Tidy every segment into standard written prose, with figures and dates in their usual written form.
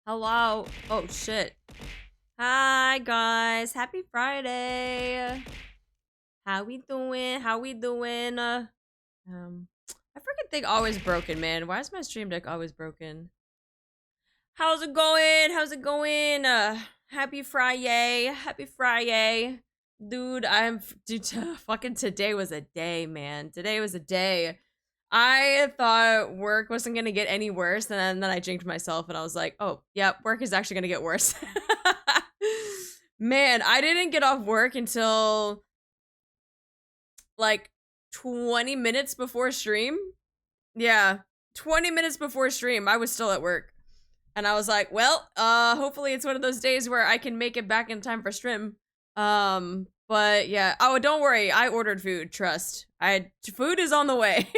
Hello. Oh shit. Hi guys. Happy Friday. How we doing? How we doing? I freaking think always broken, man. Why is my stream deck always broken? How's it going? How's it going? Happy Friday. Happy Friday. Dude, dude, fucking today was a day, man. Today was a day. I thought work wasn't gonna get any worse, and then I jinxed myself, and I was like, "Oh, yeah, work is actually gonna get worse." Man, I didn't get off work until like 20 minutes before stream. Yeah, 20 minutes before stream, I was still at work, and I was like, "Well, hopefully it's one of those days where I can make it back in time for stream." But yeah. Oh, don't worry, I ordered food. Trust, food is on the way.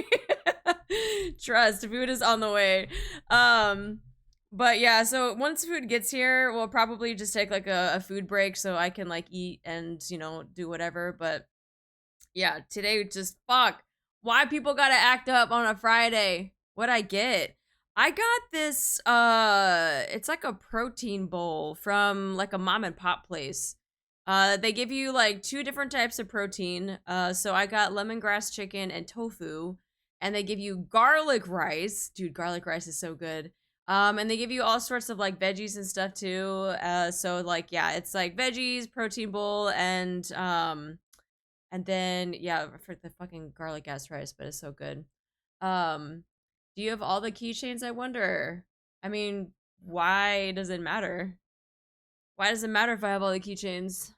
Trust, food is on the way. But yeah, so once food gets here, we'll probably just take like a food break so I can like eat and, do whatever. But yeah, today just fuck. Why people gotta act up on a Friday? What I get? I got this it's like a protein bowl from like a mom and pop place. They give you like two different types of protein. So I got lemongrass chicken and tofu, and they give you garlic rice. Dude, garlic rice is so good. And they give you all sorts of like veggies and stuff too. So like yeah, it's like veggies, protein bowl, and then yeah, for the fucking garlic ass rice, but it's so good. Um, do you have all the keychains? I wonder. I mean, why does it matter? Why does it matter if I have all the keychains?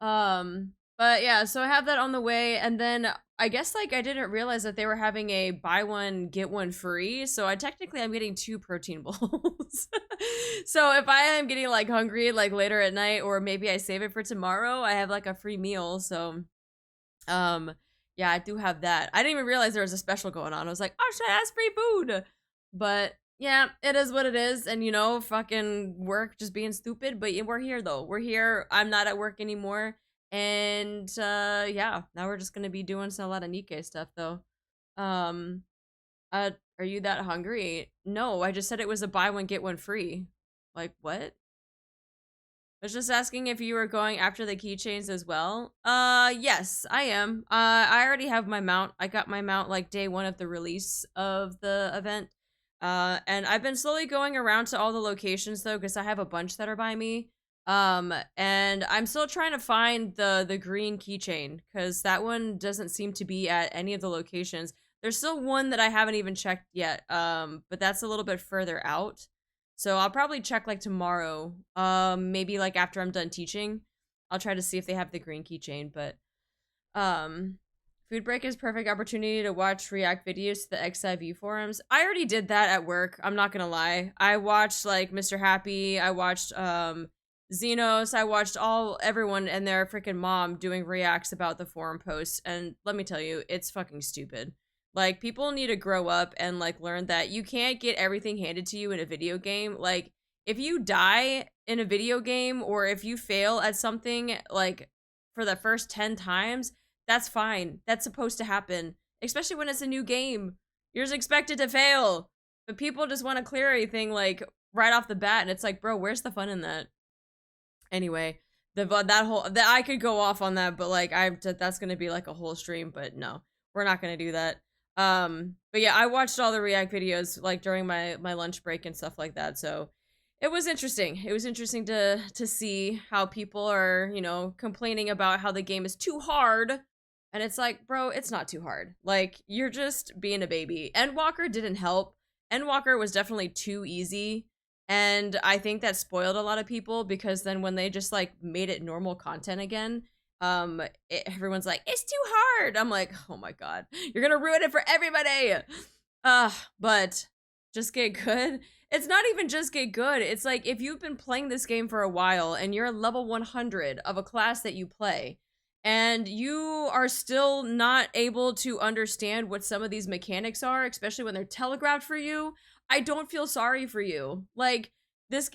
But yeah, so I have that on the way, and then I guess like I didn't realize that they were having a buy one get one free, so I'm getting two protein bowls. So if I am getting like hungry like later at night, or maybe I save it for tomorrow, I have like a free meal. So um yeah, I do have that. I didn't even realize there was a special going on. I was like, oh shit, that's free food. But yeah, it is what it is. And fucking work just being stupid. But yeah, we're here though. We're here. I'm not at work anymore. And yeah, now we're just gonna be doing a lot of NIKKE stuff though. Um are you that hungry? No, I just said it was a buy one get one free. Like what? I was just asking if you were going after the keychains as well. Yes, I am. I already have my mount. I got my mount like day one of the release of the event. And I've been slowly going around to all the locations though, because I have a bunch that are by me. And I'm still trying to find the green keychain, because that one doesn't seem to be at any of the locations. There's still one that I haven't even checked yet. But that's a little bit further out. So I'll probably check like tomorrow. Maybe like after I'm done teaching. I'll try to see if they have the green keychain, but um food break is perfect opportunity to watch react videos to the XIV forums. I already did that at work. I'm not gonna lie. I watched like Mr. Happy, I watched Xenos, I watched everyone and their freaking mom doing reacts about the forum posts, and let me tell you, it's fucking stupid. Like, people need to grow up and like learn that you can't get everything handed to you in a video game. Like, if you die in a video game, or if you fail at something like for the first 10 times, that's fine. That's supposed to happen, especially when it's a new game. You're just expected to fail. But people just want to clear everything like right off the bat, and it's like, bro, where's the fun in that? Anyway, that I could go off on that, but like that's gonna be like a whole stream. But no, we're not gonna do that. But yeah, I watched all the react videos like during my lunch break and stuff like that. So it was interesting. It was interesting to see how people are complaining about how the game is too hard, and it's like, bro, it's not too hard. Like, you're just being a baby. Endwalker didn't help. Endwalker was definitely too easy. And I think that spoiled a lot of people, because then when they just like made it normal content again, everyone's like, it's too hard. I'm like, oh my god, you're gonna ruin it for everybody. But just get good. It's not even just get good. It's like, if you've been playing this game for a while and you're level 100 of a class that you play, and you are still not able to understand what some of these mechanics are, especially when they're telegraphed for you, I don't feel sorry for you. Like, this,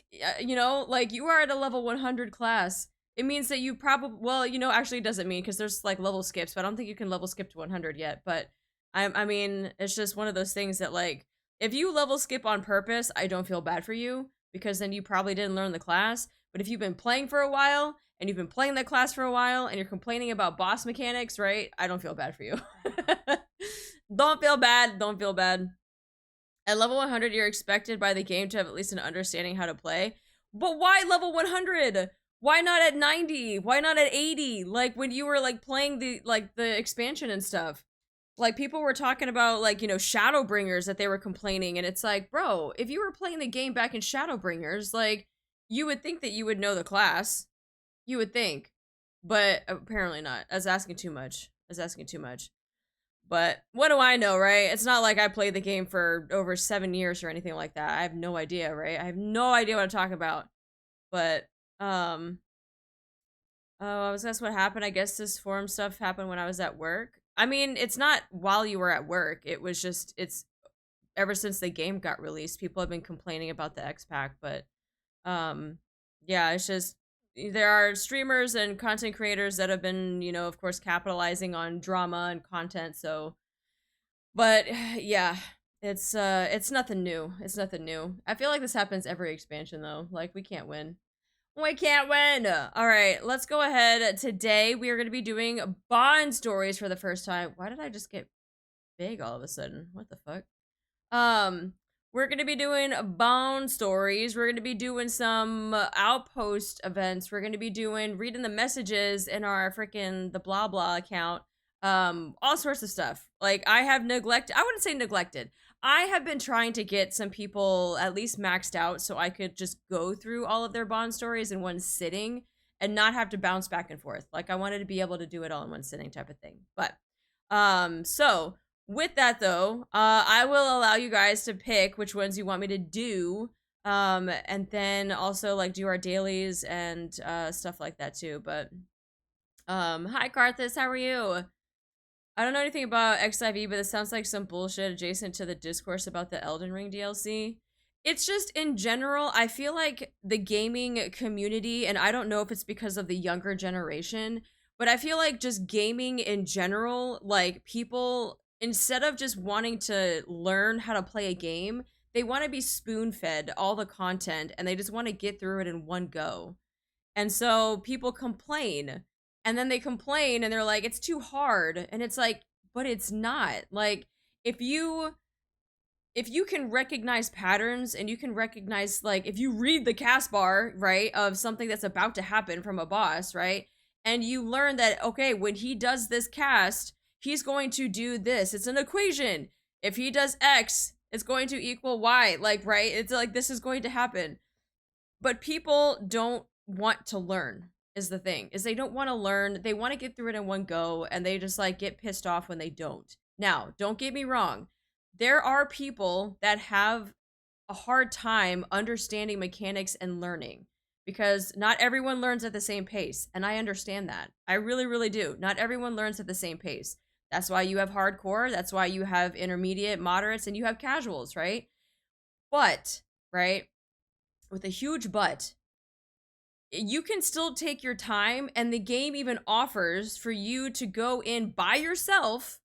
like, you are at a level 100 class. It means that you probably, well, actually it doesn't mean, because there's like level skips, but I don't think you can level skip to 100 yet. But I mean, it's just one of those things that like, if you level skip on purpose, I don't feel bad for you. because then you probably didn't learn the class. But if you've been playing for a while and you've been playing that class for a while and you're complaining about boss mechanics, right? I don't feel bad for you. Don't feel bad. Don't feel bad. At level 100, you're expected by the game to have at least an understanding how to play. But why level 100? Why not at 90? Why not at 80? Like when you were like playing the expansion and stuff. Like people were talking about like, you know, Shadowbringers that they were complaining, and it's like, bro, if you were playing the game back in Shadowbringers, like you would think that you would know the class. You would think. But apparently not. That's asking too much. That's asking too much. But what do I know, right? It's not like I played the game for over 7 years or anything like that. I have no idea, right? I have no idea what I'm talking about. But, oh, I was that's what happened. I guess this forum stuff happened when I was at work. I mean, it's not while you were at work. It was just, it's ever since the game got released, people have been complaining about the X-Pack. But, yeah, it's just, there are streamers and content creators that have been, you know, of course, capitalizing on drama and content. So, but yeah, it's nothing new. It's nothing new. I feel like this happens every expansion though. Like we can't win. We can't win. All right, let's go ahead. Today we are going to be doing Bond stories for the first time. Why did I just get big all of a sudden? What the fuck? We're going to be doing Bond stories. We're going to be doing some Outpost events. We're going to be doing reading the messages in our freaking the blah blah account. All sorts of stuff. Like I have neglected, I wouldn't say neglected. I have been trying to get some people at least maxed out so I could just go through all of their Bond stories in one sitting and not have to bounce back and forth. Like I wanted to be able to do it all in one sitting type of thing. But so with that though, I will allow you guys to pick which ones you want me to do. And then also like do our dailies and stuff like that too. But hi Carthus, how are you? I don't know anything about XIV, but it sounds like some bullshit adjacent to the discourse about the Elden Ring DLC. It's just in general, I feel like the gaming community, and I don't know if it's because of the younger generation, but I feel like just gaming in general, like people, instead of just wanting to learn how to play a game, they want to be spoon-fed all the content and they just want to get through it in one go. And so people complain. And then they complain and they're like, it's too hard. And it's like, but it's not. Like, if you can recognize patterns and you can recognize, like, if you read the cast bar, right, of something that's about to happen from a boss, right, and you learn that, okay, when he does this cast, he's going to do this. It's an equation. If he does X, it's going to equal Y. Like, right? It's like, this is going to happen. But people don't want to learn. Is the thing, is they don't want to learn. They want to get through it in one go, and they just like get pissed off when they don't. Now, don't get me wrong. There are people that have a hard time understanding mechanics and learning because not everyone learns at the same pace. And I understand that. I really, really do. Not everyone learns at the same pace. That's why you have hardcore. That's why you have intermediate, moderates, and you have casuals, right? But, right, with a huge but, you can still take your time, and the game even offers for you to go in by yourself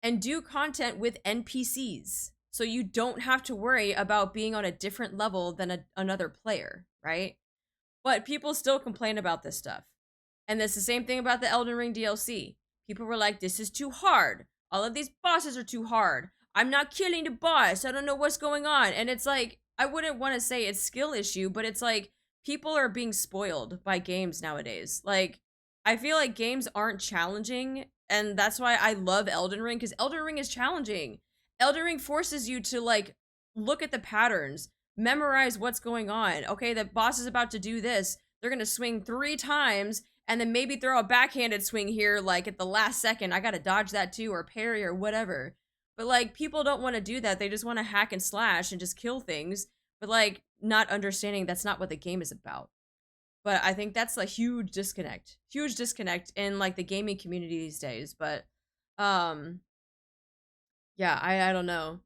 and do content with NPCs. So you don't have to worry about being on a different level than another player, right? But people still complain about this stuff. And it's the same thing about the Elden Ring DLC. People were like, this is too hard. All of these bosses are too hard. I'm not killing the boss. I don't know what's going on. And it's like, I wouldn't want to say it's skill issue, but it's like, people are being spoiled by games nowadays. Like, I feel like games aren't challenging, and that's why I love Elden Ring, because Elden Ring is challenging. Elden Ring forces you to, like, look at the patterns, memorize what's going on. Okay, the boss is about to do this. They're gonna swing 3 times, and then maybe throw a backhanded swing here, like, at the last second. I gotta dodge that too, or parry, or whatever. But, like, people don't want to do that. They just want to hack and slash and just kill things. But, like, not understanding that's not what the game is about. But I think that's a huge disconnect in like the gaming community these days. But yeah, I don't know.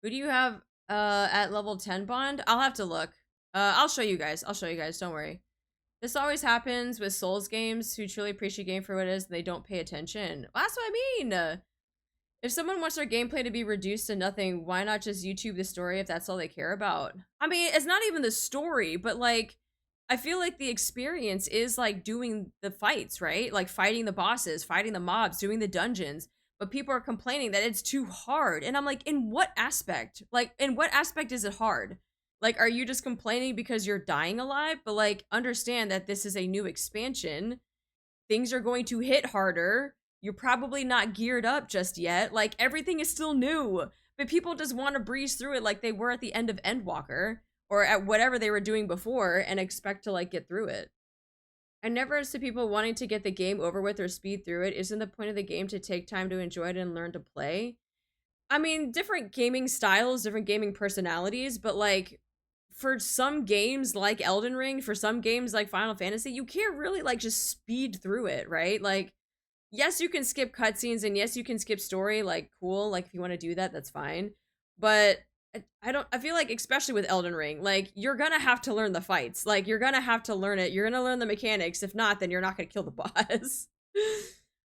Who do you have at level 10 Bond? I'll have to look. I'll show you guys, don't worry. This always happens with Souls games who truly appreciate game for what it is and they don't pay attention. Well, that's what I mean. If someone wants their gameplay to be reduced to nothing, why not just YouTube the story if that's all they care about? I mean, it's not even the story, but like, I feel like the experience is like doing the fights, right? Like fighting the bosses, fighting the mobs, doing the dungeons. But people are complaining that it's too hard. And I'm like, in what aspect? Like, in what aspect is it hard? Like, are you just complaining because you're dying alive? But like, understand that this is a new expansion. Things are going to hit harder. You're probably not geared up just yet. Like, everything is still new. But people just want to breeze through it like they were at the end of Endwalker or at whatever they were doing before and expect to like get through it. I never understood people wanting to get the game over with or speed through it. Isn't the point of the game to take time to enjoy it and learn to play? I mean, different gaming styles, different gaming personalities, but like for some games like Elden Ring, for some games like Final Fantasy, you can't really like just speed through it, right? Like, yes, you can skip cutscenes and yes, you can skip story, like cool, like if you want to do that, that's fine. But I feel like especially with Elden Ring, like you're gonna have to learn the fights. Like you're gonna have to learn it. You're gonna learn the mechanics. If not, then you're not gonna kill the boss.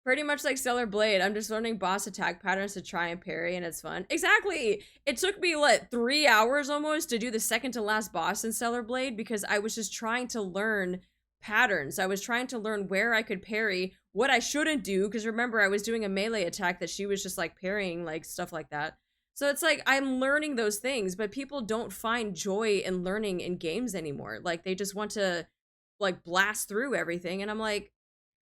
Pretty much like Stellar Blade, I'm just learning boss attack patterns to try and parry, and it's fun. Exactly! It took me, what, 3 hours almost to do the second to last boss in Stellar Blade because I was just trying to learn patterns. I was trying to learn where I could parry, what I shouldn't do, because remember, I was doing a melee attack that she was just, like, parrying, like, stuff like that. So it's like, I'm learning those things, but people don't find joy in learning in games anymore. Like, they just want to, like, blast through everything, and I'm like,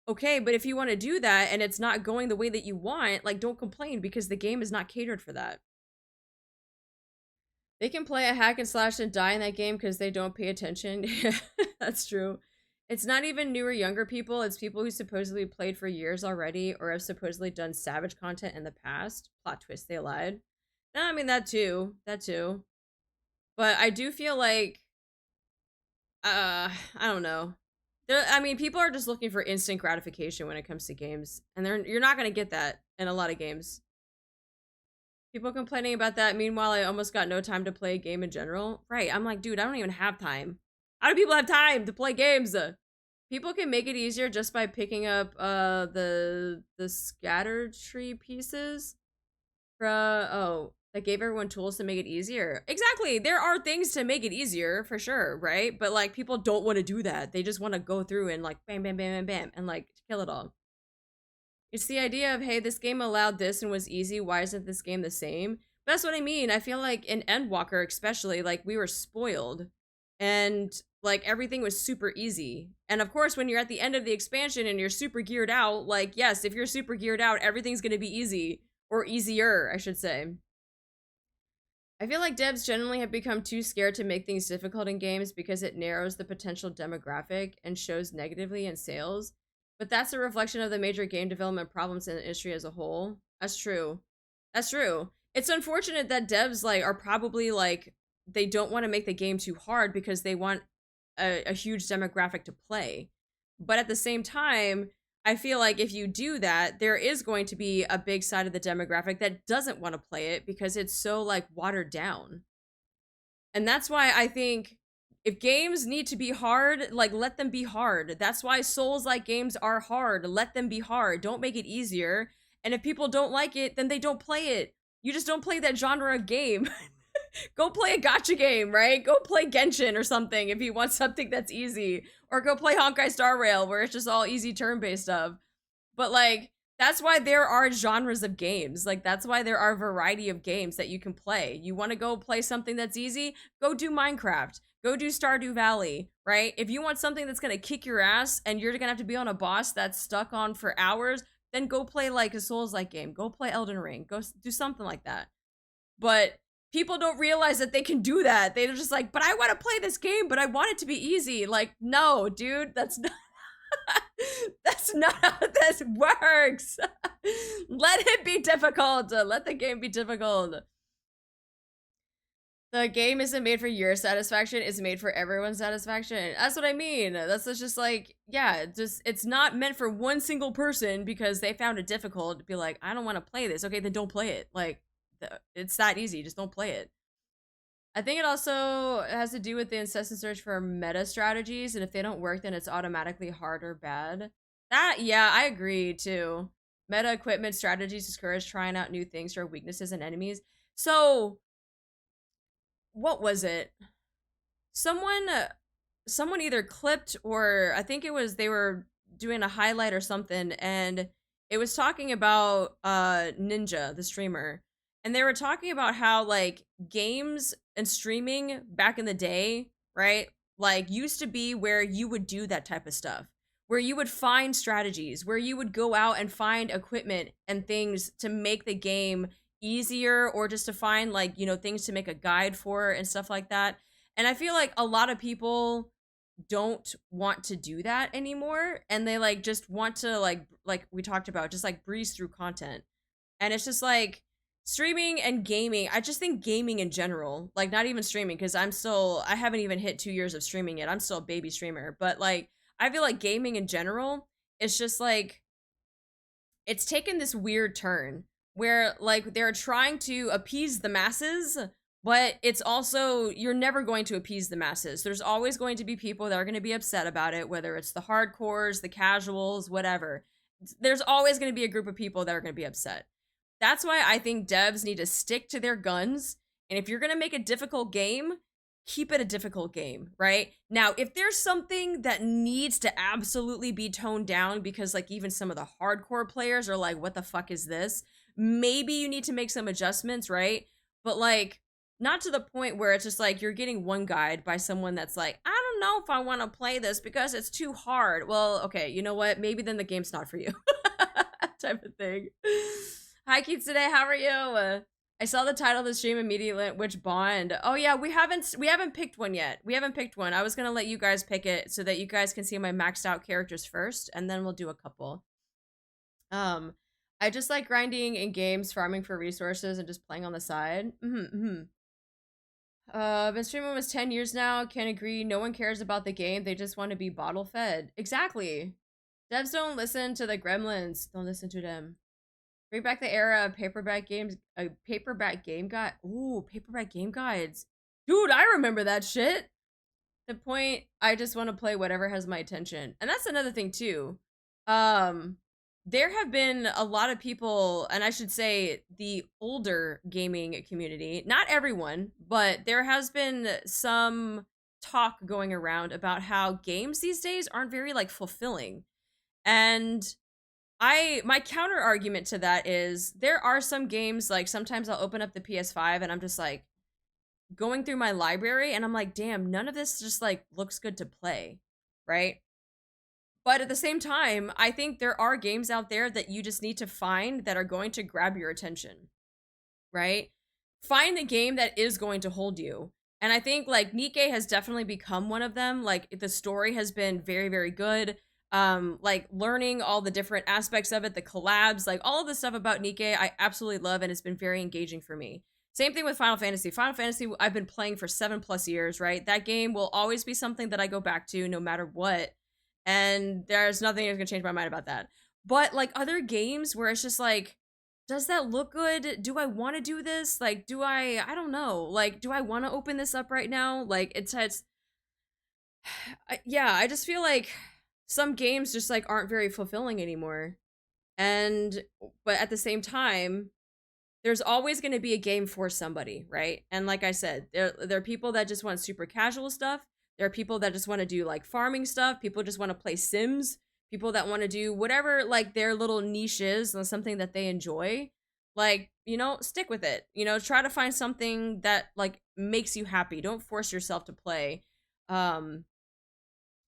okay, but if you want to do that and it's not going the way that you want, like, don't complain because the game is not catered for that. They can play a hack and slash and die in that game because they don't pay attention. Yeah, that's true. It's not even newer, younger people. It's people who supposedly played for years already or have supposedly done savage content in the past. Plot twist, they lied. No, I mean, that too. That too. But I do feel like, I don't know. I mean, people are just looking for instant gratification when it comes to games, and you're not gonna get that in a lot of games. People complaining about that. Meanwhile, I almost got no time to play a game in general. Right? I'm like, dude, I don't even have time. How do people have time to play games? People can make it easier just by picking up the scatter tree pieces. That gave everyone tools to make it easier. Exactly. There are things to make it easier for sure, right? But like people don't want to do that. They just want to go through and like bam, bam, bam, bam, bam, and like kill it all. It's the idea of, hey, this game allowed this and was easy. Why isn't this game the same? But that's what I mean. I feel like in Endwalker, especially, like we were spoiled, and like everything was super easy. And of course, when you're at the end of the expansion and you're super geared out, like yes, if you're super geared out, everything's gonna be easy or easier, I should say. I feel like devs generally have become too scared to make things difficult in games because it narrows the potential demographic and shows negatively in sales. But that's a reflection of the major game development problems in the industry as a whole. That's true. That's true. It's unfortunate that devs like are probably like they don't want to make the game too hard because they want a huge demographic to play. But at the same time, I feel like if you do that, there is going to be a big side of the demographic that doesn't want to play it because it's so like watered down. And that's why I think if games need to be hard, like let them be hard. That's why Souls-like games are hard. Let them be hard. Don't make it easier. And if people don't like it, then they don't play it. You just don't play that genre of game. Go play a gacha game, right? Go play Genshin or something if you want something that's easy. Or go play Honkai Star Rail where it's just all easy turn-based stuff. But like, that's why there are genres of games. Like, that's why there are a variety of games that you can play. You want to go play something that's easy? Go do Minecraft. Go do Stardew Valley, right? If you want something that's going to kick your ass and you're going to have to be on a boss that's stuck on for hours, then go play like a Souls-like game. Go play Elden Ring. Go do something like that. But people don't realize that they can do that. They're just like, but I want to play this game, but I want it to be easy. Like, no, dude, that's not that's not how this works. Let it be difficult. Let the game be difficult. The game isn't made for your satisfaction, it's made for everyone's satisfaction. That's what I mean. That's just like, yeah, it's not meant for one single person because they found it difficult to be like, I don't want to play this. Okay, then don't play it. Like, it's that easy. Just don't play it. I think it also has to do with the incessant search for meta strategies, and if they don't work, then it's automatically hard or bad. That, yeah, I agree too. Meta equipment strategies discourage trying out new things or weaknesses and enemies. So, what was it? Someone someone either clipped, or I think it was they were doing a highlight or something, and it was talking about Ninja, the streamer. And they were talking about how like games and streaming back in the day, right? Like used to be where you would do that type of stuff. Where you would find strategies, where you would go out and find equipment and things to make the game easier, or just to find like, you know, things to make a guide for and stuff like that. And I feel like a lot of people don't want to do that anymore, and they like just want to like we talked about, just like breeze through content. And it's just like streaming and gaming. I just think gaming in general, like not even streaming, because I haven't even hit 2 years of streaming yet. I'm still a baby streamer, but like I feel like gaming in general, it's just like it's taken this weird turn where like they're trying to appease the masses, but it's also, you're never going to appease the masses. There's always going to be people that are going to be upset about it, whether it's the hardcores, the casuals, whatever. There's always going to be a group of people that are going to be upset. That's why I think devs need to stick to their guns. And if you're going to make a difficult game, keep it a difficult game, right? Now, if there's something that needs to absolutely be toned down because like even some of the hardcore players are like, what the fuck is this? Maybe you need to make some adjustments, right? But like, not to the point where it's just like you're getting one guide by someone that's like, I don't know if I want to play this because it's too hard. Well, okay, you know what? Maybe then the game's not for you. Type of thing. Hi, Keats today. How are you? I saw the title of the stream immediately. Which bond? Oh yeah, we haven't picked one yet. We haven't picked one. I was gonna let you guys pick it so that you guys can see my maxed out characters first, and then we'll do a couple. I just like grinding in games, farming for resources, and just playing on the side. I've been streaming almost 10 years now. Can't agree. No one cares about the game. They just want to be bottle fed. Exactly. Devs don't listen to the gremlins. Don't listen to them. Bring back the era of paperback games. A paperback game guide. Ooh, paperback game guides. Dude, I remember that shit. The point, I just want to play whatever has my attention. And that's another thing too. There have been a lot of people, and I should say the older gaming community, not everyone, but there has been some talk going around about how games these days aren't very like fulfilling. And my counter argument to that is there are some games, like sometimes I'll open up the PS5 and I'm just like going through my library and I'm like, damn, none of this just like looks good to play, right? But at the same time, I think there are games out there that you just need to find that are going to grab your attention, right? Find the game that is going to hold you. And I think like NIKKE has definitely become one of them. Like the story has been very, very good. Like learning all the different aspects of it, the collabs, like all of the stuff about NIKKE, I absolutely love, and it's been very engaging for me. Same thing with Final Fantasy. Final Fantasy, I've been playing for 7+ years, right? That game will always be something that I go back to no matter what. And there's nothing that's gonna change my mind about that. But like other games where it's just like, does that look good? Do I want to do this? Like, I don't know. Like, do I want to open this up right now? Like, it's yeah, I just feel like some games just like aren't very fulfilling anymore. But at the same time, there's always going to be a game for somebody, right? And like I said, there are people that just want super casual stuff. There are people that just want to do like farming stuff. People just want to play Sims. People that want to do whatever like their little niche is, something that they enjoy. Like, you know, stick with it. You know, try to find something that like makes you happy. Don't force yourself to play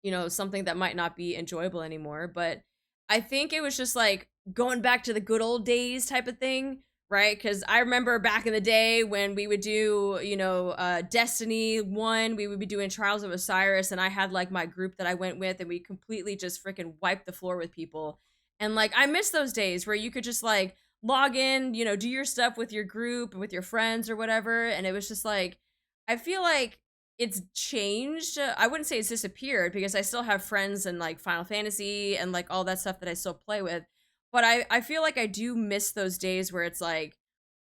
you know, something that might not be enjoyable anymore. But I think it was just like going back to the good old days type of thing, right? Because I remember back in the day when we would do, you know, Destiny 1, we would be doing Trials of Osiris, and I had like my group that I went with, and we completely just freaking wiped the floor with people. And like, I miss those days where you could just like log in, you know, do your stuff with your group, with your friends or whatever. And it was just like, I feel like it's changed. I wouldn't say it's disappeared because I still have friends in like Final Fantasy and like all that stuff that I still play with. But I feel like I do miss those days where it's like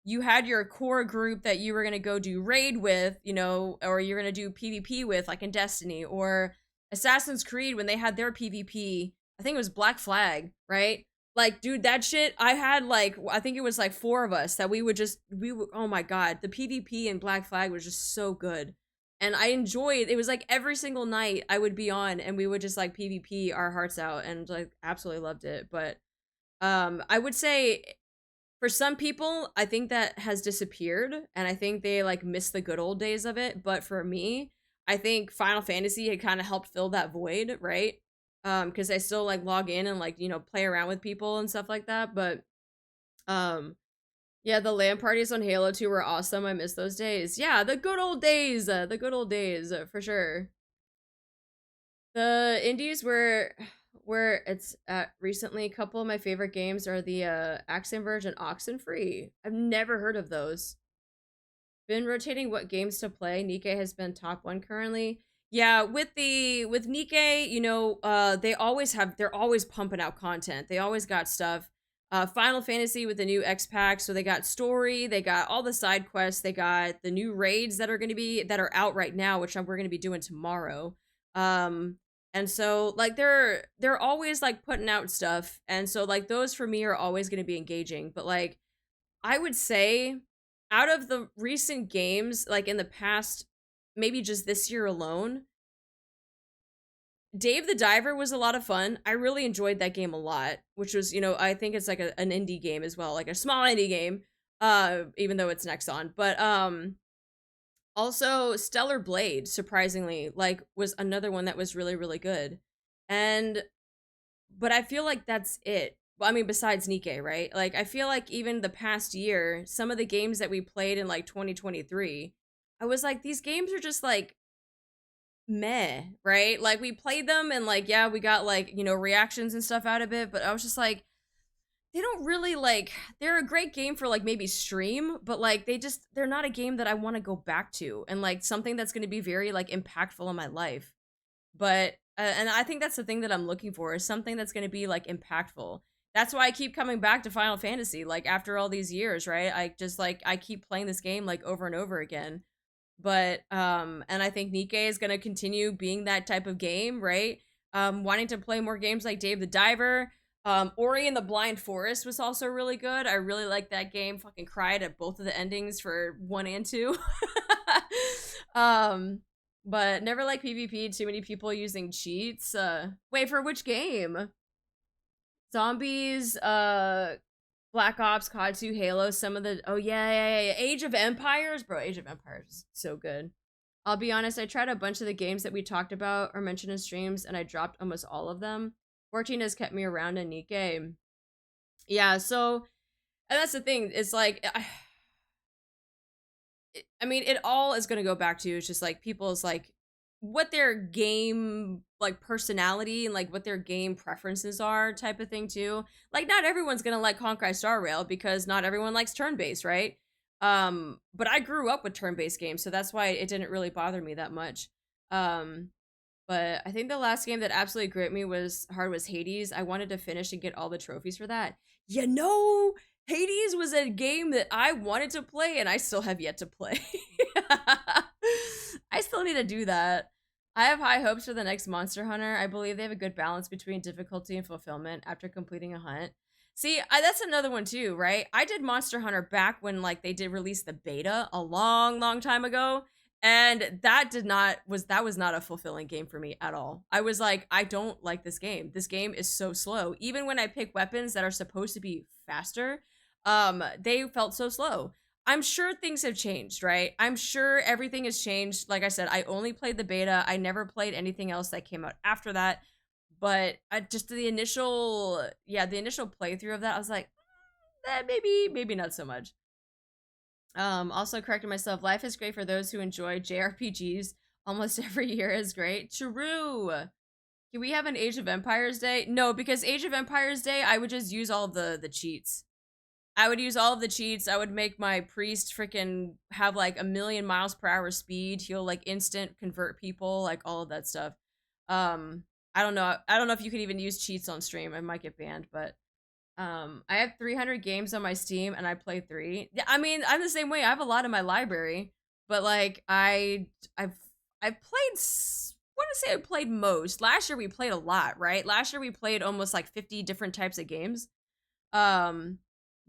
you had your core group that you were going to go do raid with, you know, or you're going to do PvP with, like in Destiny, or Assassin's Creed when they had their PvP. I think it was Black Flag, right? Like, dude, that shit, I had like, I think it was like 4 of us that we would, oh my God, the PvP in Black Flag was just so good. And I enjoyed, it was like every single night I would be on and we would just like PvP our hearts out and like absolutely loved it. But I would say for some people, I think that has disappeared and I think they like miss the good old days of it. But for me, I think Final Fantasy had kind of helped fill that void, right? Because I still like log in and like, you know, play around with people and stuff like that. But um yeah, the LAN parties on Halo 2 were awesome. I miss those days. Yeah, the good old days, for sure. The indies where it's at recently, a couple of my favorite games are the Axiom Verge and Oxenfree. I've never heard of those. Been rotating what games to play. NIKKE has been top 1 currently. Yeah, with NIKKE, you know, they're always pumping out content. They always got stuff. Final Fantasy with the new X pack, so they got story, they got all the side quests, they got the new raids that are out right now, which we're gonna be doing tomorrow. And so like they're always like putting out stuff, and so like those for me are always gonna be engaging. But like I would say out of the recent games, like in the past, maybe just this year alone, Dave the Diver was a lot of fun. I really enjoyed that game a lot, which was, you know, I think it's like an indie game as well, like a small indie game, even though it's Nexon. But also Stellar Blade, surprisingly, like was another one that was really, really good. And but I feel like that's it. Well, I mean, besides NIKKE, right? Like, I feel like even the past year, some of the games that we played in like 2023, I was like, these games are just like meh, right? Like, we played them and like, yeah, we got like, you know, reactions and stuff out of it, but I was just like, they don't really like, they're a great game for like maybe stream, but like, they're not a game that I want to go back to and like something that's going to be very like impactful in my life. But and I think that's the thing that I'm looking for is something that's going to be like impactful. That's why I keep coming back to Final Fantasy like after all these years, right? I just like I keep playing this game like over and over again. But and I think NIKKE is going to continue being that type of game, right? Wanting to play more games like Dave the Diver. Ori and the Blind Forest was also really good. I really liked that game. Fucking cried at both of the endings for 1 and 2. um but never like PvP, too many people using cheats. Wait, for which game? Zombies, Black Ops, COD 2, Halo, some of the, oh yeah. Age of Empires? Bro, Age of Empires is so good. I'll be honest, I tried a bunch of the games that we talked about or mentioned in streams, and I dropped almost all of them. 14 has kept me around in NIKKE. Yeah, so, and that's the thing, it's like, I mean, it all is going to go back to it's just like people's like what their game like personality and like what their game preferences are type of thing too. Like not everyone's going to like Honkai Star Rail because not everyone likes turn-based, right? But I grew up with turn-based games, so that's why it didn't really bother me that much. Um but I think the last game that absolutely gripped me was Hades. I wanted to finish and get all the trophies for that. You know, Hades was a game that I wanted to play and I still have yet to play. I still need to do that. I have high hopes for the next Monster Hunter. I believe they have a good balance between difficulty and fulfillment after completing a hunt. See, that's another one too, right? I did Monster Hunter back when like they did release the beta a long, long time ago, and that was not a fulfilling game for me at all. I was like, I don't like this game. This game is so slow. Even when I pick weapons that are supposed to be faster, they felt so slow. I'm sure things have changed, right? I'm sure everything has changed. Like I said, I only played the beta. I never played anything else that came out after that. But I just the initial playthrough of that, I was like, maybe not so much. Also corrected myself. Life is great for those who enjoy JRPGs. Almost every year is great. True. Can we have an Age of Empires day? No, because Age of Empires day, I would just use all of the cheats. I would use all of the cheats. I would make my priest freaking have like 1,000,000 miles per hour speed. He'll like instant convert people, like all of that stuff. I don't know. I don't know if you could even use cheats on stream. I might get banned, but I have 300 games on my Steam and I play 3. Yeah, I mean, I'm the same way. I have a lot in my library, but like I've played I want to say I played most. Last year we played a lot, right? Last year we played almost like 50 different types of games. Um,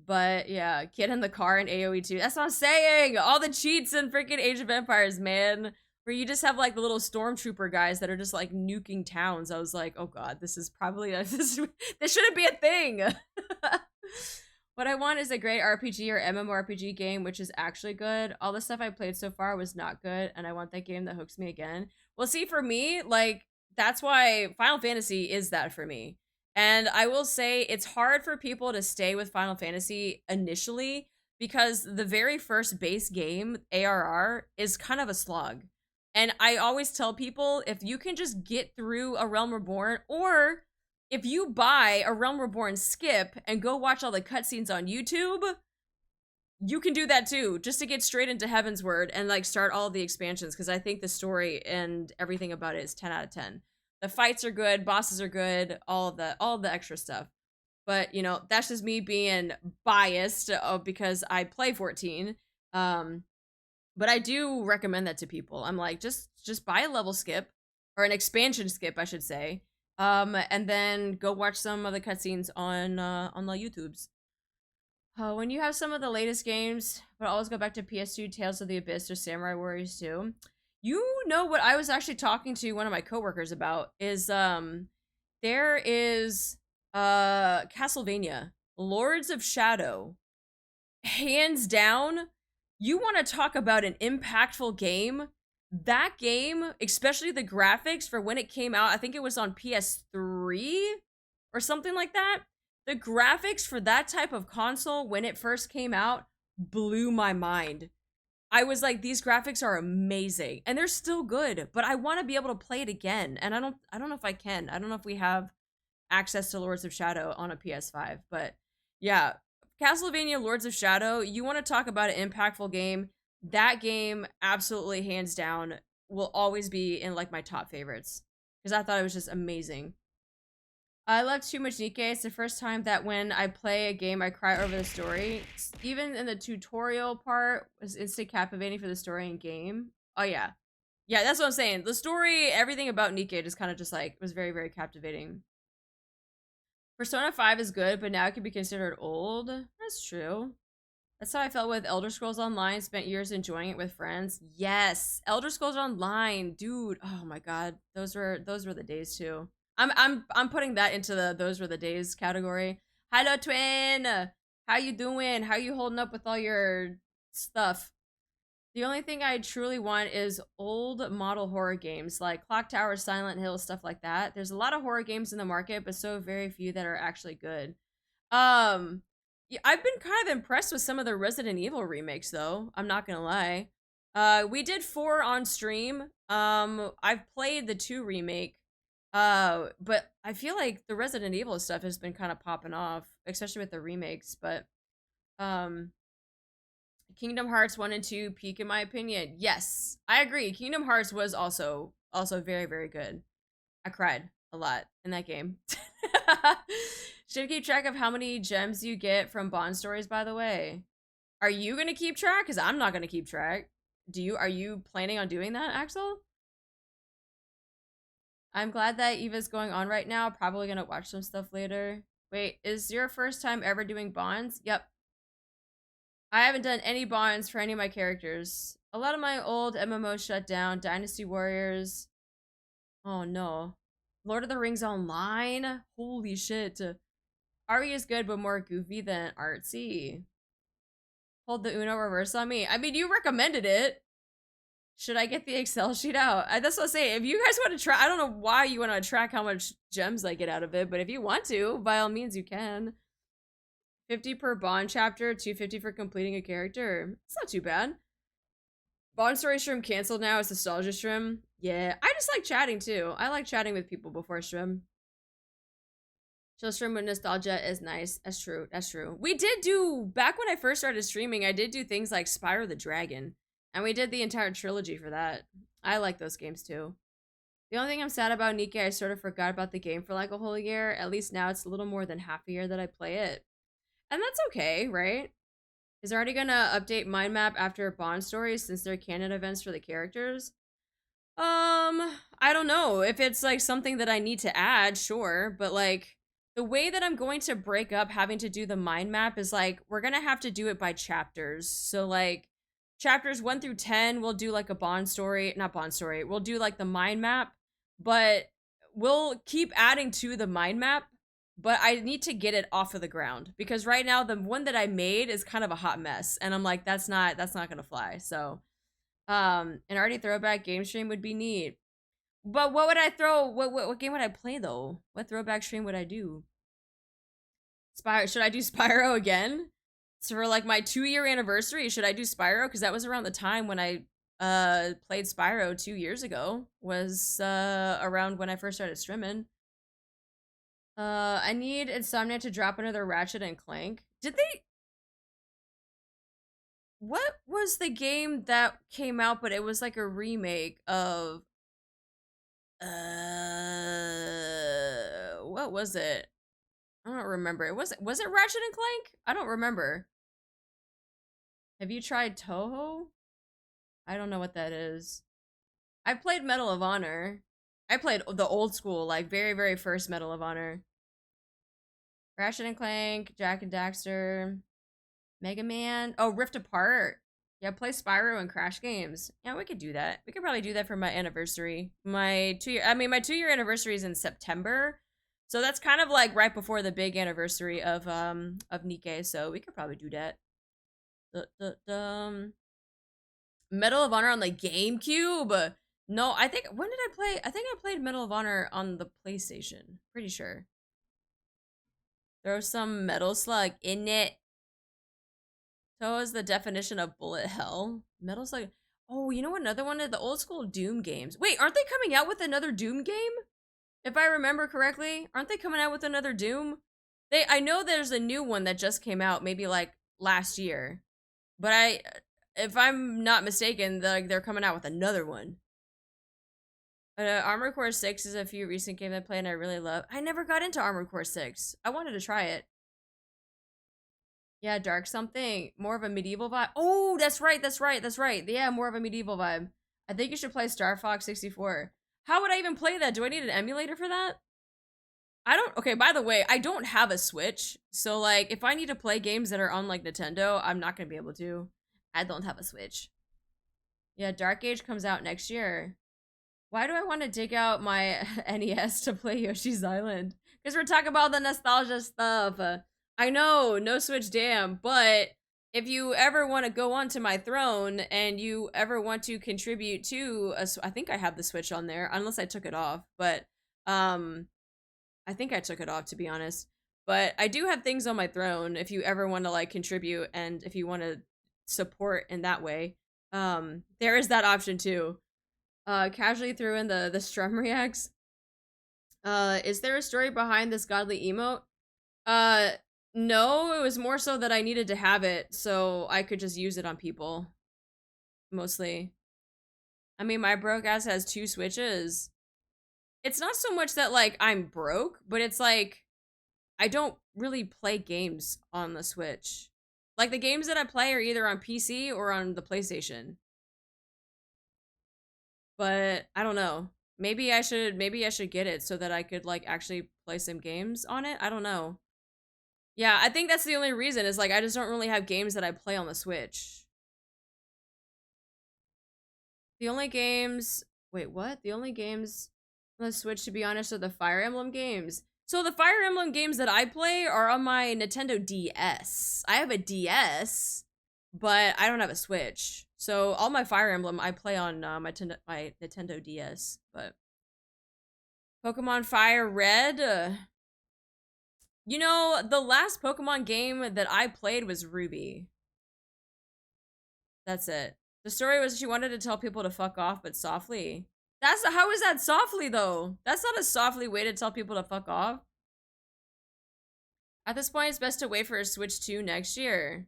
but yeah, get in the car in AoE 2. That's what I'm saying. All the cheats in freaking Age of Empires, man. Where you just have like the little stormtrooper guys that are just like nuking towns. I was like, oh god, this is probably this shouldn't be a thing. What I want is a great RPG or MMORPG game, which is actually good. All the stuff I played so far was not good, and I want that game that hooks me again. Well, see, for me, like, that's why Final Fantasy is that for me. And I will say it's hard for people to stay with Final Fantasy initially because the very first base game, ARR, is kind of a slog. And I always tell people if you can just get through A Realm Reborn, or if you buy A Realm Reborn skip and go watch all the cutscenes on YouTube, you can do that too, just to get straight into Heaven's Word and like start all of the expansions, because I think the story and everything about it is 10 out of 10. The fights are good, bosses are good, all of the extra stuff. But you know, that's just me being biased because I play 14. But I do recommend that to people. I'm like, just buy a level skip, or an expansion skip, I should say. And then go watch some of the cutscenes on the YouTubes. When you have some of the latest games, but always go back to PS2, Tales of the Abyss, or Samurai Warriors 2. You know what I was actually talking to one of my coworkers about is there is Castlevania, Lords of Shadow. Hands down, you want to talk about an impactful game? That game, especially the graphics for when it came out, I think it was on PS3 or something like that. The graphics for that type of console when it first came out blew my mind. I was like, these graphics are amazing, and they're still good, but I want to be able to play it again, and I don't know if I can. I don't know if we have access to Lords of Shadow on a PS5, but yeah, Castlevania Lords of Shadow, you want to talk about an impactful game, that game absolutely hands down will always be in like my top favorites, because I thought it was just amazing. I love too much NIKKE. It's the first time that when I play a game, I cry over the story. Even in the tutorial part, was instant captivating for the story and game. Oh yeah. Yeah, that's what I'm saying. The story, everything about NIKKE just kind of just like, was very, very captivating. Persona 5 is good, but now it can be considered old. That's true. That's how I felt with Elder Scrolls Online. Spent years enjoying it with friends. Yes, Elder Scrolls Online, dude. Oh my god, those were the days too. I'm putting that into the those were the days category. Hello, twin. How you doing? How you holding up with all your stuff? The only thing I truly want is old model horror games like Clock Tower, Silent Hill, stuff like that. There's a lot of horror games in the market, but so very few that are actually good. Yeah, I've been kind of impressed with some of the Resident Evil remakes, though. I'm not gonna lie. We did 4 on stream. I've played the 2 remake. But I feel like the Resident Evil stuff has been kind of popping off, especially with the remakes. But Kingdom Hearts 1 and 2 peak in my opinion. Yes, I agree. Kingdom Hearts was also very, very good. I cried a lot in that game. Should keep track of how many gems you get from Bond stories, by the way. Are you gonna keep track? Because I'm not gonna keep track. Are you planning on doing that, Axel? I'm glad that Eva's going on right now. Probably gonna watch some stuff later. Wait, is your first time ever doing bonds? Yep. I haven't done any bonds for any of my characters. A lot of my old MMOs shut down. Dynasty Warriors. Oh no. Lord of the Rings Online? Holy shit. RE is good, but more goofy than artsy. Hold the Uno reverse on me. I mean, you recommended it. Should I get the Excel sheet out? That's what I'm saying. If you guys want to try, I don't know why you want to track how much gems I get out of it, but if you want to, by all means, you can. 50 per bond chapter, 250 for completing a character. It's not too bad. Bond story stream canceled now. It's nostalgia stream. Yeah, I just like chatting too. I like chatting with people before stream. Chill stream with nostalgia is nice. That's true. That's true. We did do, back when I first started streaming, I did do things like Spyro the Dragon. And we did the entire trilogy for that. I like those games too. The only thing I'm sad about NIKKE, I sort of forgot about the game for like a whole year. At least now it's a little more than half a year that I play it. And that's okay, right? Is already gonna update mind map after Bond stories since they're canon events for the characters? I don't know. If it's like something that I need to add, sure. But like, The way that I'm going to break up having to do the mind map is like, we're going to have to do it by chapters. So like chapters 1 through 10, we'll do like a bond story, not bond story. We'll do like the mind map, but we'll keep adding to the mind map, but I need to get it off of the ground because right now the one that I made is kind of a hot mess and I'm like that's not going to fly. So an already throwback game stream would be neat. But what would I throw? What game would I play though? What throwback stream would I do? Spyro. Should I do Spyro again? So for like my 2-year anniversary, should I do Spyro? Because that was around the time when I played Spyro 2 years ago. Was around when I first started streaming. I need Insomnia to drop another Ratchet and Clank. Did they? What was the game that came out? But it was like a remake of. What was it? I don't remember. Was it Ratchet and Clank? I don't remember. Have you tried Toho? I don't know what that is. I played Medal of Honor. I played the old school, like very, very first Medal of Honor. Ratchet and Clank, Jack and Daxter, Mega Man. Oh, Rift Apart. Yeah, play Spyro and Crash games. Yeah, we could do that. We could probably do that for my anniversary. My 2-year anniversary is in September. So that's kind of like right before the big anniversary of NIKKE, so we could probably do that. Medal of Honor on the GameCube. No, I think when did I play? I think I played Medal of Honor on the PlayStation. Pretty sure. Throw some Metal Slug in it. So is the definition of bullet hell. Metal Slug. Oh, you know what? Another one of the old school Doom games. Wait, aren't they coming out with another Doom game? If I remember correctly, aren't they coming out with another Doom? I know there's a new one that just came out, maybe like last year. But if I'm not mistaken, they're coming out with another one. Armored Core 6 is a few recent games I played and I really love. I never got into Armored Core 6. I wanted to try it. Yeah, dark something. More of a medieval vibe. Oh, that's right. Yeah, more of a medieval vibe. I think you should play Star Fox 64. How would I even play that? Do I need an emulator for that? I don't. Okay, by the way, I don't have a Switch. So, like, if I need to play games that are on, like, Nintendo, I'm not going to be able to. I don't have a Switch. Yeah, Dark Age comes out next year. Why do I want to dig out my NES to play Yoshi's Island? Because we're talking about the nostalgia stuff. I know, no Switch damn, but if you ever want to go onto my throne and you ever want to contribute to I think I have the Switch on there, unless I took it off, but I think I took it off to be honest. But I do have things on my throne if you ever want to like contribute and if you want to support in that way. There is that option too. Casually threw in the strum reacts. Is there a story behind this godly emote? No, it was more so that I needed to have it so I could just use it on people. Mostly. I mean, my broke ass has 2 Switches. It's not so much that, like, I'm broke, but it's like, I don't really play games on the Switch. Like, the games that I play are either on PC or on the PlayStation. But, I don't know. Maybe I should get it so that I could, like, actually play some games on it? I don't know. Yeah, I think that's the only reason is, like, I just don't really have games that I play on the Switch. The only games... Wait, what? The only games on the Switch, to be honest, are the Fire Emblem games. So the Fire Emblem games that I play are on my Nintendo DS. I have a DS, but I don't have a Switch. So all my Fire Emblem I play on my Nintendo DS. But Pokemon Fire Red... You know, the last Pokemon game that I played was Ruby. That's it. The story was she wanted to tell people to fuck off, but softly. How is that softly, though? That's not a softly way to tell people to fuck off. At this point, it's best to wait for a Switch 2 next year.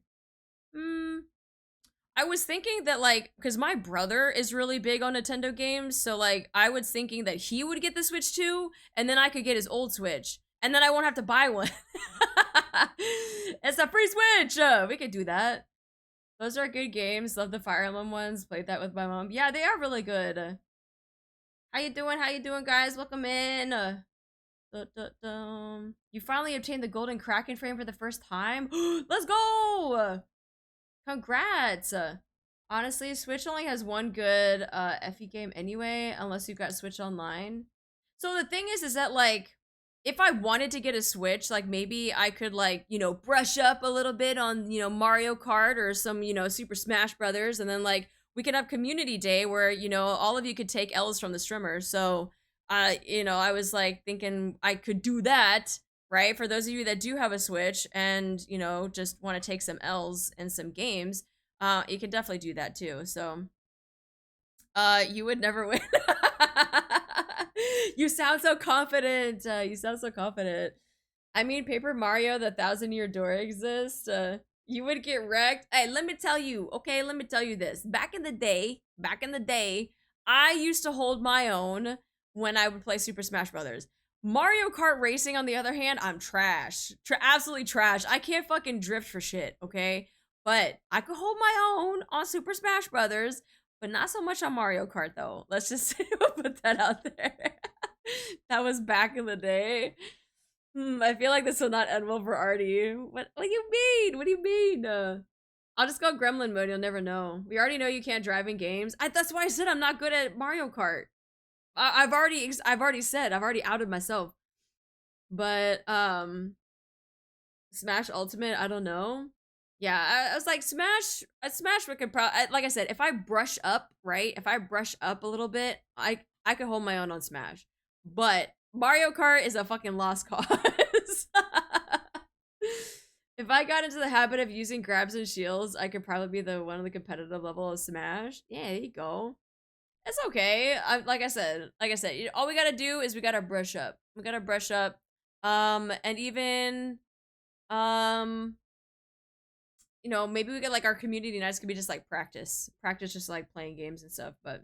I was thinking that, like, because my brother is really big on Nintendo games, so, like, I was thinking that he would get the Switch 2, and then I could get his old Switch. And then I won't have to buy one. It's a free Switch! We could do that. Those are good games. Love the Fire Emblem ones. Played that with my mom. Yeah, they are really good. How you doing? How you doing, guys? Welcome in. You finally obtained the golden Kraken frame for the first time. Let's go! Congrats! Honestly, Switch only has one good FE game anyway, unless you've got Switch Online. So the thing is that like, if I wanted to get a Switch, like maybe I could like, you know, brush up a little bit on, you know, Mario Kart or some, you know, Super Smash Brothers, and then like we could have community day where, you know, all of you could take L's from the streamers. So, you know, I was like thinking I could do that, right? For those of you that do have a Switch and, you know, just want to take some L's in some games, you can definitely do that too. So, you would never win. You sound so confident. You sound so confident. I mean, Paper Mario, the 1,000-year door exists. You would get wrecked. Hey, let me tell you, okay? Let me tell you this. Back in the day, I used to hold my own when I would play Super Smash Brothers. Mario Kart Racing, on the other hand, I'm trash. Absolutely trash. I can't fucking drift for shit, okay? But I could hold my own on Super Smash Brothers, but not so much on Mario Kart, though. Let's just put that out there. That was back in the day. I feel like this will not end well for Artie. What do you mean? What do you mean? I'll just go Gremlin mode. You'll never know. We already know you can't drive in games. That's why I said I'm not good at Mario Kart. I've already said. I've already outed myself. But Smash Ultimate. I don't know. Yeah, I was like Smash. We could probably, like I said, if I brush up, right? If I brush up a little bit, I could hold my own on Smash. But Mario Kart is a fucking lost cause. If I got into the habit of using grabs and shields, I could probably be the one on the competitive level of Smash. Yeah, there you go. It's okay. Like I said, all we gotta do is we gotta brush up. We gotta brush up. And even, you know, maybe we get like our community nights could be just like practice, just like playing games and stuff. But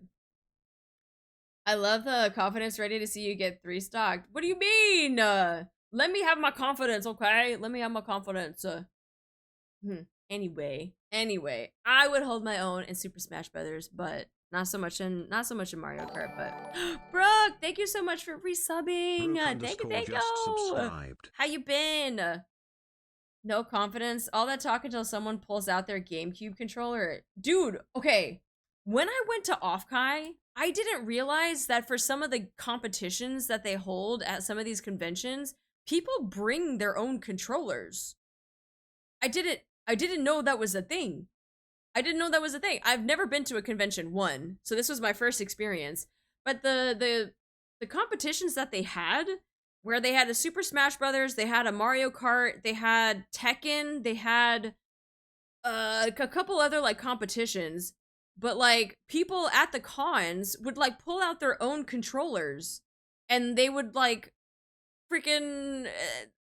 I love the confidence. Ready to see you get 3 stocked. What do you mean? Let me have my confidence, okay? Let me have my confidence. Anyway, I would hold my own in Super Smash Brothers, but not so much in Mario Kart. But Brooke, thank you so much for resubbing. Thank you. Subscribed. How you been? No confidence. All that talk until someone pulls out their GameCube controller. Dude, okay. When I went to Offkai, I didn't realize that for some of the competitions that they hold at some of these conventions, people bring their own controllers. I didn't know that was a thing. I've never been to a convention, one, so this was my first experience. But the competitions that they had, where they had a Super Smash Brothers, they had a Mario Kart, they had Tekken, they had a couple other like competitions, but like people at the cons would like pull out their own controllers and they would like freaking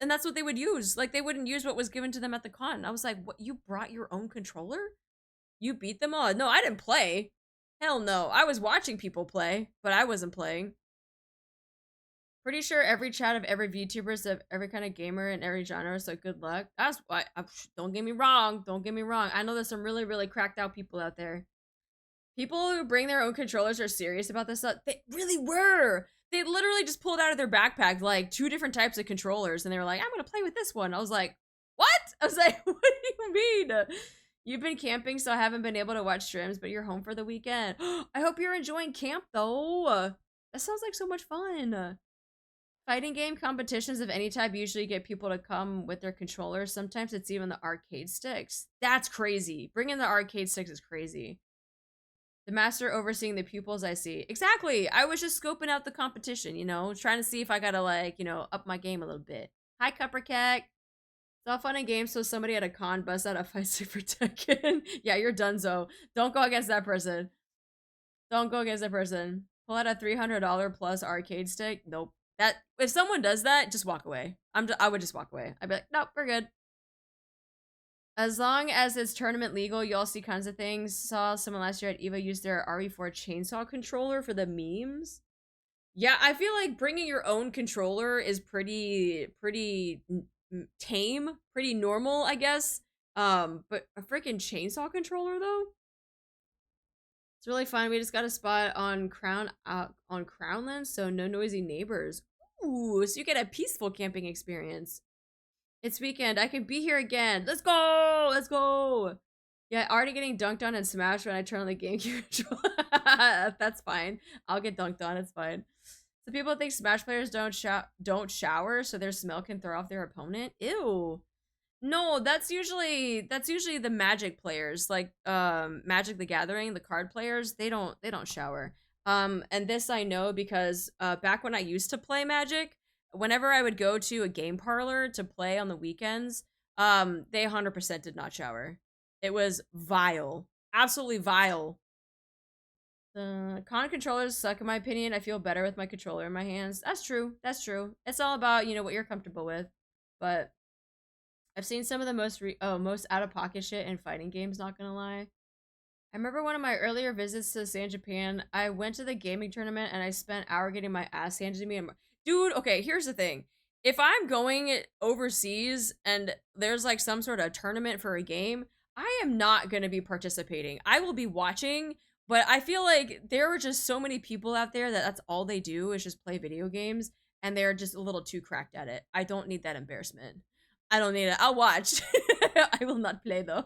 and that's what they would use. Like they wouldn't use what was given to them at the con. I was like, what, you brought your own controller? You beat them all? No, I didn't play. Hell no. I was watching people play, but I wasn't playing. Pretty sure every chat of every VTuber is of every kind of gamer in every genre, so good luck. That's why, don't get me wrong. I know there's some really, really cracked out people out there. People who bring their own controllers are serious about this stuff. They really were. They literally just pulled out of their backpack like 2 different types of controllers, and they were like, I'm gonna play with this one. I was like, what? I was like, what do you mean? You've been camping, so I haven't been able to watch streams, but you're home for the weekend. I hope you're enjoying camp, though. That sounds like so much fun. Fighting game competitions of any type usually get people to come with their controllers. Sometimes it's even the arcade sticks. That's crazy. Bringing the arcade sticks is crazy. The master overseeing the pupils, I see. Exactly. I was just scoping out the competition, you know, trying to see if I gotta like, you know, up my game a little bit. Hi, Cuppercat. It's all fun and games, so somebody at a con busts out a fight stick for Tekken. Yeah, you're donezo. Don't go against that person. Pull out a $300 plus arcade stick. Nope. That if someone does that, just walk away. I would just walk away. I'd be like, nope, we're good. As long as it's tournament legal, you all see kinds of things. Saw someone last year at EVO use their RE4 chainsaw controller for the memes. Yeah, I feel like bringing your own controller is pretty tame, pretty normal, I guess. But a freaking chainsaw controller though? It's really fun. We just got a spot on Crownland, so no noisy neighbors. Ooh, so you get a peaceful camping experience. It's weekend. I can be here again. Let's go. Let's go. Yeah, already getting dunked on and smashed when I turn on the GameCube controller. That's fine. I'll get dunked on. It's fine. So people think Smash players don't shower, so their smell can throw off their opponent. Ew. No, that's usually the Magic players, like Magic the Gathering, the card players. They don't shower. And this I know because back when I used to play Magic, whenever I would go to a game parlor to play on the weekends, they 100% did not shower. It was vile, absolutely vile. The con controllers suck in my opinion. I feel better with my controller in my hands. That's true. That's true. It's all about, you know, what you're comfortable with. But I've seen some of the most out of pocket shit in fighting games, not gonna lie. I remember one of my earlier visits to San Japan, I went to the gaming tournament and I spent an hour getting my ass handed to me. And dude, okay, here's the thing. If I'm going overseas and there's like some sort of tournament for a game, I am not going to be participating. I will be watching, but I feel like there are just so many people out there that that's all they do is just play video games and they're just a little too cracked at it. I don't need that embarrassment. I don't need it. I'll watch. I will not play though.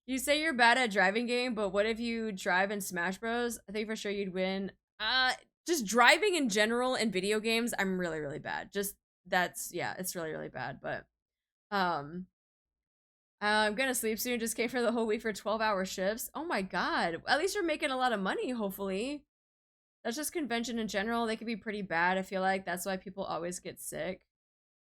You say you're bad at driving game, but what if you drive in Smash Bros? I think for sure you'd win. Just driving in general in video games, I'm really, really bad. Just yeah, it's really, really bad. But I'm gonna sleep soon. Just came for the whole week for 12-hour shifts. Oh my god. At least you're making a lot of money, hopefully. That's just convention in general. They can be pretty bad. I feel like that's why people always get sick.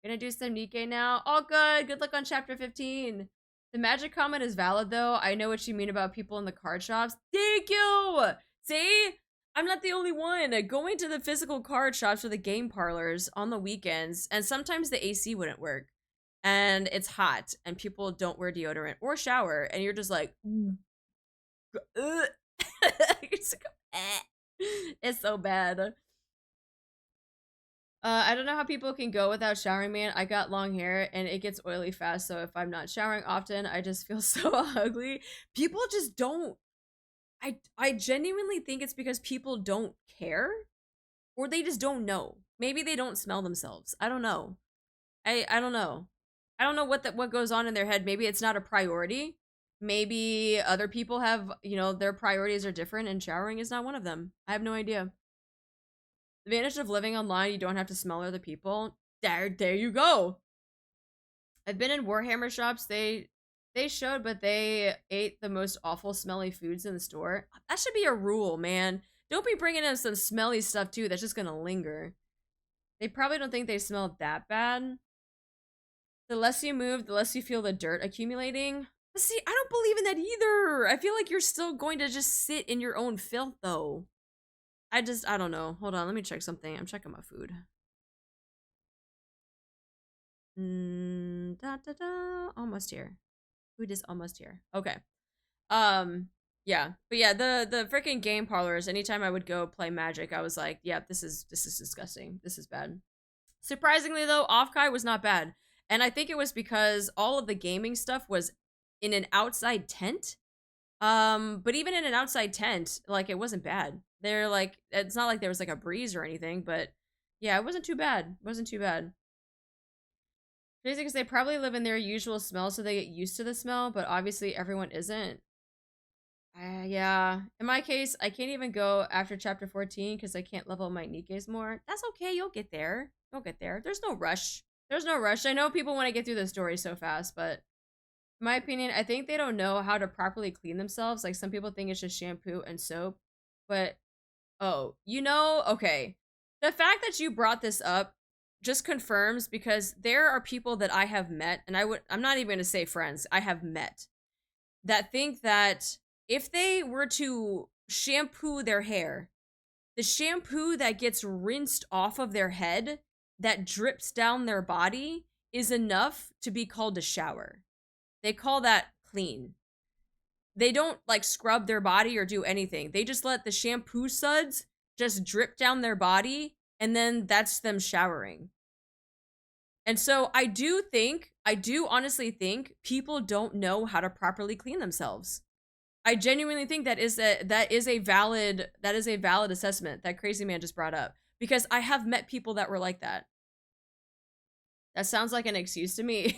Gonna do some NIKKE now. All good. Good luck on chapter 15. The magic comment is valid though. I know what you mean about people in the card shops. Thank you! See? I'm not the only one. Going to the physical card shops or the game parlors on the weekends, and sometimes the AC wouldn't work. And it's hot, and people don't wear deodorant or shower, and you're just like, it's so bad. I don't know how people can go without showering, man. I got long hair and it gets oily fast, so if I'm not showering often, I just feel so ugly. People just don't. I genuinely think it's because people don't care, or they just don't know. Maybe they don't smell themselves. I don't know. I don't know. I don't know what goes on in their head. Maybe it's not a priority. Maybe other people have, you know, their priorities are different, and showering is not one of them. I have no idea. The advantage of living online, you don't have to smell other people. There you go. I've been in Warhammer shops. They showed, but they ate the most awful smelly foods in the store. That should be a rule, man. Don't be bringing in some smelly stuff too. That's just gonna linger. They probably don't think they smell that bad. The less you move, the less you feel the dirt accumulating. But see, I don't believe in that either. I feel like you're still going to just sit in your own filth though. I don't know. Hold on, let me check something. I'm checking my food. Almost here. Food is almost here. Okay. Yeah. But yeah, the freaking game parlors, anytime I would go play Magic, I was like, yeah, this is disgusting. This is bad. Surprisingly though, Offkai was not bad. And I think it was because all of the gaming stuff was in an outside tent. But even in an outside tent, like, it wasn't bad. They're like, it's not like there was like a breeze or anything, but yeah, it wasn't too bad. It wasn't too bad. Crazy because they probably live in their usual smell, so they get used to the smell, but obviously everyone isn't. Yeah. In my case, I can't even go after chapter 14 because I can't level my Nikkes more. That's okay, you'll get there. You'll get there. There's no rush. There's no rush. I know people want to get through the story so fast, but in my opinion, I think they don't know how to properly clean themselves. Like, some people think it's just shampoo and soap, but oh, you know, okay. The fact that you brought this up just confirms, because there are people that I have met, and I'm not even going to say friends, I have met, that think that if they were to shampoo their hair, the shampoo that gets rinsed off of their head, that drips down their body, is enough to be called a shower. They call that clean. They don't like scrub their body or do anything. They just let the shampoo suds just drip down their body, and then that's them showering. And so I do honestly think people don't know how to properly clean themselves. I genuinely think that is a valid assessment that Crazy Man just brought up. because I have met people that were like that. That sounds like an excuse to me.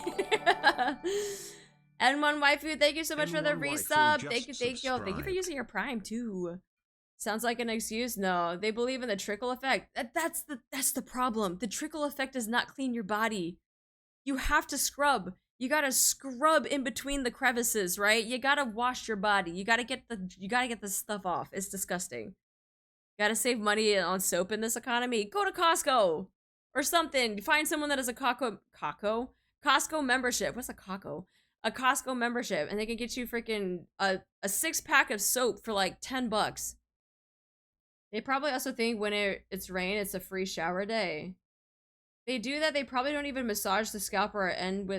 N1 waifu, thank you so much for the resub. Thank you, thank you. Thank you for using your Prime too. Sounds like an excuse. No, they believe in the trickle effect. That's the problem. The trickle effect does not clean your body. You have to scrub. You gotta scrub in between the crevices, right? You gotta wash your body. You gotta get the stuff off. It's disgusting. You gotta save money on soap in this economy. Go to Costco or something. Find someone that has a Costco membership. What's a Costco? A Costco membership, and they can get you freaking a 6-pack of soap for like $10. They probably also think when it's rain, it's a free shower day. They do that. They probably don't even massage the scalp or end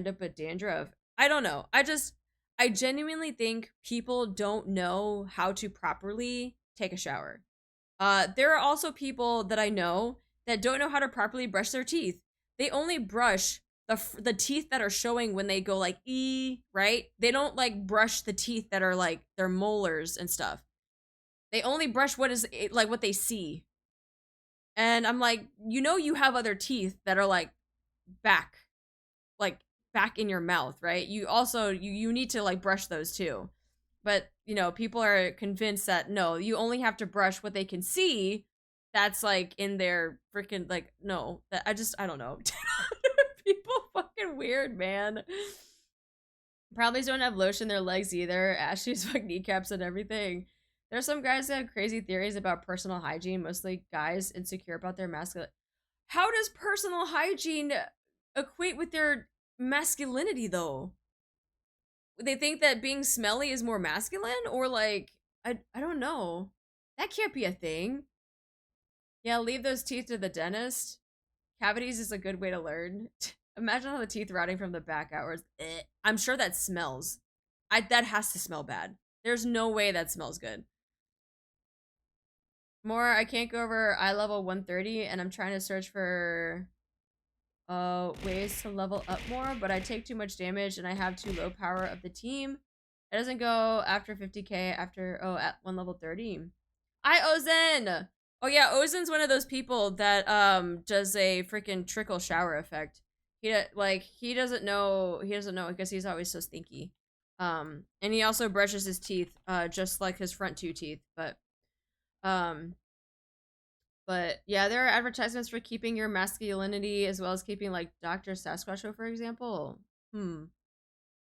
up with dandruff. I don't know. I genuinely think people don't know how to properly take a shower. There are also people that I know that don't know how to properly brush their teeth. They only brush the teeth that are showing when they go like right? They don't like brush the teeth that are like their molars and stuff. They only brush what is like what they see. And I'm like, you have other teeth that are like back in your mouth, right? You also you need to like brush those too. But people are convinced that no, you only have to brush what they can see. That's like in their freaking like no. That I don't know. People fucking weird, man. Probably don't have lotion in their legs either. Ashley's like kneecaps and everything. There's some guys that have crazy theories about personal hygiene, mostly guys insecure about their masculine. How does personal hygiene equate with their masculinity, though? They think that being smelly is more masculine, or like, I don't know. That can't be a thing. Yeah, leave those teeth to the dentist. Cavities is a good way to learn. Imagine how the teeth rotting from the back outwards. I'm sure that smells. That has to smell bad. There's no way that smells good. More, I can't go over eye level 130, and I'm trying to search for ways to level up more, but I take too much damage and I have too low power of the team. It doesn't go after 50k at 1 level 30. Hi, Ozen! Oh yeah, Ozen's one of those people that does a freaking trickle shower effect. He doesn't know because he's always so stinky. And he also brushes his teeth just like his front 2 teeth, but yeah, there are advertisements for keeping your masculinity as well as keeping like Dr. Sasquatch, for example.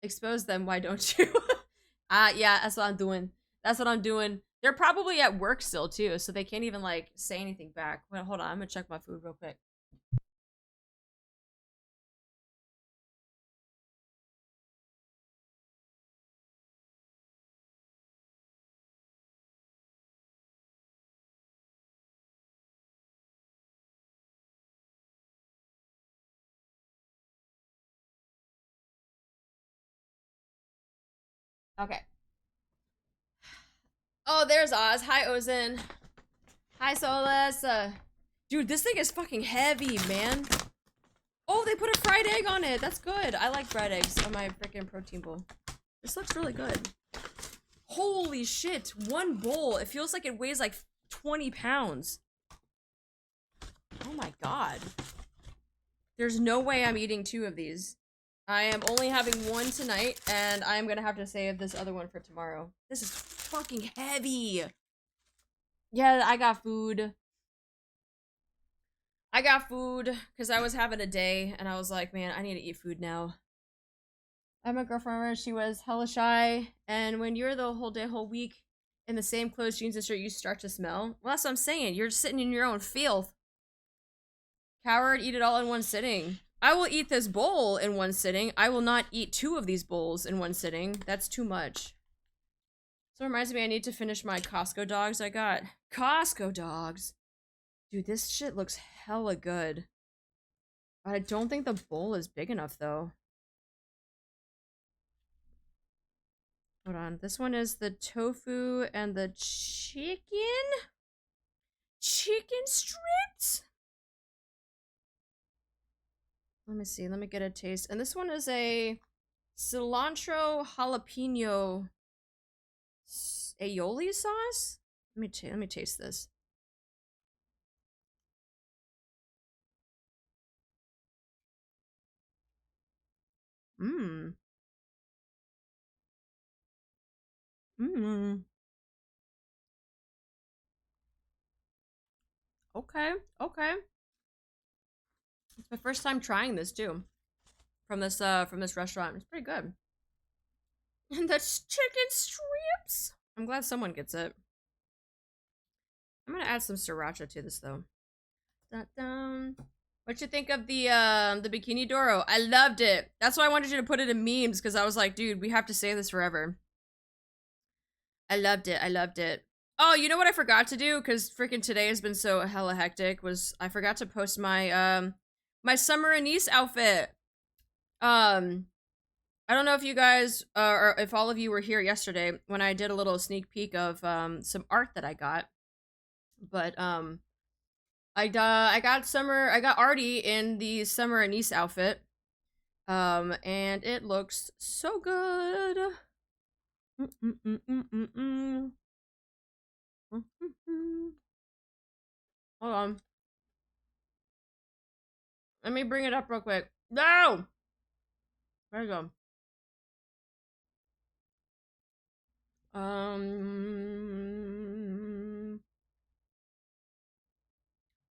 Expose them, why don't you? Yeah, that's what I'm doing. That's what I'm doing. They're probably at work still too, so they can't even like say anything back. Wait, hold on, I'm gonna check my food real quick. Okay. Oh, there's Oz. Hi, Ozen. Hi, Solus. Dude, this thing is fucking heavy, man. Oh, they put a fried egg on it. That's good. I like fried eggs on my freaking protein bowl. This looks really good. Holy shit. 1 bowl. It feels like it weighs like 20 pounds. Oh my god. There's no way I'm eating 2 of these. I am only having 1 tonight, and I'm gonna have to save this other one for tomorrow. This is fucking heavy. Yeah, I got food. I got food because I was having a day, and I was like, man, I need to eat food now. I had my girlfriend, she was hella shy, and when you're the whole day, whole week in the same clothes, jeans, and shirt, you start to smell. Well, that's what I'm saying. You're sitting in your own filth. Coward, eat it all in one sitting. I will eat this bowl in one sitting. I will not eat 2 of these bowls in one sitting. That's too much. So it reminds me, I need to finish my Costco dogs I got. Costco dogs! Dude, this shit looks hella good. I don't think the bowl is big enough, though. Hold on. This one is the tofu and the chicken? Chicken strips? Let me see. Let me get a taste. And this one is a cilantro jalapeno aioli sauce. Let me taste this. Mmm. Mmm. Okay. Okay. It's my first time trying this too. From this restaurant. It's pretty good. And that's chicken strips. I'm glad someone gets it. I'm gonna add some sriracha to this though. Dun, dun. What you think of the bikini Doro? I loved it. That's why I wanted you to put it in memes, because I was like, dude, we have to save this forever. I loved it. I loved it. Oh, you know what I forgot to do? Because freaking today has been so hella hectic. Was I forgot to post my my summer anise outfit. I don't know if you guys or if all of you were here yesterday when I did a little sneak peek of some art that I got, but I got Artie in the summer anise outfit, and it looks so good. Hold on, let me bring it up real quick. No, there you go.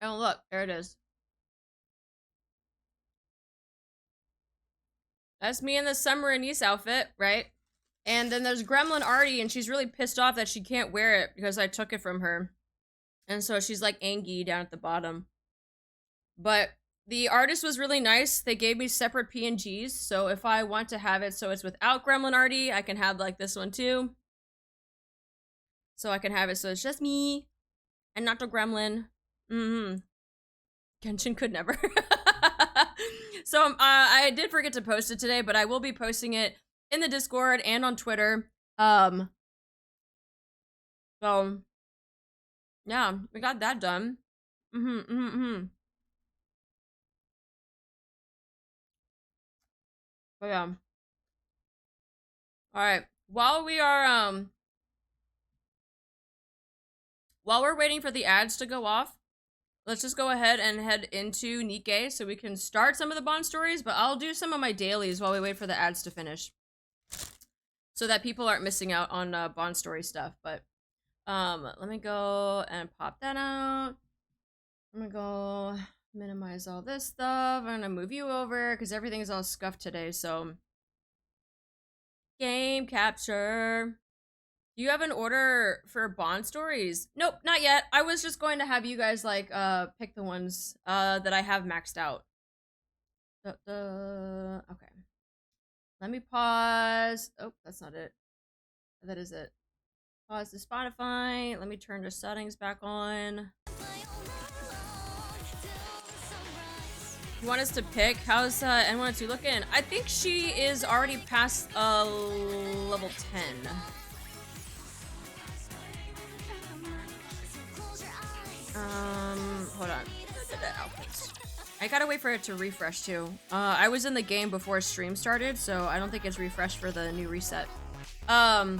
Oh look, there it is. That's me in the summer anise outfit, right? And then there's Gremlin Artie, and she's really pissed off that she can't wear it because I took it from her. And so she's like angry down at the bottom. But the artist was really nice. They gave me separate PNGs. So if I want to have it so it's without Gremlin Artie, I can have like this one too. So I can have it so it's just me and not the gremlin. Genshin could never. So I did forget to post it today, but I will be posting it in the Discord and on Twitter. So yeah, we got that done. But yeah. All right. While we're waiting for the ads to go off, let's just go ahead and head into NIKKE so we can start some of the Bond stories, but I'll do some of my dailies while we wait for the ads to finish, so that people aren't missing out on Bond story stuff. But let me go and pop that out. I'm gonna go minimize all this stuff. I'm gonna move you over because everything is all scuffed today. So game capture. Do you have an order for Bond stories? Nope, not yet. I was just going to have you guys like pick the ones that I have maxed out. Okay. Let me pause. Oh, that's not it. That is it. Pause the Spotify. Let me turn the settings back on. You want us to pick? How's N12 looking? I think she is already past level 10. Hold on. Outpost. I gotta wait for it to refresh too. I was in the game before stream started, so I don't think it's refreshed for the new reset. So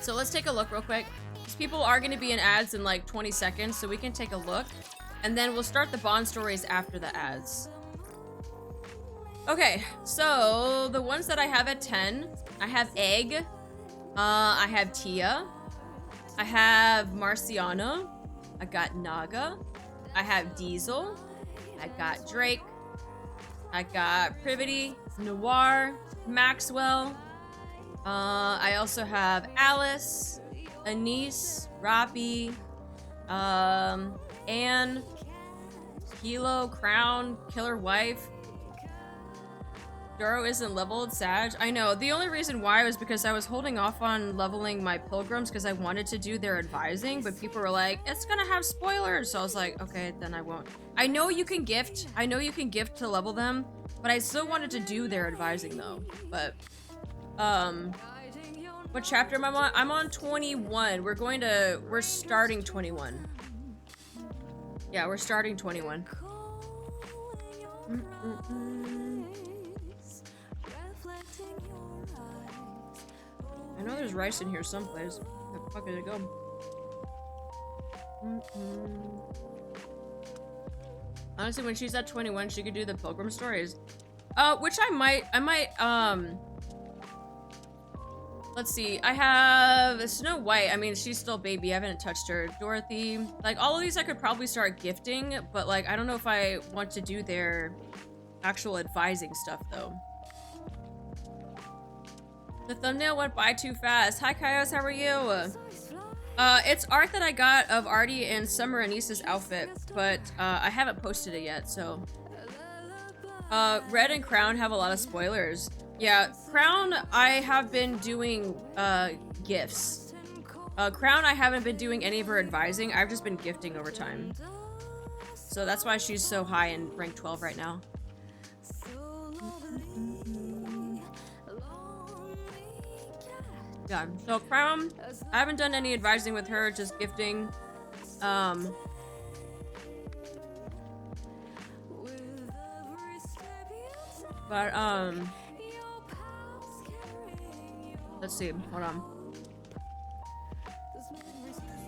let's take a look real quick. These people are gonna be in ads in like 20 seconds, so we can take a look. And then we'll start the Bond stories after the ads. Okay, so the ones that I have at 10, I have Egg, I have Tia, I have Marciana, I got Naga, I have Diesel, I got Drake, I got Privity, Noir, Maxwell, I also have Alice, Anise, Rapi, Anne, Kilo, Crown, Killer Wife. Doro isn't leveled, Sag. I know. The only reason why was because I was holding off on leveling my pilgrims because I wanted to do their advising, but people were like, it's gonna have spoilers. So I was like, okay, then I won't. I know you can gift. I know you can gift to level them, but I still wanted to do their advising though. But, what chapter am I on? I'm on 21. We're starting 21. Yeah, we're starting 21. I know there's rice in here someplace. Where the fuck did it go? Honestly, when she's at 21, she could do the pilgrim stories. Which I might, let's see. I have Snow White. I mean, she's still baby. I haven't touched her. Dorothy. Like, all of these I could probably start gifting, but, like, I don't know if I want to do their actual advising stuff, though. The thumbnail went by too fast. Hi, Kaios. How are you? It's art that I got of Artie and Summer Anissa's outfit, but, I haven't posted it yet, so... Red and Crown have a lot of spoilers. Yeah, Crown, I have been doing, gifts. Crown, I haven't been doing any of her advising. I've just been gifting over time. So that's why she's so high in rank 12 right now. Yeah, so Crown, I haven't done any advising with her, just gifting. But, let's see, hold on.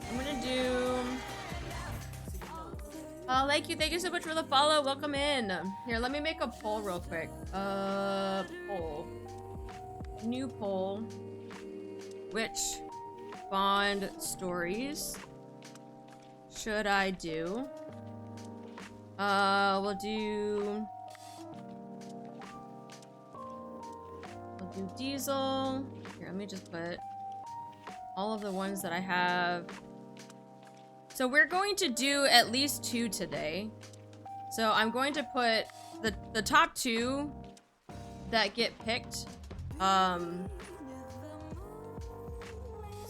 I'm gonna do... Oh, thank you so much for the follow, welcome in. Here, let me make a poll real quick. Poll. New poll. Which Bond stories should I do? We'll do Diesel. Here, let me just put all of the ones that I have. So we're going to do at least 2 today. So I'm going to put the top 2 that get picked.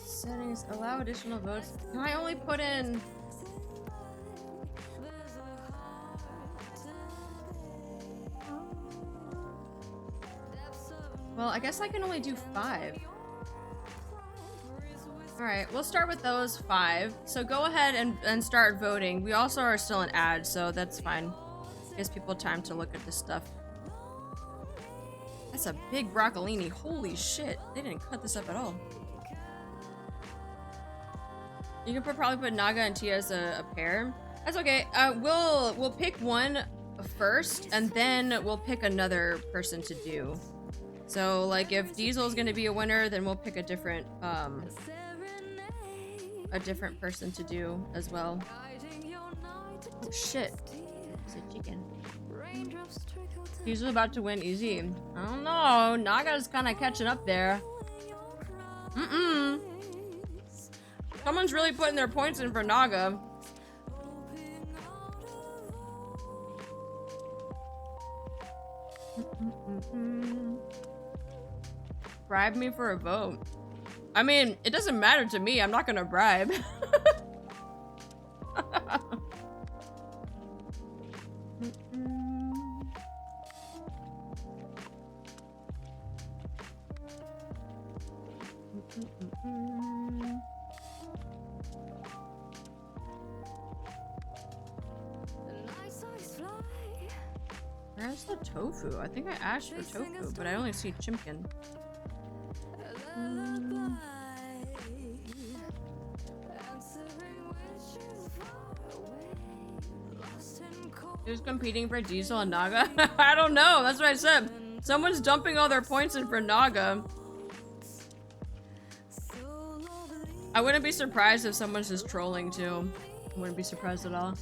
Settings, allow additional votes. Can I only put in... Well, I guess I can only do 5. Alright, we'll start with those 5. So go ahead and start voting. We also are still an ad, so that's fine. Gives people time to look at this stuff. That's a big broccolini. Holy shit. They didn't cut this up at all. You can probably put Naga and Tia as a pair. That's okay. We'll pick one first, and then we'll pick another person to do. So, like, if Diesel is gonna be a winner, then we'll pick a different person to do as well. Oh shit! It's a chicken. Diesel's about to win easy. I don't know. Naga's kind of catching up there. Someone's really putting their points in for Naga. Bribe me for a vote. I mean, it doesn't matter to me. I'm not gonna bribe. Where's the tofu? I think I asked for tofu, but I only see chimkin. Who's competing for Diesel and Naga? I don't know. That's what I said. Someone's dumping all their points in for Naga. I wouldn't be surprised if someone's just trolling too. I wouldn't be surprised at all.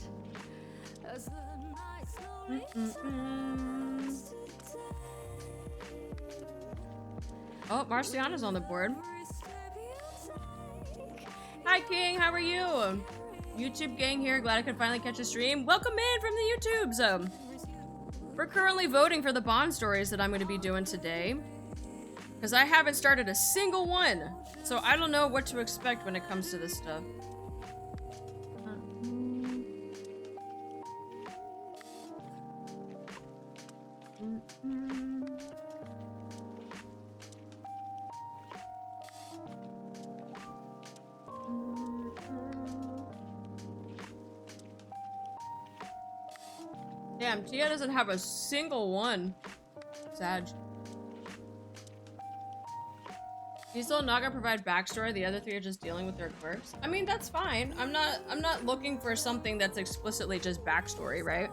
Oh, Marciana's on the board. Hi King, how are you? YouTube gang here, glad I could finally catch a stream. Welcome in from the YouTubes. We're currently voting for the Bond stories that I'm going to be doing today. Because I haven't started a single one. So I don't know what to expect when it comes to this stuff. Damn, Tia doesn't have a single one. Sad. Diesel and Naga provide backstory, the other 3 are just dealing with their quirks. I mean, that's fine. I'm not looking for something that's explicitly just backstory, right?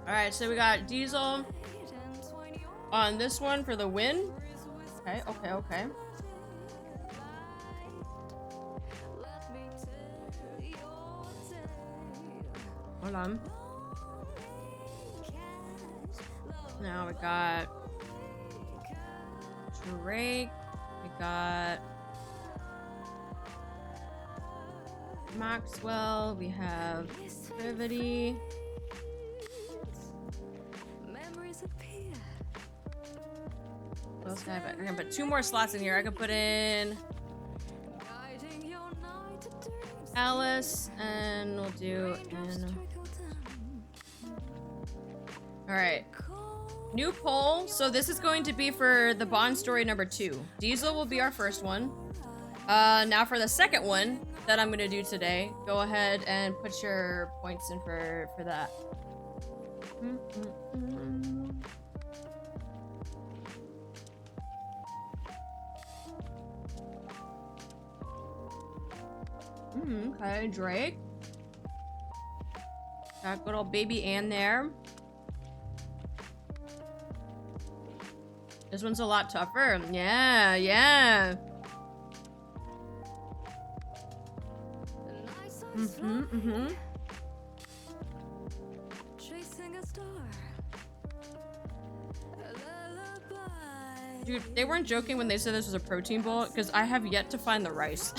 All right, so we got Diesel on this one for the win. Okay, okay, okay. Hold on. Now we got Drake. We got Maxwell. We have Privity. What else can I put? I can put 2 more slots in here. I can put in Alice, and we'll do an... Alright. New poll. So this is going to be for the Bond story number 2. Diesel will be our first one. Now for the second one that I'm gonna do today, go ahead and put your points in for that. Okay, Drake. Got good old baby Ann there. This one's a lot tougher. Yeah, yeah. Dude, they weren't joking when they said this was a protein bowl, because I have yet to find the rice.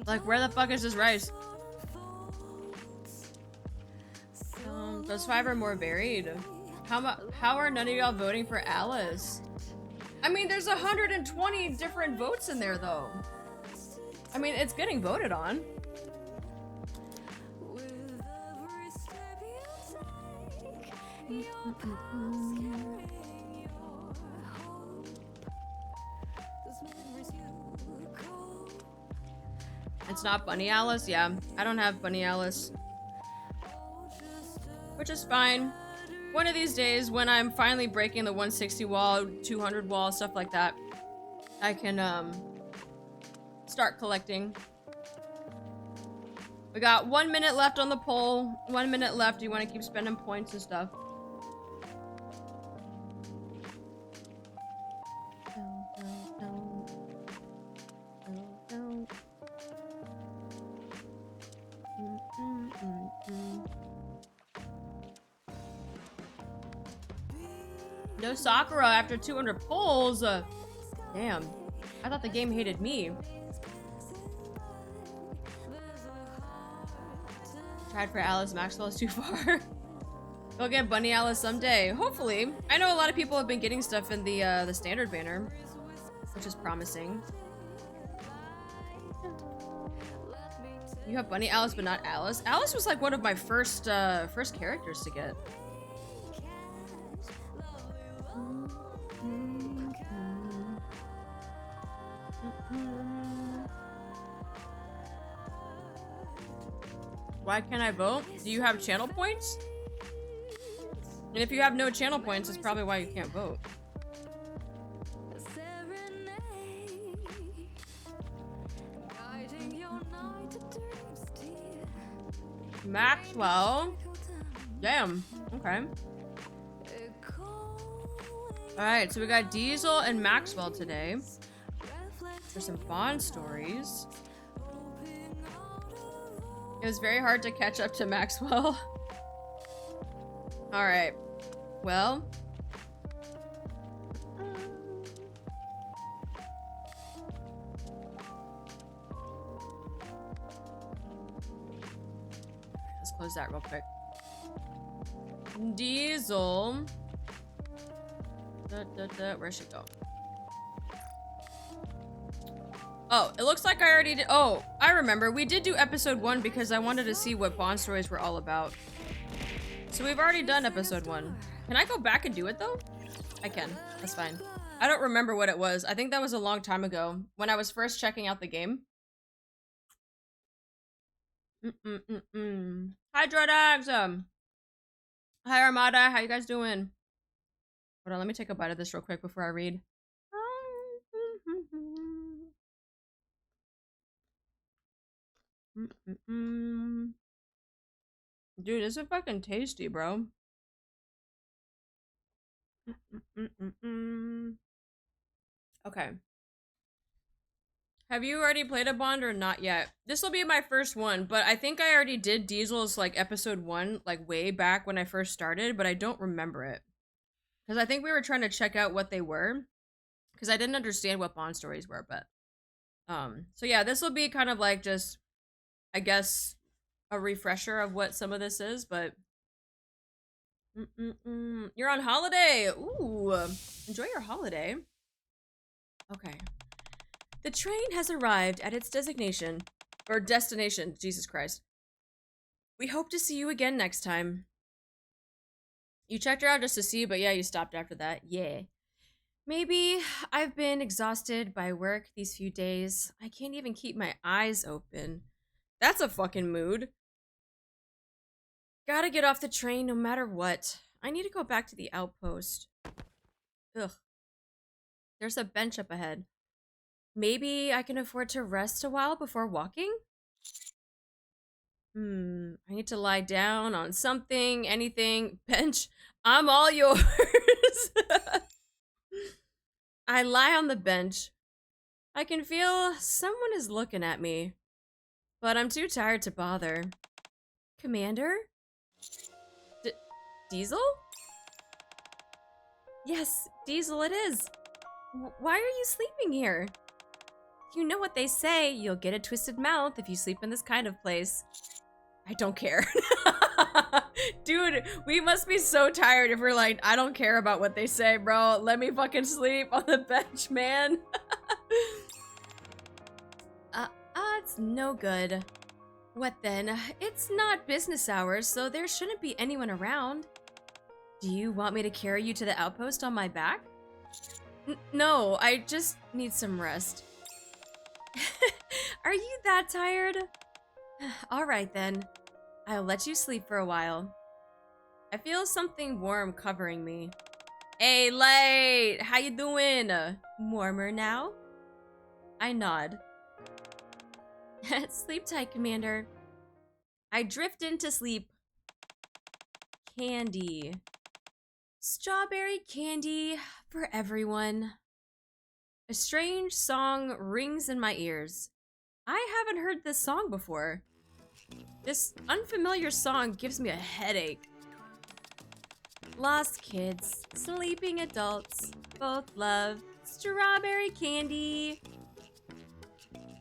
Like, where the fuck is this rice? Those 5 are more varied. How are none of y'all voting for Alice? I mean, there's 120 different votes in there, though. I mean, it's getting voted on. It's not Bunny Alice? Yeah, I don't have Bunny Alice. Which is fine. One of these days, when I'm finally breaking the 160 wall, 200 wall, stuff like that, I can, start collecting. We got 1 minute left on the poll. 1 minute left. Do you want to keep spending points and stuff? No Sakura after 200 polls. Damn. I thought the game hated me. Tried for Alice. Maxwell's too far. Go get Bunny Alice someday. Hopefully. I know a lot of people have been getting stuff in the standard banner, which is promising. You have Bunny Alice, but not Alice. Alice was like one of my first characters to get. Why can't I vote? Do you have channel points? And if you have no channel points, that's probably why you can't vote. Maxwell. Damn. Okay. Alright, so we got Diesel and Maxwell today. For some Bond stories. It was very hard to catch up to Maxwell. Alright. Well. Let's close that real quick. Diesel. Where'd she go? Oh, it looks like I already did. Oh, I remember. We did do episode 1 because I wanted to see what Bond stories were all about. So we've already done episode 1. Can I go back and do it though? I can. That's fine. I don't remember what it was. I think that was a long time ago when I was first checking out the game. Hi, Drodags. Hi, Armada. How you guys doing? Hold on, let me take a bite of this real quick before I read. Dude, this is fucking tasty, bro. Okay. Have you already played a Bond or not yet? This will be my first one, but I think I already did Diesel's like episode 1 like way back when I first started, but I don't remember it. Because I think we were trying to check out what they were. Because I didn't understand what Bond stories were, but so yeah, this will be kind of like just, I guess, a refresher of what some of this is, but you're on holiday. Ooh, enjoy your holiday. Okay. The train has arrived at its destination. Jesus Christ. We hope to see you again next time. You checked her out just to see, but yeah, you stopped after that. Yeah. Maybe I've been exhausted by work these few days. I can't even keep my eyes open. That's a fucking mood. Gotta get off the train no matter what. I need to go back to the outpost. Ugh. There's a bench up ahead. Maybe I can afford to rest a while before walking? I need to lie down on something, anything. Bench, I'm all yours. I lie on the bench. I can feel someone is looking at me, but I'm too tired to bother. Commander? Diesel? Yes, Diesel it is. Why are you sleeping here? You know what they say, you'll get a twisted mouth if you sleep in this kind of place. I don't care. Dude, we must be so tired if we're like, I don't care about what they say, bro. Let me fucking sleep on the bench, man. It's no good. What then? It's not business hours, so there shouldn't be anyone around. Do you want me to carry you to the outpost on my back? No, I just need some rest. Are you that tired? Alright then. I'll let you sleep for a while. I feel something warm covering me. Hey, Light! How you doing? Warmer now? I nod. Sleep tight, Commander. I drift into sleep. Candy. Strawberry candy for everyone. A strange song rings in my ears. I haven't heard this song before. This unfamiliar song gives me a headache. Lost kids, sleeping adults, both love strawberry candy.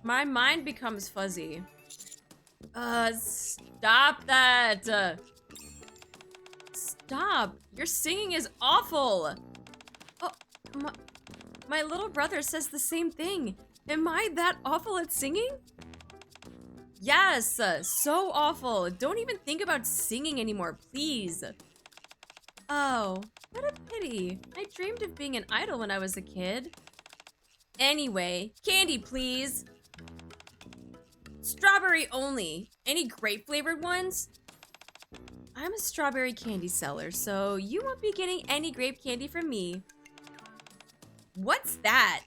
My mind becomes fuzzy. Stop that! Stop! Your singing is awful! Oh, my little brother says the same thing. Am I that awful at singing? Yes, so awful. Don't even think about singing anymore, please. Oh, what a pity. I dreamed of being an idol when I was a kid. Anyway, candy, please. Strawberry only. Any grape flavored ones? I'm a strawberry candy seller, so you won't be getting any grape candy from me. What's that?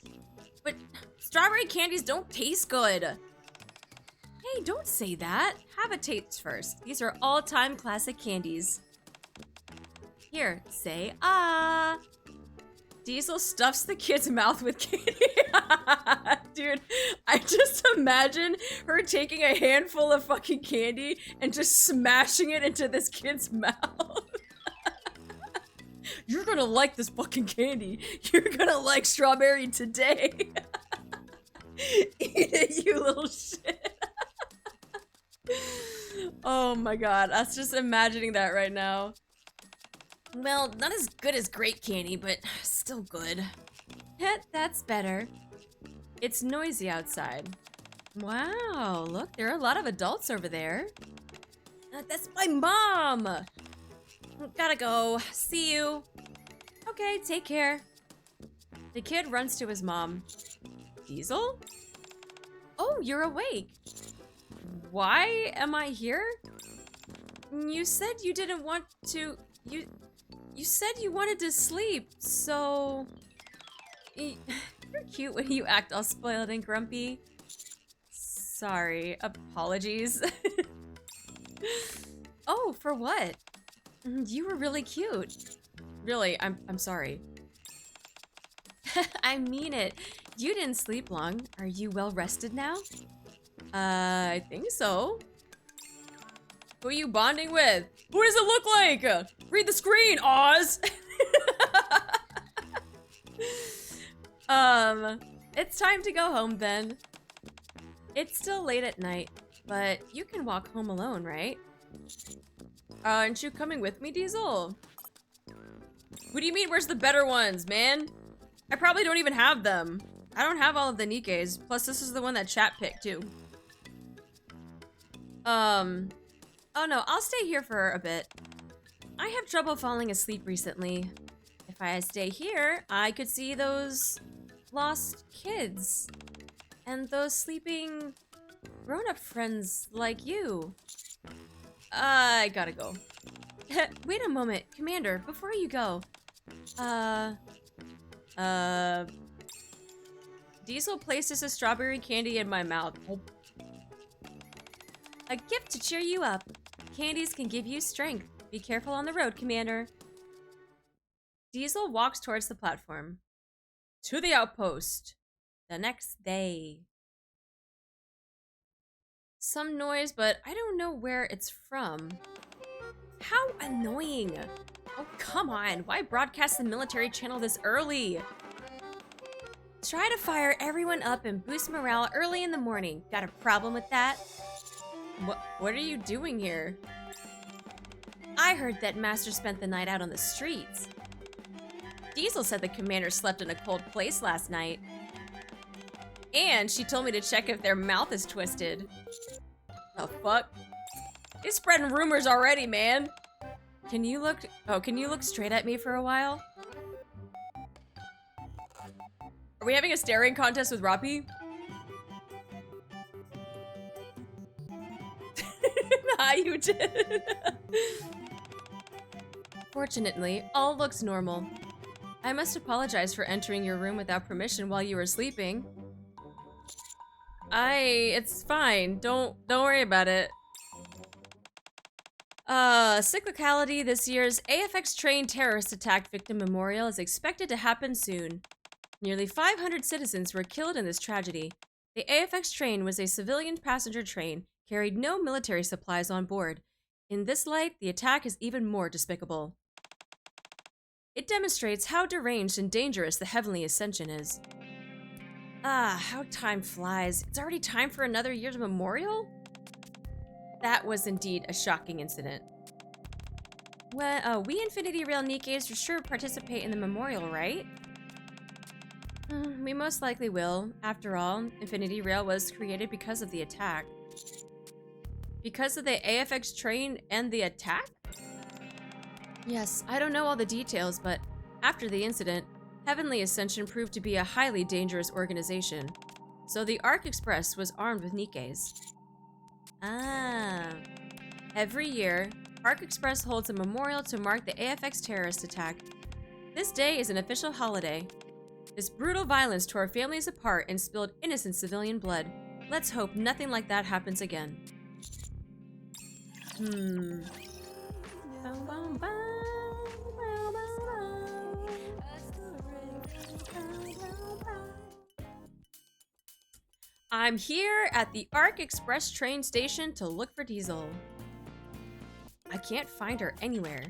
But strawberry candies don't taste good. Hey, don't say that. Have a taste first. These are all-time classic candies. Here, say ah. Diesel stuffs the kid's mouth with candy. Dude, I just imagine her taking a handful of fucking candy and just smashing it into this kid's mouth. You're gonna like this fucking candy. You're gonna like strawberry today. Eat it, you little shit. Oh my god, I was just imagining that right now. Well, not as good as grape candy, but still good. That's better. It's noisy outside. Wow, look, there are a lot of adults over there. That's my mom! Gotta go. See you. Okay, take care. The kid runs to his mom. Diesel? Oh, you're awake. Why am I here? You said you didn't want to... You said you wanted to sleep, so... You're cute when you act all spoiled and grumpy. Sorry. Apologies. Oh, for what? You were really cute. Really, I'm sorry. I mean it. You didn't sleep long. Are you well rested now? I think so. Who are you bonding with? Who does it look like? Read the screen, Oz! It's time to go home then. It's still late at night, but you can walk home alone, right? Aren't you coming with me, Diesel? What do you mean, where's the better ones, man? I probably don't even have them. I don't have all of the NIKKEs, plus this is the one that chat picked too. Oh no, I'll stay here for a bit. I have trouble falling asleep recently. If I stay here, I could see those lost kids. And those sleeping grown-up friends like you. I gotta go. Wait a moment, Commander, before you go. Diesel places a strawberry candy in my mouth. Oh. A gift to cheer you up. Candies can give you strength. Be careful on the road, Commander. Diesel walks towards the platform. To the outpost. The next day. Some noise, but I don't know where it's from. How annoying. Oh, come on. Why broadcast the military channel this early? Try to fire everyone up and boost morale early in the morning. Got a problem with that? What are you doing here? I heard that Master spent the night out on the streets. Diesel said the commander slept in a cold place last night. And she told me to check if their mouth is twisted. The fuck? He's spreading rumors already, man. Can you look straight at me for a while? Are we having a staring contest with Roppy? Nah, you did. Fortunately, all looks normal. I must apologize for entering your room without permission while you were sleeping. It's fine. Don't worry about it. Cyclicality, this year's AFX train terrorist attack victim memorial is expected to happen soon. Nearly 500 citizens were killed in this tragedy. The AFX train was a civilian passenger train, carried no military supplies on board. In this light, the attack is even more despicable. It demonstrates how deranged and dangerous the Heavenly Ascension is. Ah, how time flies. It's already time for another year's memorial? That was indeed a shocking incident. Well, we Infinity Rail NIKKEs for sure participate in the memorial, right? We most likely will. After all, Infinity Rail was created because of the attack. Because of the AFX train and the attack? Yes, I don't know all the details, but after the incident, Heavenly Ascension proved to be a highly dangerous organization. So the Arc Express was armed with NIKKEs. Ah. Every year, Arc Express holds a memorial to mark the AFX terrorist attack. This day is an official holiday. This brutal violence tore families apart and spilled innocent civilian blood. Let's hope nothing like that happens again. I'm here at the Arc Express train station to look for Diesel. I can't find her anywhere.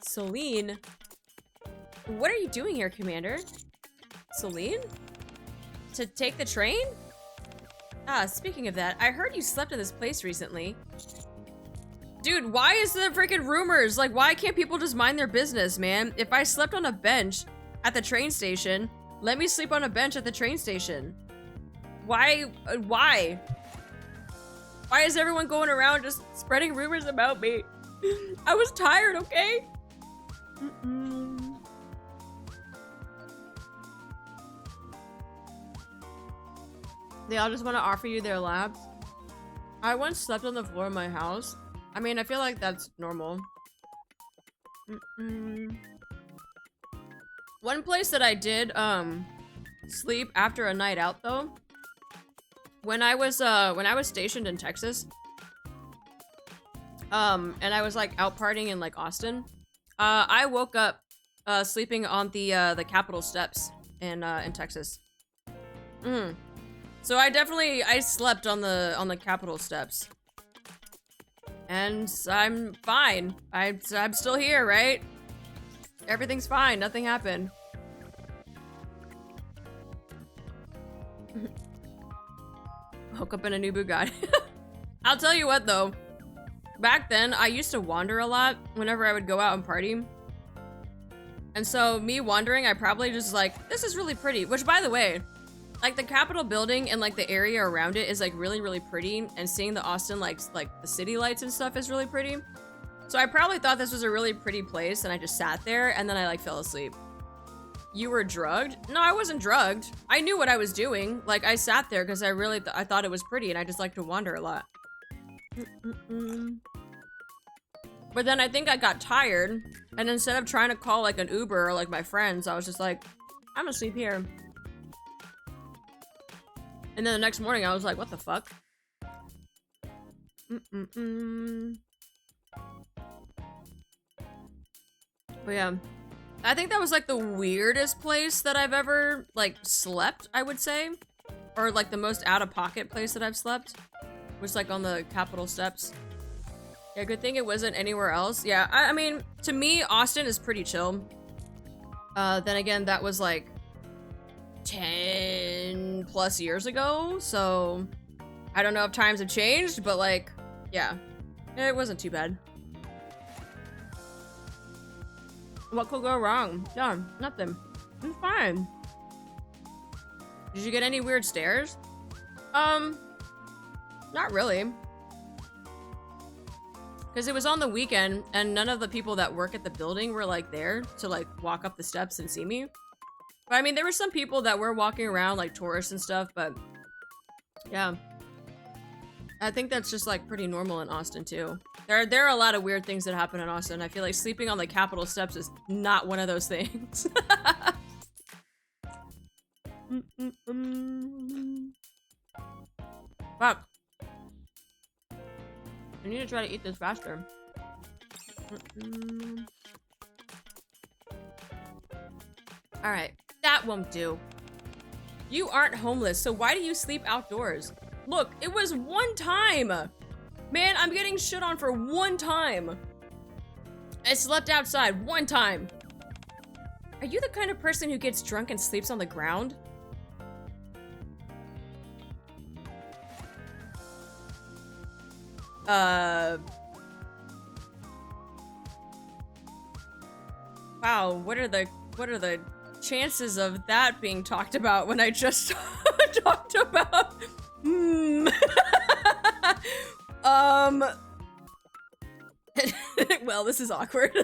Celine? What are you doing here, Commander? Celine? To take the train? Ah, speaking of that, I heard you slept in this place recently. Dude, why is there freaking rumors? Like, why can't people just mind their business, man? If I slept on a bench at the train station, let me sleep on a bench at the train station. Why? Why? Why is everyone going around just spreading rumors about me? I was tired, okay? They all just want to offer you their labs. I once slept on the floor of my house. I mean, I feel like that's normal. One place that I did sleep after a night out though When I was stationed in Texas, and I was like out partying in like Austin, I woke up sleeping on the Capitol steps in Texas. So I slept on the Capitol steps. And I'm fine. I'm still here, right? Everything's fine. Nothing happened. Woke up in a new Bugatti. I'll tell you what though. Back then, I used to wander a lot whenever I would go out and party. And so me wandering, I probably just like, this is really pretty. Which by the way, like the Capitol building and like the area around it is like really, really pretty. And seeing the Austin, like the city lights and stuff is really pretty. So I probably thought this was a really pretty place and I just sat there and then I like fell asleep. You were drugged? No, I wasn't drugged. I knew what I was doing. Like I sat there because I thought it was pretty and I just like to wander a lot. But then I think I got tired and instead of trying to call like an Uber or like my friends, I was just like, I'm gonna sleep here. And then the next morning I was like, what the fuck? But yeah, I think that was like the weirdest place that I've ever like slept, I would say. Or like the most out of pocket place that I've slept was like on the Capitol steps. Yeah, good thing it wasn't anywhere else. Yeah, I mean, to me, Austin is pretty chill. Then again, that was like 10 plus years ago, so I don't know if times have changed, but like, yeah, it wasn't too bad. What could go wrong? No, nothing. It's fine. Did you get any weird stares? Not really. Because it was on the weekend, and none of the people that work at the building were, like, there to, like, walk up the steps and see me. But, I mean, there were some people that were walking around, like, tourists and stuff, but... yeah. I think that's just, like, pretty normal in Austin, too. There are a lot of weird things that happen in Austin. I feel like sleeping on the Capitol steps is not one of those things. Fuck. I need to try to eat this faster. Alright, that won't do. You aren't homeless, so why do you sleep outdoors? Look, it was one time! Man, I'm getting shit on for one time! I slept outside one time! Are you the kind of person who gets drunk and sleeps on the ground? Wow, what are the chances of that being talked about when I just talked about well, this is awkward.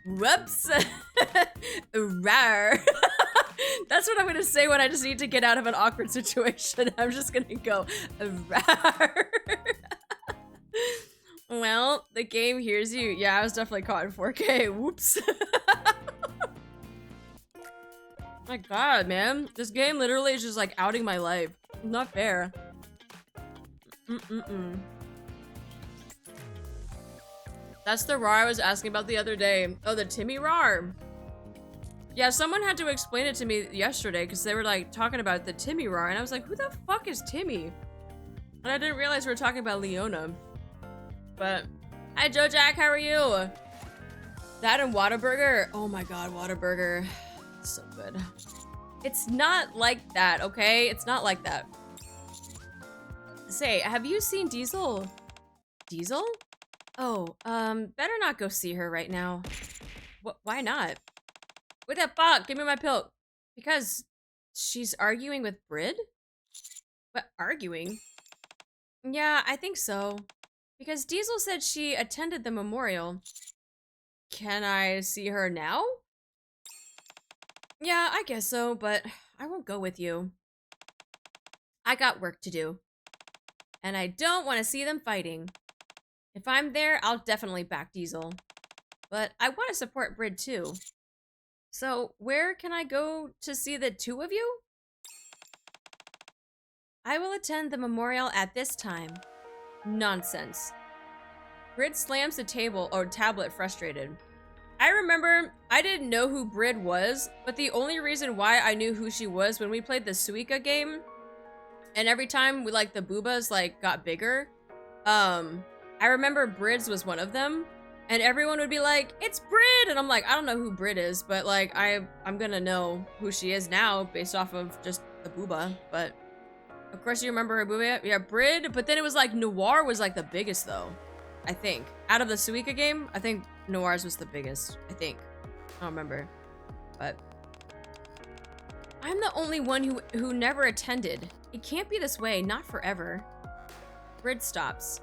Whoops. Rawr. That's what I'm gonna say when I just need to get out of an awkward situation. I'm just gonna go rawr. Well, the game hears you. Yeah, I was definitely caught in 4K. Whoops. My god, man. This game literally is just like outing my life. Not fair. That's the RAR I was asking about the other day. Oh, the Timmy RAR. Yeah, someone had to explain it to me yesterday because they were like talking about the Timmy RAR and I was like, who the fuck is Timmy? And I didn't realize we were talking about Leona. But, hi Joe Jack, how are you? That and Whataburger? Oh my god, Whataburger. So good. It's not like that, okay? It's not like that. Say, have you seen Diesel? Diesel? Oh, better not go see her right now. Why not? What the fuck? Give me my pill. Because she's arguing with Brid? What, arguing? Yeah, I think so. Because Diesel said she attended the memorial. Can I see her now? Yeah, I guess so, but I won't go with you. I got work to do. And I don't want to see them fighting. If I'm there, I'll definitely back Diesel. But I want to support Brid too. So, where can I go to see the two of you? I will attend the memorial at this time. Nonsense. Brid slams the table or tablet frustrated. I remember I didn't know who Brid was, but the only reason why I knew who she was when we played the Suika game, and every time we the boobas got bigger, I remember Brid's was one of them, and everyone would be like, "It's Brid," and I'm like, I don't know who Brid is, but I'm gonna know who she is now based off of just the booba. But of course you remember her booba, yeah, Brid. But then it was Noir was the biggest though. I think. Out of the Suika game, I think Noir's was the biggest. I think. I don't remember. But I'm the only one who never attended. It can't be this way, not forever. Brid stops.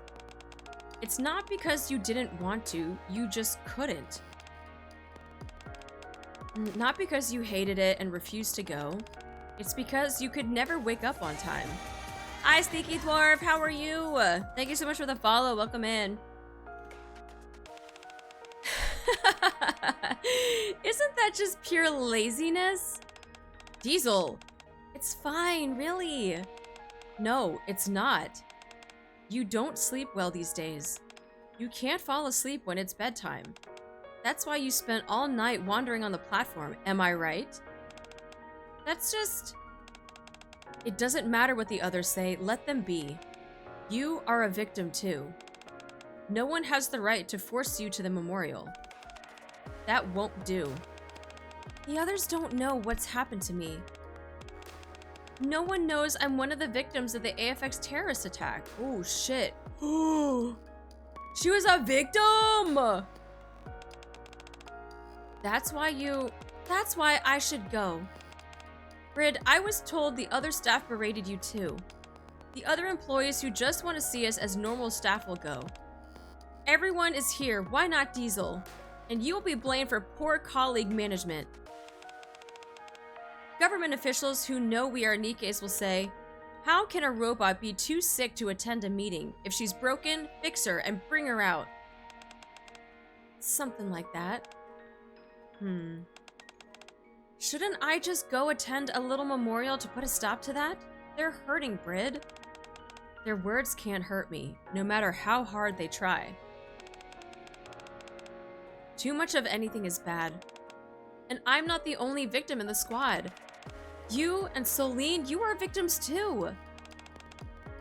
It's not because you didn't want to, you just couldn't. Not because you hated it and refused to go. It's because you could never wake up on time. Hi, Sneaky Dwarf, how are you? Thank you so much for the follow, welcome in. Isn't that just pure laziness? Diesel, it's fine, really. No, it's not. You don't sleep well these days. You can't fall asleep when it's bedtime. That's why you spent all night wandering on the platform, am I right? That's just... It doesn't matter what the others say, let them be. You are a victim too. No one has the right to force you to the memorial. That won't do. The others don't know what's happened to me. No one knows I'm one of the victims of the AFX terrorist attack. Oh shit. She was a victim! That's why I should go. Brid, I was told the other staff berated you too. The other employees who just want to see us as normal staff will go. Everyone is here, why not Diesel? And you will be blamed for poor colleague management. Government officials who know we are NIKKEs will say, how can a robot be too sick to attend a meeting? If she's broken, fix her and bring her out. Something like that. Shouldn't I just go attend a little memorial to put a stop to that? They're hurting, Brid. Their words can't hurt me, no matter how hard they try. Too much of anything is bad. And I'm not the only victim in the squad. You and Soline, you are victims too.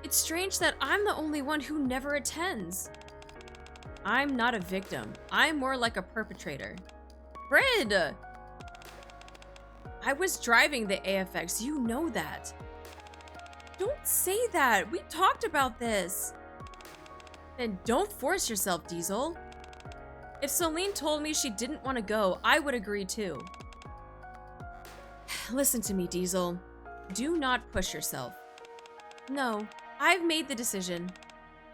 It's strange that I'm the only one who never attends. I'm not a victim. I'm more like a perpetrator. Brid! I was driving the AFX, you know that. Don't say that, we talked about this. Then don't force yourself, Diesel. If Soline told me she didn't want to go, I would agree too. Listen to me, Diesel. Do not push yourself. No, I've made the decision.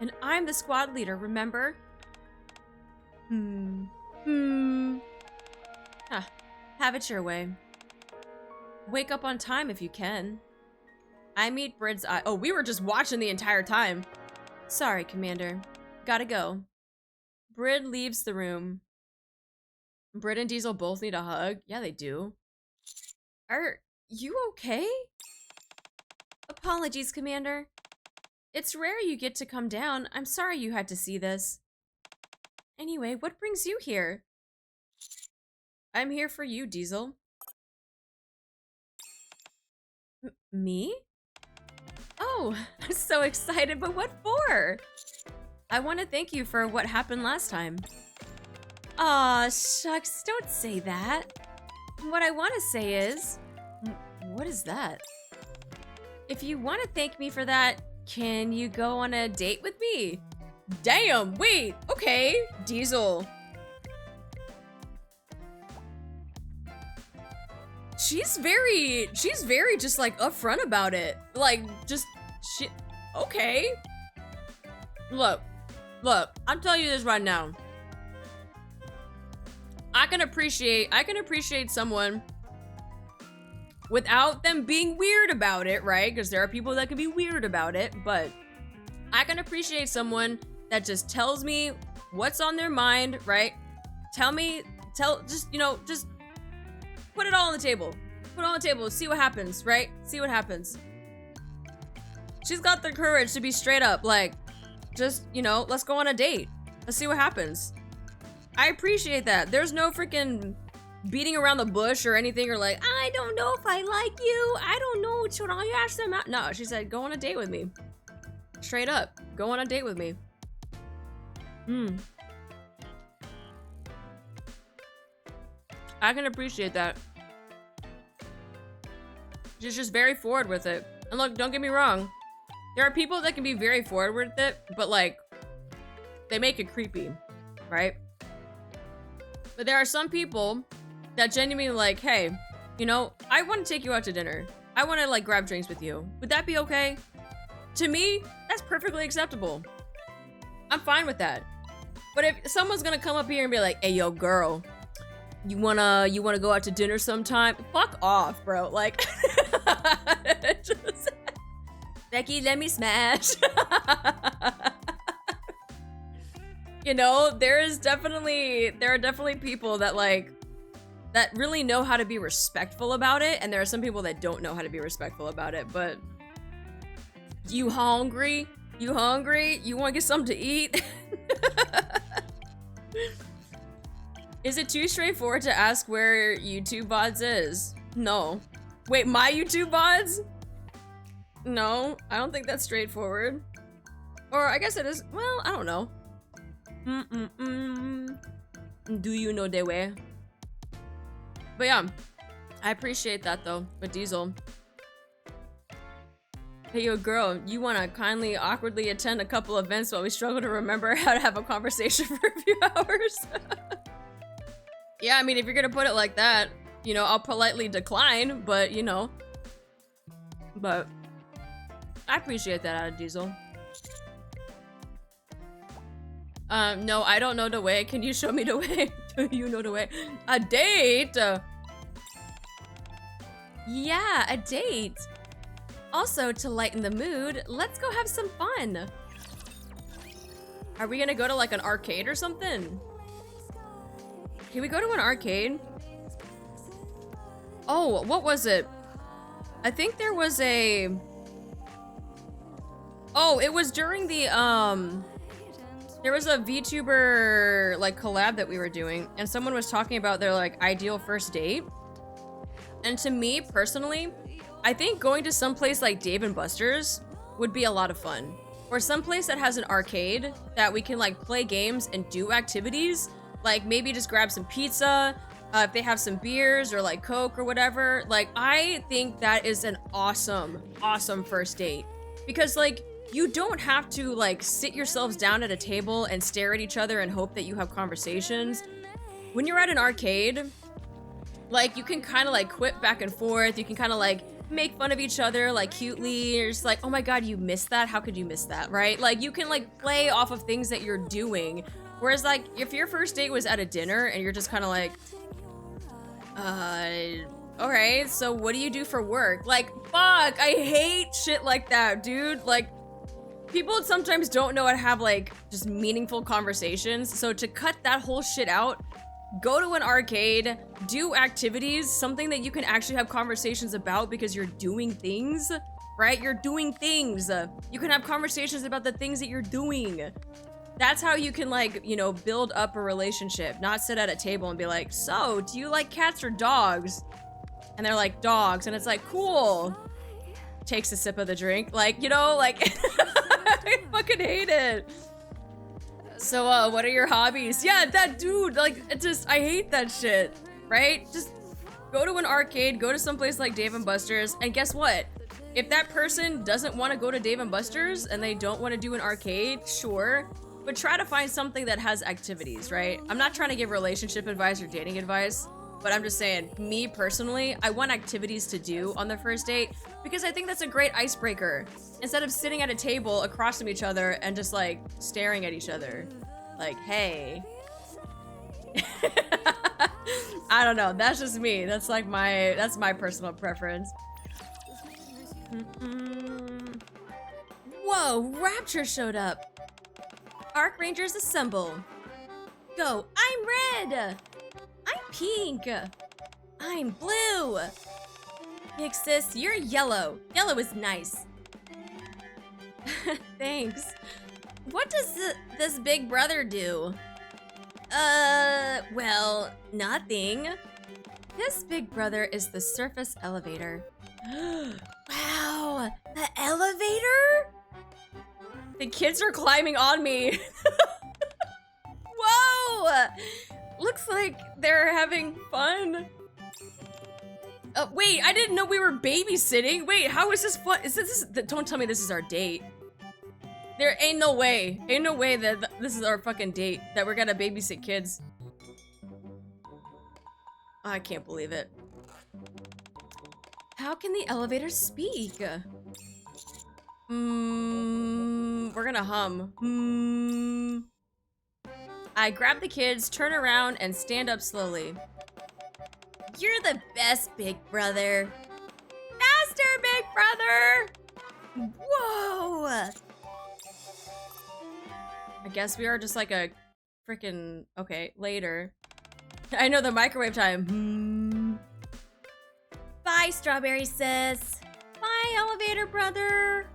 And I'm the squad leader, remember? Have it your way. Wake up on time if you can. I meet Brid's eye. Oh, we were just watching the entire time. Sorry, Commander. Gotta go. Brid leaves the room. Brid and Diesel both need a hug. Yeah, they do. Are you okay? Apologies, Commander. It's rare you get to come down. I'm sorry you had to see this. Anyway, what brings you here? I'm here for you, Diesel. Me? Oh, I'm so excited, but what for? I want to thank you for what happened last time. Aw, shucks, don't say that. What I want to say is... What is that? If you want to thank me for that, can you go on a date with me? Damn, wait, okay, Diesel. She's very just upfront about it. Okay. Look, I'm telling you this right now. I can appreciate someone without them being weird about it, right? Because there are people that can be weird about it, but I can appreciate someone that just tells me what's on their mind, right? Just Put it all on the table. Put it on the table. See what happens, right? See what happens. She's got the courage to be straight up, like, just, you know, let's go on a date. Let's see what happens. I appreciate that. There's no freaking beating around the bush or anything, or like, I don't know if I like you. I don't know. Should I ask them out? No, she said, go on a date with me. Straight up. Go on a date with me. I can appreciate that. She's just very forward with it. And look, don't get me wrong. There are people that can be very forward with it, but like, they make it creepy, right? But there are some people that genuinely like, hey, you know, I want to take you out to dinner. I want to like grab drinks with you. Would that be okay? To me, that's perfectly acceptable. I'm fine with that. But if someone's gonna come up here and be like, hey, yo, girl, you wanna go out to dinner sometime? Fuck off, bro. Like, just, Becky, let me smash. You know, there are definitely people that like, that really know how to be respectful about it, and there are some people that don't know how to be respectful about it. But you hungry? You hungry? You want to get something to eat? Is it too straightforward to ask where YouTube VODs is? No. Wait, my YouTube VODs? No, I don't think that's straightforward. Or I guess it is. Well, I don't know. Do you know the way? But yeah, I appreciate that though, with Diesel. Hey, yo, girl, you want to kindly, awkwardly attend a couple events while we struggle to remember how to have a conversation for a few hours? Yeah, I mean, if you're gonna put it like that, you know, I'll politely decline, but, you know. But I appreciate that out of Diesel. No, I don't know the way. Can you show me the way? Do you know the way? A date? Yeah, a date. Also, to lighten the mood, let's go have some fun. Are we gonna go to like an arcade or something? Can we go to an arcade? Oh, what was it? I think there was a... Oh, it was during the, there was a VTuber, like, collab that we were doing, and someone was talking about their, like, ideal first date. And to me, personally, I think going to some place like Dave & Buster's would be a lot of fun. Or some place that has an arcade that we can, like, play games and do activities. Like, maybe just grab some pizza, if they have some beers or, like, Coke or whatever. Like, I think that is an awesome, awesome first date. Because, like, you don't have to, like, sit yourselves down at a table and stare at each other and hope that you have conversations. When you're at an arcade, like, you can kind of, like, quip back and forth. You can kind of, like, make fun of each other, like, cutely. You're just like, oh my god, you missed that? How could you miss that, right? Like, you can, like, play off of things that you're doing. Whereas, like, if your first date was at a dinner and you're just kind of like, alright, so what do you do for work? Like, fuck, I hate shit like that, dude. Like, people sometimes don't know how to have, like, just meaningful conversations. So to cut that whole shit out, go to an arcade, do activities, something that you can actually have conversations about because you're doing things, right? You're doing things. You can have conversations about the things that you're doing. That's how you can, like, you know, build up a relationship, not sit at a table and be like, so, do you like cats or dogs? And they're like, dogs. And it's like, cool. Takes a sip of the drink. Like, you know, like, I fucking hate it. So, what are your hobbies? Yeah, that dude, like, it just, I hate that shit, right? Just go to an arcade, go to someplace like Dave & Buster's, and guess what? If that person doesn't want to go to Dave & Buster's and they don't want to do an arcade, sure, but try to find something that has activities, right? I'm not trying to give relationship advice or dating advice, but I'm just saying, me personally, I want activities to do on the first date because I think that's a great icebreaker. Instead of sitting at a table across from each other and just, like, staring at each other. Like, hey. I don't know, that's just me. That's like that's my personal preference. Whoa, Rapture showed up. Arc Rangers assemble. Go, I'm red. I'm pink. I'm blue. Big sis, you're yellow. Yellow is nice. Thanks. What does this big brother do? Well, nothing. This big brother is the surface elevator. Wow, the elevator? The kids are climbing on me. Whoa! Looks like they're having fun. Wait, I didn't know we were babysitting. Wait, how is this fun? Is this, don't tell me this is our date. There ain't no way that this is our fucking date, that we're gonna babysit kids. I can't believe it. How can the elevator speak? We're gonna hum. I grab the kids, turn around, and stand up slowly. You're the best, big brother. Faster, big brother! Whoa! I guess we are just like a freaking... Okay, later. I know the microwave time. Bye, strawberry sis. Bye, elevator brother.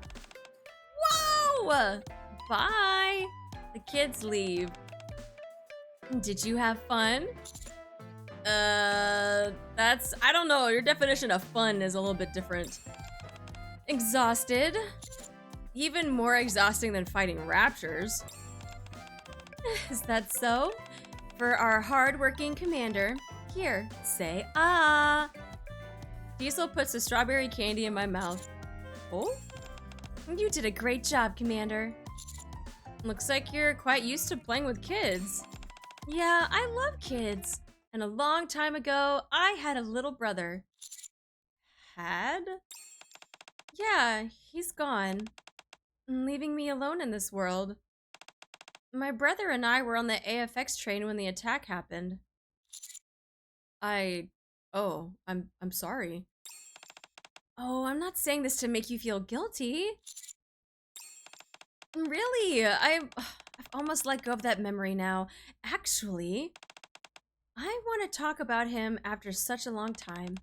Whoa! Bye. The kids leave. Did you have fun? That's... I don't know. Your definition of fun is a little bit different. Exhausted. Even more exhausting than fighting raptors. Is that so? For our hard-working commander, here, say ah. Diesel puts the strawberry candy in my mouth. Oh? You did a great job, Commander. Looks like you're quite used to playing with kids. Yeah, I love kids. And a long time ago, I had a little brother. Had? Yeah, he's gone. Leaving me alone in this world. My brother and I were on the AFX train when the attack happened. Oh, I'm sorry. Oh, I'm not saying this to make you feel guilty. Really, I've almost let go of that memory now. Actually, I want to talk about him after such a long time.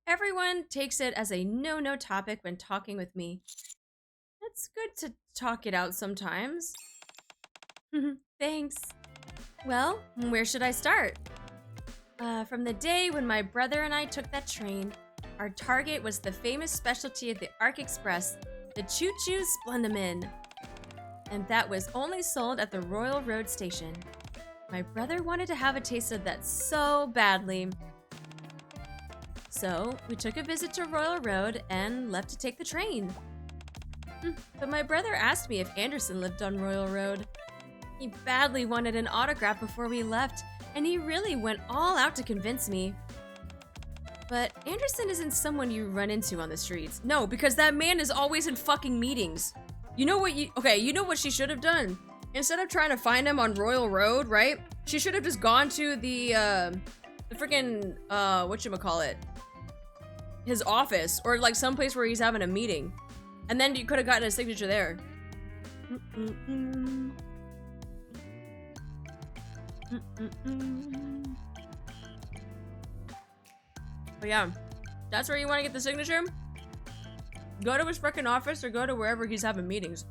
Everyone takes it as a no-no topic when talking with me. It's good to talk it out sometimes. Thanks. Well, where should I start? From the day when my brother and I took that train, our target was the famous specialty of the Arc Express, the Choo Choo Splendomin. And that was only sold at the Royal Road station. My brother wanted to have a taste of that so badly. So, we took a visit to Royal Road and left to take the train. But my brother asked me if Anderson lived on Royal Road. He badly wanted an autograph before we left, and he really went all out to convince me. But Anderson isn't someone you run into on the streets. No, because that man is always in fucking meetings. You know what you know what she should have done? Instead of trying to find him on Royal Road, right? She should have just gone to the freaking, whatchamacallit? His office, or like someplace where he's having a meeting. And then you could have gotten a signature there. But yeah, that's where you want to get the signature. Go to his freaking office or go to wherever he's having meetings.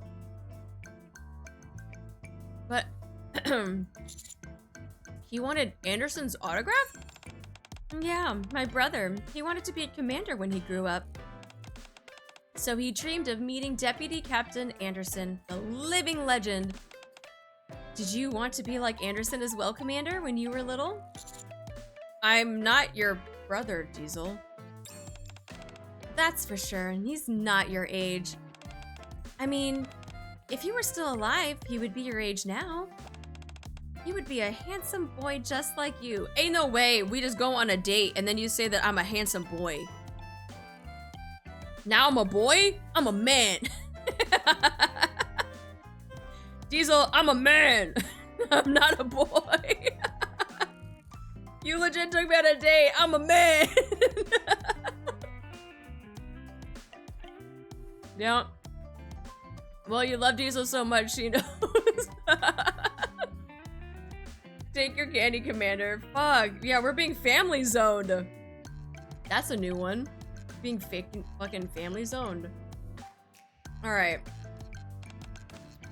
But he wanted Anderson's autograph? Yeah, my brother. He wanted to be a commander when he grew up. So he dreamed of meeting Deputy Captain Anderson, the living legend. Did you want to be like Anderson as well, Commander, when you were little? I'm not your brother, Diesel. That's for sure, and he's not your age. I mean, if you were still alive, he would be your age now. He would be a handsome boy just like you. Ain't no way we just go on a date and then you say that I'm a handsome boy. Now I'm a boy? I'm a man. Diesel, I'm a man. I'm not a boy. You legit took me on a date. I'm a man. Yeah. Well, you love Diesel so much, she knows. Take your candy, Commander. Fuck. Yeah, we're being family zoned. That's a new one. Being fucking family zoned. Alright.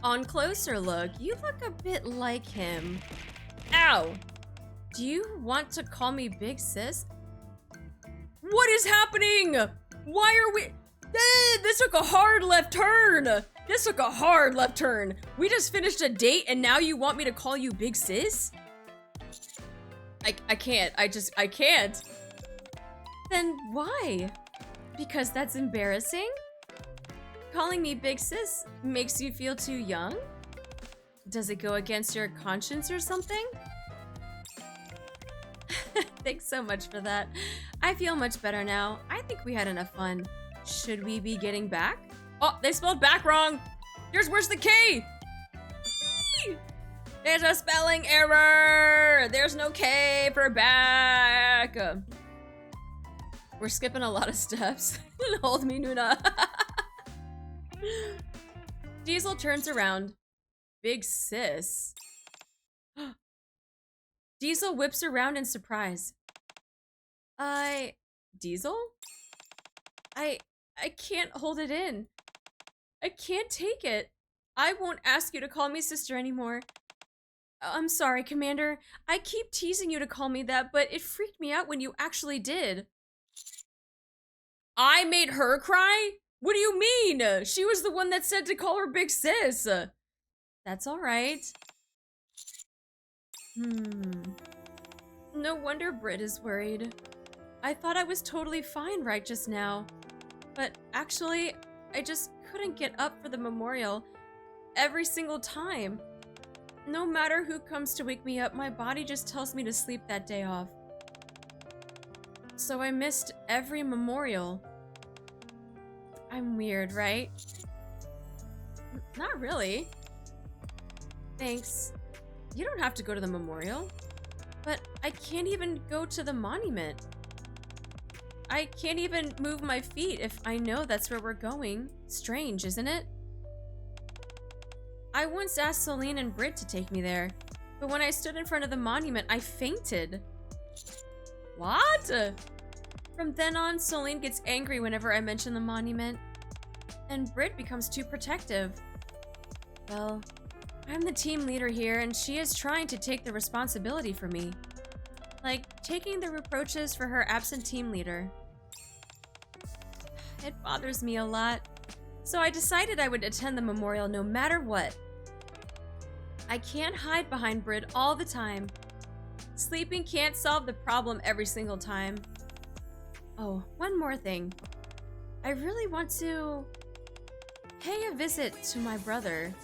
On closer look, you look a bit like him. Ow! Do you want to call me Big Sis? What is happening? Why are we... This took a hard left turn! This took a hard left turn. We just finished a date and now you want me to call you Big Sis? I can't. I can't. Then why? Because that's embarrassing? Calling me Big Sis makes you feel too young? Does it go against your conscience or something? Thanks so much for that. I feel much better now. I think we had enough fun. Should we be getting back? Oh, they spelled back wrong. Where's the K? There's a spelling error. There's no K for back. We're skipping a lot of steps. Hold me, Nuna. Diesel turns around. Big Sis. Diesel whips around in surprise. Diesel? I can't hold it in. I can't take it. I won't ask you to call me sister anymore. I'm sorry, Commander. I keep teasing you to call me that, but it freaked me out when you actually did. I made her cry? What do you mean? She was the one that said to call her Big Sis. That's all right. No wonder Britt is worried. I thought I was totally fine right just now. But actually, I just couldn't get up for the memorial every single time. No matter who comes to wake me up, my body just tells me to sleep that day off. So I missed every memorial. I'm weird, right? Not really. Thanks. You don't have to go to the memorial. But I can't even go to the monument. I can't even move my feet if I know that's where we're going. Strange, isn't it? I once asked Celine and Britt to take me there, but when I stood in front of the monument, I fainted. What? From then on, Celine gets angry whenever I mention the monument, and Britt becomes too protective. Well, I'm the team leader here, and she is trying to take the responsibility for me. Like, taking the reproaches for her absent team leader. It bothers me a lot. So I decided I would attend the memorial no matter what. I can't hide behind Britt all the time. Sleeping can't solve the problem every single time. Oh, one more thing. I really want to pay a visit to my brother.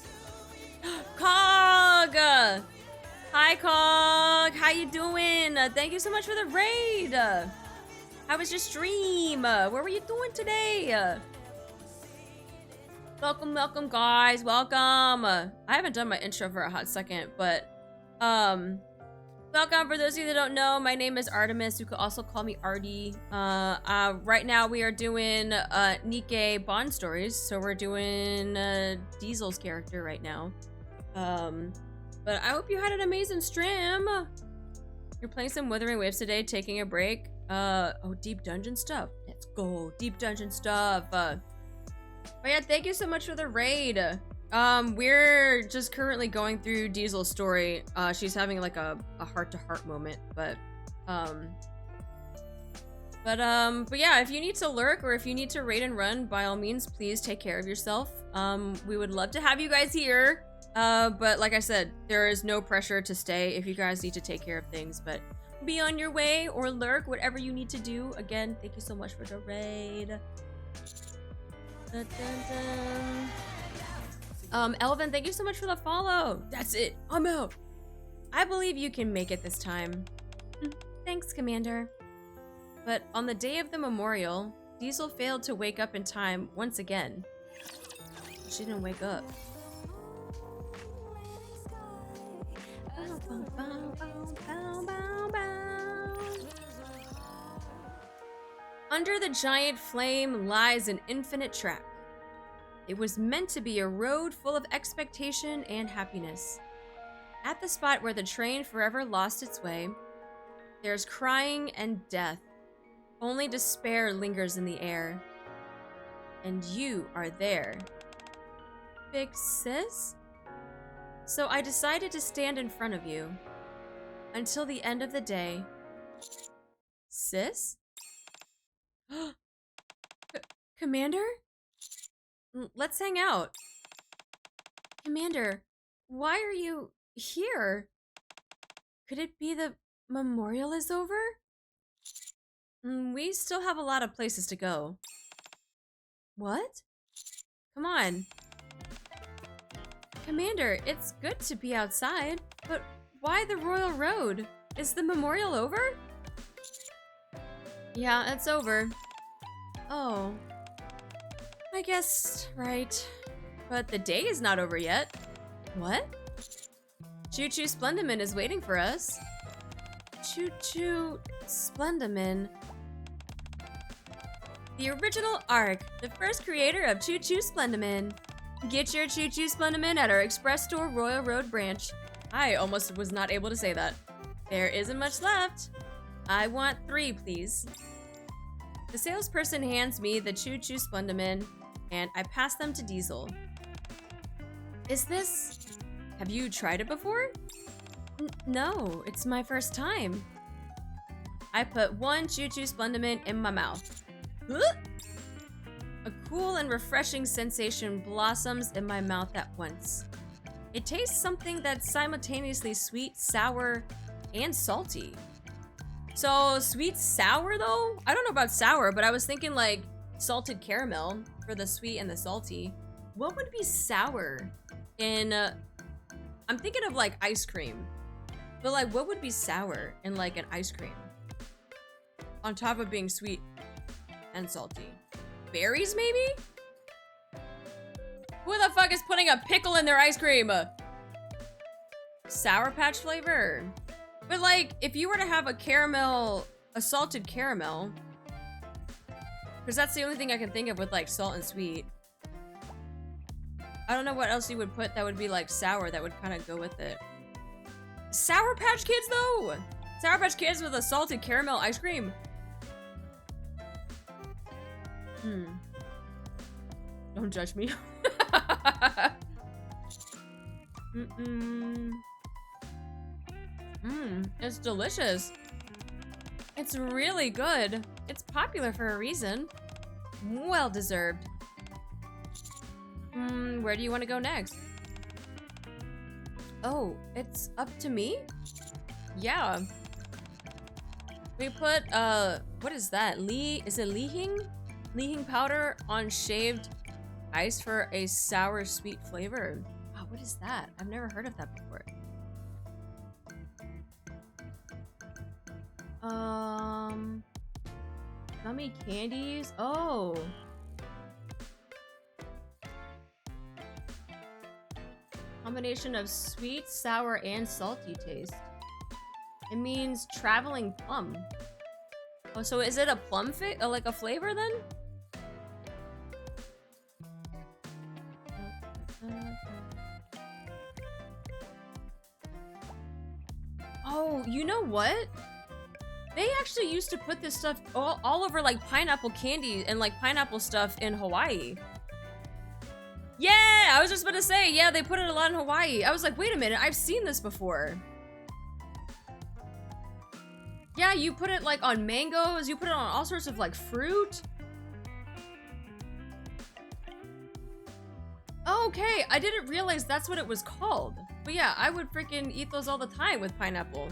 Cog! Hi, Cog! How you doing? Thank you so much for the raid! How was your stream? What were you doing today? Welcome, welcome, guys. Welcome. I haven't done my intro for a hot second, but welcome. For those of you that don't know, my name is Artemis. You could also call me Artie. Right now we are doing NIKKE Bond stories, so we're doing Diesel's character right now. But I hope you had an amazing stream. You're playing some Wuthering Waves today, taking a break. Oh, deep dungeon stuff. Let's go, deep dungeon stuff. But yeah, thank you so much for the raid. We're just currently going through Diesel's story. She's having like a heart-to-heart moment, but yeah, if you need to lurk or if you need to raid and run, by all means, please take care of yourself. We would love to have you guys here. But like I said, there is no pressure to stay if you guys need to take care of things, but be on your way or lurk, whatever you need to do. Again, thank you so much for the raid. Dun, dun, dun. Elvin, thank you so much for the follow. That's it. I'm out. I believe you can make it this time. Thanks, Commander. But on the day of the memorial, Diesel failed to wake up in time once again. She didn't wake up. Under the giant flame lies an infinite track. It was meant to be a road full of expectation and happiness. At the spot where the train forever lost its way, there's crying and death. Only despair lingers in the air. And you are there. Big sis? So I decided to stand in front of you. Until the end of the day. Sis? Commander? Let's hang out. Commander, why are you here? Could it be the memorial is over? We still have a lot of places to go. What? Come on. Commander, it's good to be outside, but why the Royal Road? Is the memorial over? Yeah, it's over. Oh. I guess, right. But the day is not over yet. What? Choo-Choo Splendomin is waiting for us. Choo-Choo Splendomin. The original ARC, the first creator of Choo-Choo Splendomin. Get your Choo-Choo Splendomin at our Express Store Royal Road branch. I almost was not able to say that. There isn't much left. I want 3, please. The salesperson hands me the Choo-Choo Splendomin, and I pass them to Diesel. Is this... Have you tried it before? No, it's my first time. I put 1 Choo-Choo Splendomin in my mouth. A cool and refreshing sensation blossoms in my mouth at once. It tastes something that's simultaneously sweet, sour, and salty. So, sweet sour though? I don't know about sour, but I was thinking like salted caramel for the sweet and the salty. What would be sour in, I'm thinking of like ice cream. But like what would be sour in like an ice cream? On top of being sweet and salty. Berries maybe? Who the fuck is putting a pickle in their ice cream? Sour Patch flavor? But like, if you were to have a salted caramel, because that's the only thing I can think of with like salt and sweet. I don't know what else you would put that would be like sour that would kind of go with it. Sour Patch Kids though! Sour Patch Kids with a salted caramel ice cream. Don't judge me. It's delicious. It's really good. It's popular for a reason. Well deserved. Where do you want to go next? Oh, it's up to me? Yeah. We put, what is that? Is it Li-Hing? Li-Hing powder on shaved ice for a sour sweet flavor. Wow, what is that? I've never heard of that before. Gummy candies? Oh. Combination of sweet, sour, and salty taste. It means traveling plum. Oh, so is it a plum like a flavor then? Oh, you know what? They actually used to put this stuff all over like pineapple candy and like pineapple stuff in Hawaii. Yeah, I was just about to say, yeah, they put it a lot in Hawaii. I was like, wait a minute, I've seen this before. Yeah, you put it like on mangoes, you put it on all sorts of like fruit. Oh, okay, I didn't realize that's what it was called. But yeah, I would freaking eat those all the time with pineapple.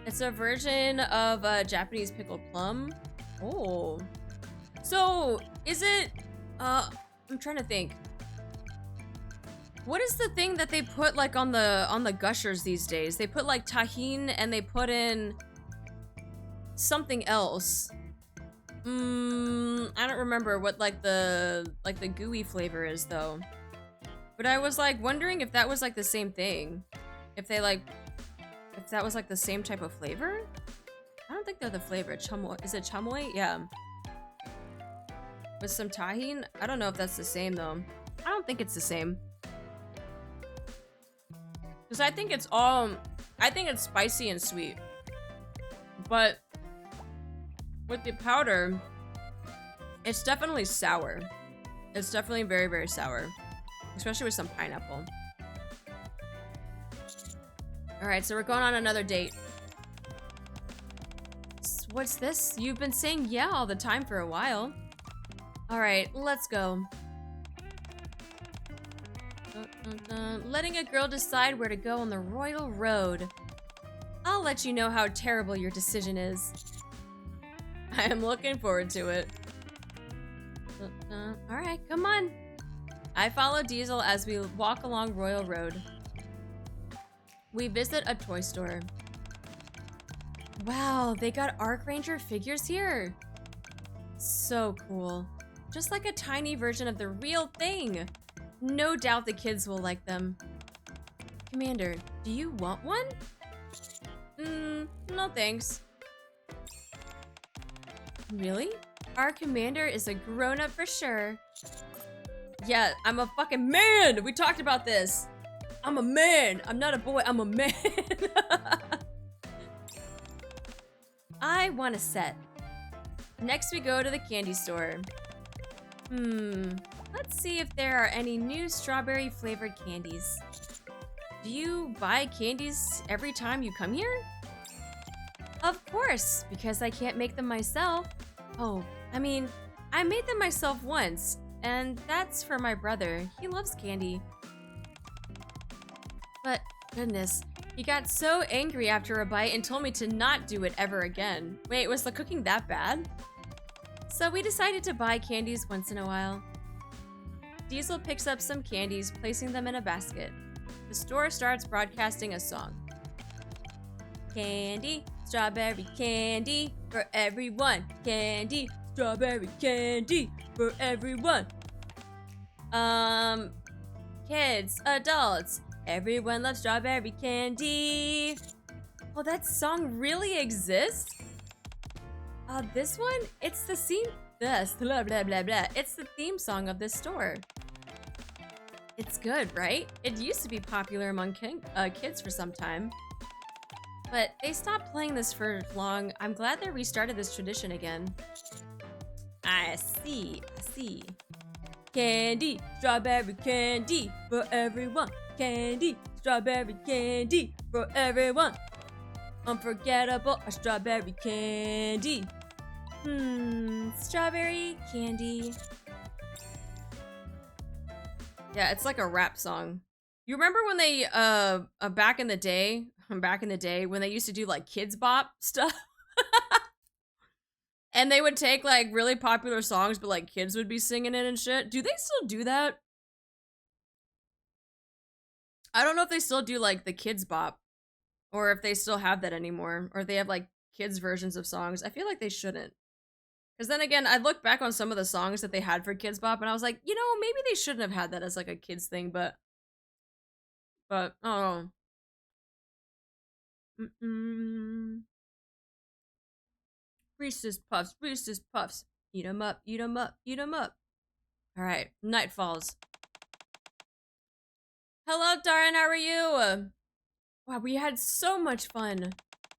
It's a version of Japanese pickled plum. Oh. So, is it, I'm trying to think. What is the thing that they put like on the gushers these days? They put like tahine and they put in something else. I don't remember what like the gooey flavor is though. But I was like wondering if that was like the same thing. If that was like the same type of flavor? I don't think they're the flavor. Chamoy, is it chamoy? Yeah. With some tahine? I don't know if that's the same though. I don't think it's the same. Because I think it's spicy and sweet. But with the powder, it's definitely sour. It's definitely very, very sour. Especially with some pineapple. Alright, so we're going on another date. What's this? You've been saying yeah all the time for a while. Alright, let's go. Letting a girl decide where to go on the royal road. I'll let you know how terrible your decision is. I am looking forward to it. Alright, come on. I follow Diesel as we walk along Royal Road. We visit a toy store. Wow, they got Arc Ranger figures here. So cool. Just like a tiny version of the real thing. No doubt the kids will like them. Commander, do you want one? No thanks. Really? Our commander is a grown-up for sure. Yeah, I'm a fucking man! We talked about this. I'm a man. I'm not a boy, I'm a man. I want a set. Next we go to the candy store. Let's see if there are any new strawberry flavored candies. Do you buy candies every time you come here? Of course, because I can't make them myself. Oh, I mean, I made them myself once, and that's for my brother. He loves candy. But, goodness, he got so angry after a bite and told me to not do it ever again. Wait, was the cooking that bad? So we decided to buy candies once in a while. Diesel picks up some candies, placing them in a basket. The store starts broadcasting a song. Candy, strawberry candy for everyone. Candy, strawberry candy for everyone. Kids, adults, everyone loves strawberry candy. Oh, that song really exists? This one? It's the blah, blah, blah, blah. It's the theme song of this store. It's good, right? It used to be popular among kids for some time. But they stopped playing this for long. I'm glad they restarted this tradition again. I see. Candy, strawberry candy for everyone. Candy, strawberry candy for everyone. Unforgettable strawberry candy. Strawberry candy. Yeah, it's like a rap song. You remember when they, back in the day, when they used to do like kids bop stuff? And they would take like really popular songs, but like kids would be singing it and shit. Do they still do that? I don't know if they still do like the kids bop, or if they still have that anymore, or if they have like kids versions of songs. I feel like they shouldn't. Because then again, I look back on some of the songs that they had for Kids Bop, and I was like, you know, maybe they shouldn't have had that as like a kids thing, but I don't know. Reese's Puffs, Reese's Puffs. Eat 'em up, eat 'em up, eat 'em up. Alright, night falls. Hello, Darren, how are you? Wow, we had so much fun.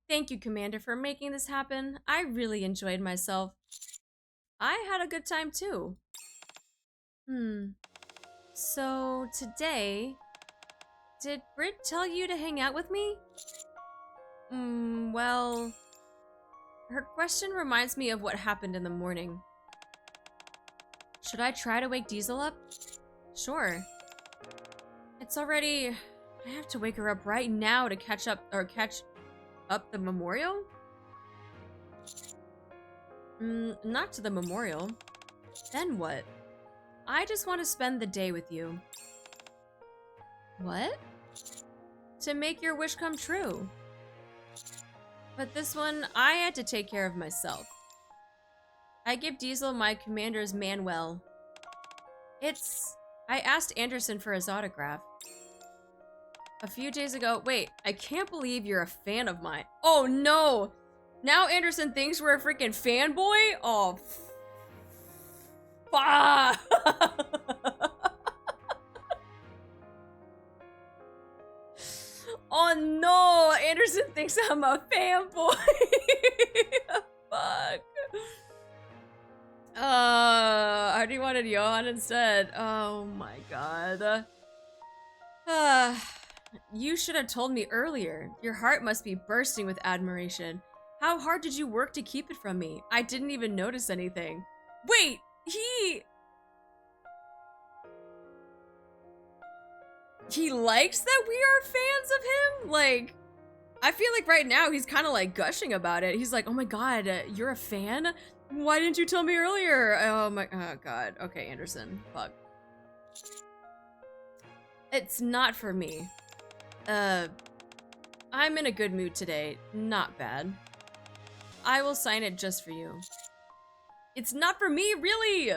Thank you, Commander, for making this happen. I really enjoyed myself. I had a good time, too. So, today, did Britt tell you to hang out with me? Well, her question reminds me of what happened in the morning. Should I try to wake Diesel up? Sure. It's already... I have to wake her up right now to catch up the memorial? Not to the memorial. Then what? I just want to spend the day with you. What? To make your wish come true. But this one, I had to take care of myself. I give Diesel my commander's Manuel. I asked Anderson for his autograph. A few days ago, wait, I can't believe you're a fan of mine. Oh no! Now Anderson thinks we're a freaking fanboy? Oh, fuck! Oh no! Anderson thinks I'm a fanboy! Fuck. I already wanted Johan instead. Oh my god. You should have told me earlier. Your heart must be bursting with admiration. How hard did you work to keep it from me? I didn't even notice anything. Wait, he likes that we are fans of him? Like, I feel like right now he's kind of like gushing about it. He's like, oh my god, you're a fan? Why didn't you tell me earlier? Oh god. Okay, Anderson, fuck. It's not for me. I'm in a good mood today. Not bad. I will sign it just for you. It's not for me, really!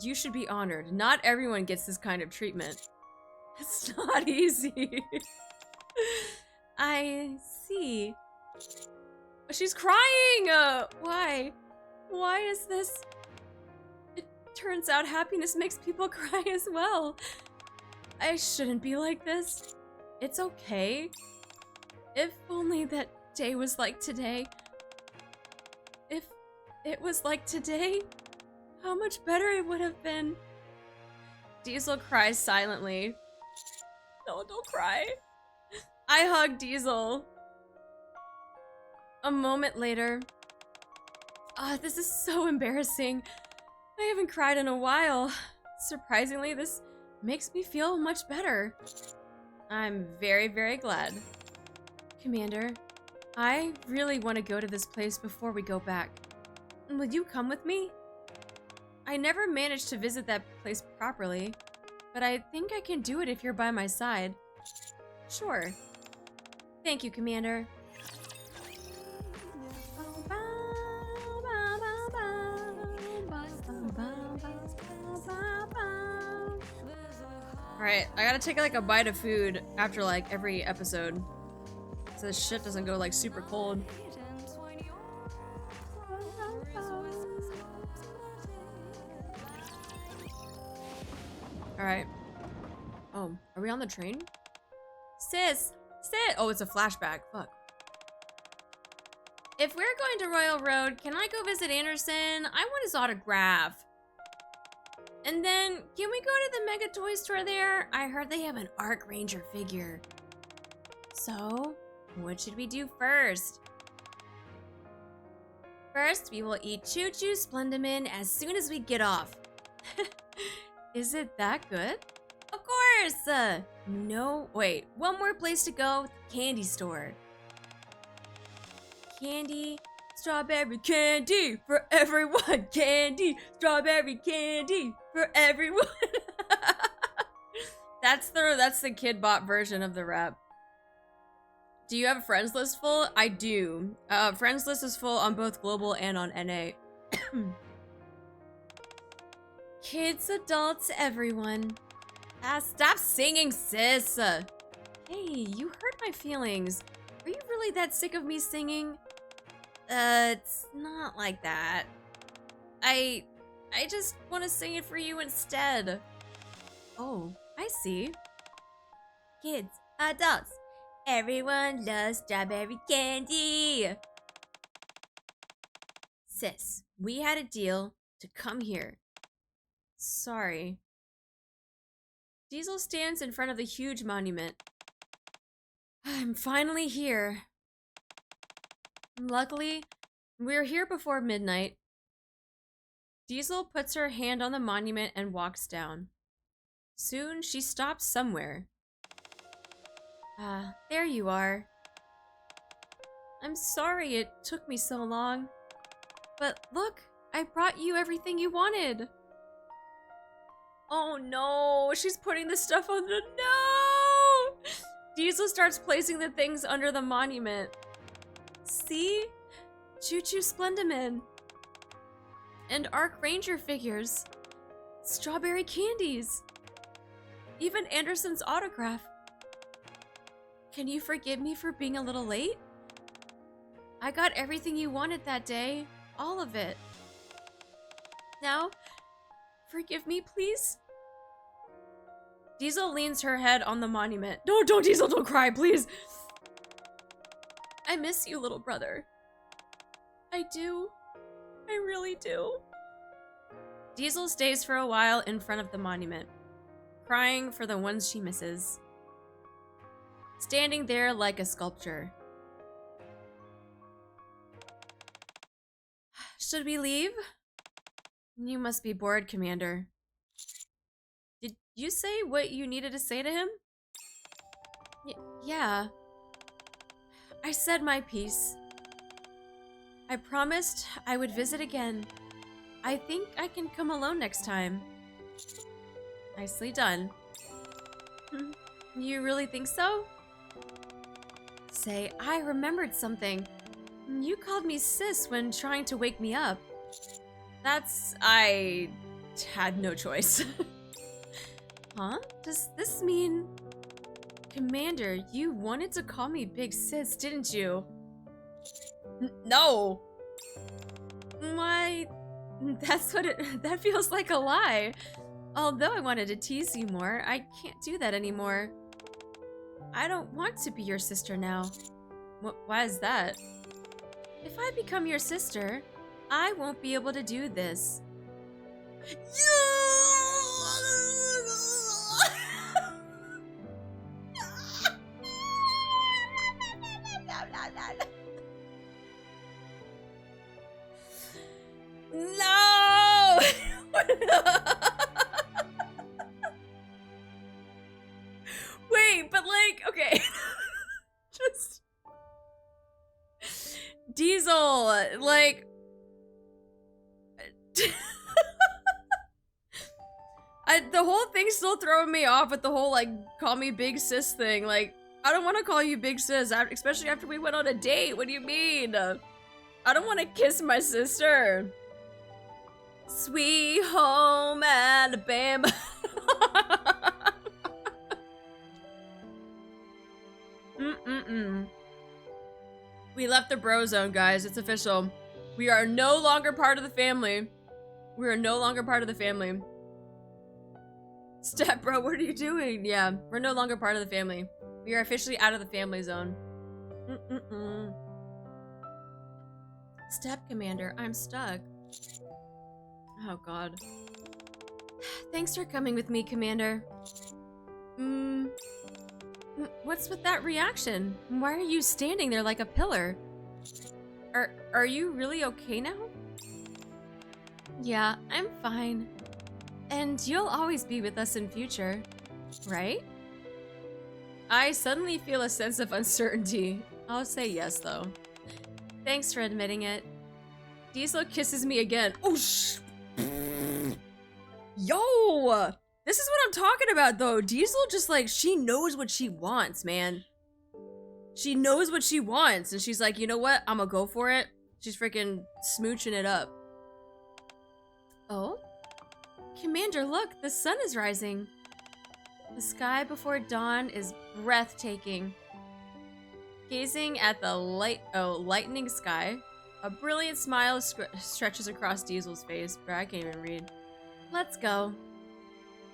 You should be honored. Not everyone gets this kind of treatment. It's not easy. I see. She's crying! Why? Why is this? It turns out happiness makes people cry as well. I shouldn't be like this. It's okay. If only that day was like today. If it was like today, how much better it would have been. Diesel cries silently. No, don't cry. I hug Diesel. A moment later. This is so embarrassing. I haven't cried in a while. Surprisingly, this makes me feel much better. I'm very, very glad. Commander, I really want to go to this place before we go back. Would you come with me? I never managed to visit that place properly, but I think I can do it if you're by my side. Sure. Thank you, Commander. Alright, I gotta take like a bite of food after like every episode, so this shit doesn't go like super cold. Alright. Oh, are we on the train? Sis! Sit! Oh, it's a flashback. Fuck. If we're going to Royal Road, can I go visit Anderson? I want his autograph. And then, can we go to the Mega Toy Store there? I heard they have an Arc Ranger figure. So, what should we do first? First, we will eat Choo Choo Splendamin as soon as we get off. Is it that good? Of course! No, wait, one more place to go, candy store. Candy, strawberry candy for everyone. Candy, strawberry candy for everyone. That's the kid bot version of the rap. Do you have a friends list full? I do. Friends list is full on both global and on NA. Kids, adults, everyone. Stop singing, sis. Hey, you hurt my feelings. Are you really that sick of me singing? It's not like that. I just want to sing it for you instead. Oh, I see. Kids, adults, everyone loves strawberry candy. Sis, we had a deal to come here. Sorry. Diesel stands in front of the huge monument. I'm finally here. Luckily, we're here before midnight. Diesel puts her hand on the monument and walks down. Soon, she stops somewhere. There you are. I'm sorry it took me so long. But look, I brought you everything you wanted. Oh no, she's putting the stuff on the— No! Diesel starts placing the things under the monument. See? Choo Choo Splendamin. And Arc Ranger figures. Strawberry candies. Even Anderson's autograph. Can you forgive me for being a little late? I got everything you wanted that day. All of it. Now, forgive me, please? Diesel leans her head on the monument. No, don't, Diesel, don't cry, please. I miss you, little brother. I do. I really do. Diesel stays for a while in front of the monument, crying for the ones she misses. Standing there like a sculpture. Should we leave? You must be bored, Commander. Did you say what you needed to say to him? Yeah. I said my piece. I promised I would visit again. I think I can come alone next time. Nicely done. You really think so? Say, I remembered something. You called me sis when trying to wake me up. I had no choice. Huh? Does this mean... Commander, you wanted to call me Big Sis, didn't you? No! Why... That feels like a lie. Although I wanted to tease you more, I can't do that anymore. I don't want to be your sister now. Why is that? If I become your sister, I won't be able to do this. No! Wait, but like, okay. Just Diesel, like the whole thing's still throwing me off with the whole like call me big sis thing. Like, I don't want to call you big sis, especially after we went on a date. What do you mean? I don't want to kiss my sister. Sweet home Alabama. We left the bro zone, guys. It's official. We are no longer part of the family. We are no longer part of the family. Step bro, what are you doing? Yeah, we're no longer part of the family. We are officially out of the family zone. Step Commander, I'm stuck. Oh god. Thanks for coming with me, Commander. What's with that reaction? Why are you standing there like a pillar? Are you really okay now? Yeah, I'm fine. And you'll always be with us in future, right? I suddenly feel a sense of uncertainty. I'll say yes, though. Thanks for admitting it. Diesel kisses me again. Oh, Yo! This is what I'm talking about, though. Diesel just, like, she knows what she wants, man. She knows what she wants, and she's like, you know what? I'm gonna go for it. She's freaking smooching it up. Oh? Commander, look, the sun is rising. The sky before dawn is breathtaking. Gazing at the lightning sky, a brilliant smile stretches across Diesel's face. Bro, I can't even read. Let's go.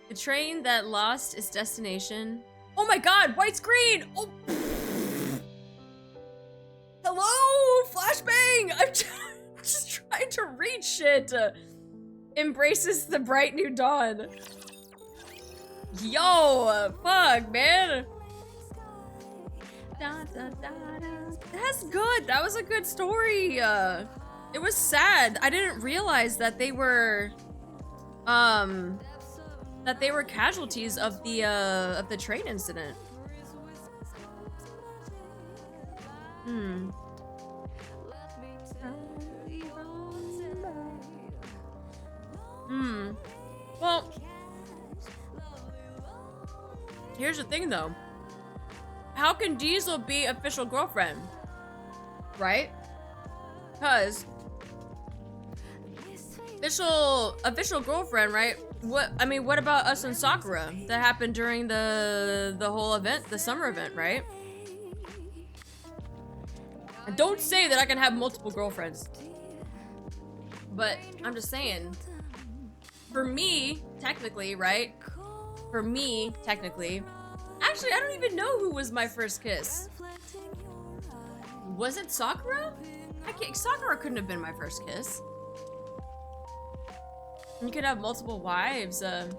The train that lost its destination. Oh my god, white screen! Oh. Hello, flashbang! I'm just trying to read shit. Embraces the bright new dawn. Yo, fuck, man. That's good. That was a good story. It was sad. I didn't realize that they were, casualties of the train incident. Well, here's the thing though. How can Diesel be official girlfriend? Right? Because official girlfriend, right? What about us and Sakura? That happened during the whole event, the summer event, right? And don't say that I can have multiple girlfriends. But I'm just saying, for me, technically, right? For me, technically, actually, I don't even know who was my first kiss. Was it Sakura? Sakura couldn't have been my first kiss. You could have multiple wives. There's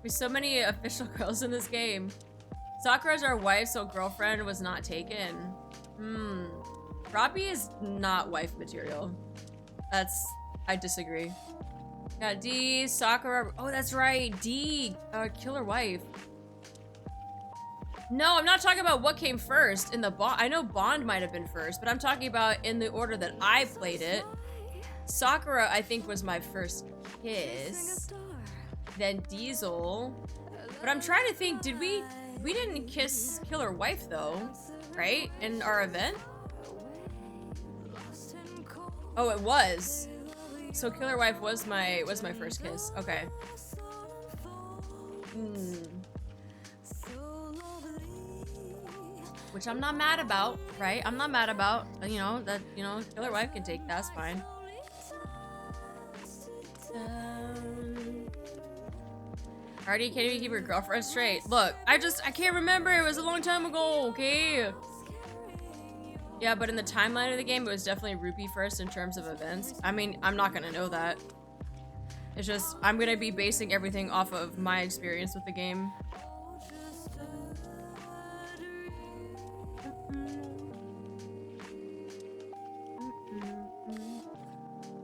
so many official girls in this game. Sakura's our wife, so girlfriend was not taken. Robbie is not wife material. I disagree. Got D, Sakura. Oh, that's right. D, killer wife. No, I'm not talking about what came first in the Bond. I know Bond might have been first, but I'm talking about in the order that I played it. Sakura, I think, was my first kiss. Then Diesel. But I'm trying to think, we didn't kiss Killer Wife though, right? In our event? Oh, it was. So Killer Wife was my first kiss. Okay. Which I'm not mad about, right? I'm not mad about, Killer Wife can take that's fine. Artie, can't even keep your girlfriend straight. Look, I can't remember. It was a long time ago, okay? Yeah, but in the timeline of the game, it was definitely Rupee first in terms of events. I mean, I'm not gonna know that. It's just, I'm gonna be basing everything off of my experience with the game.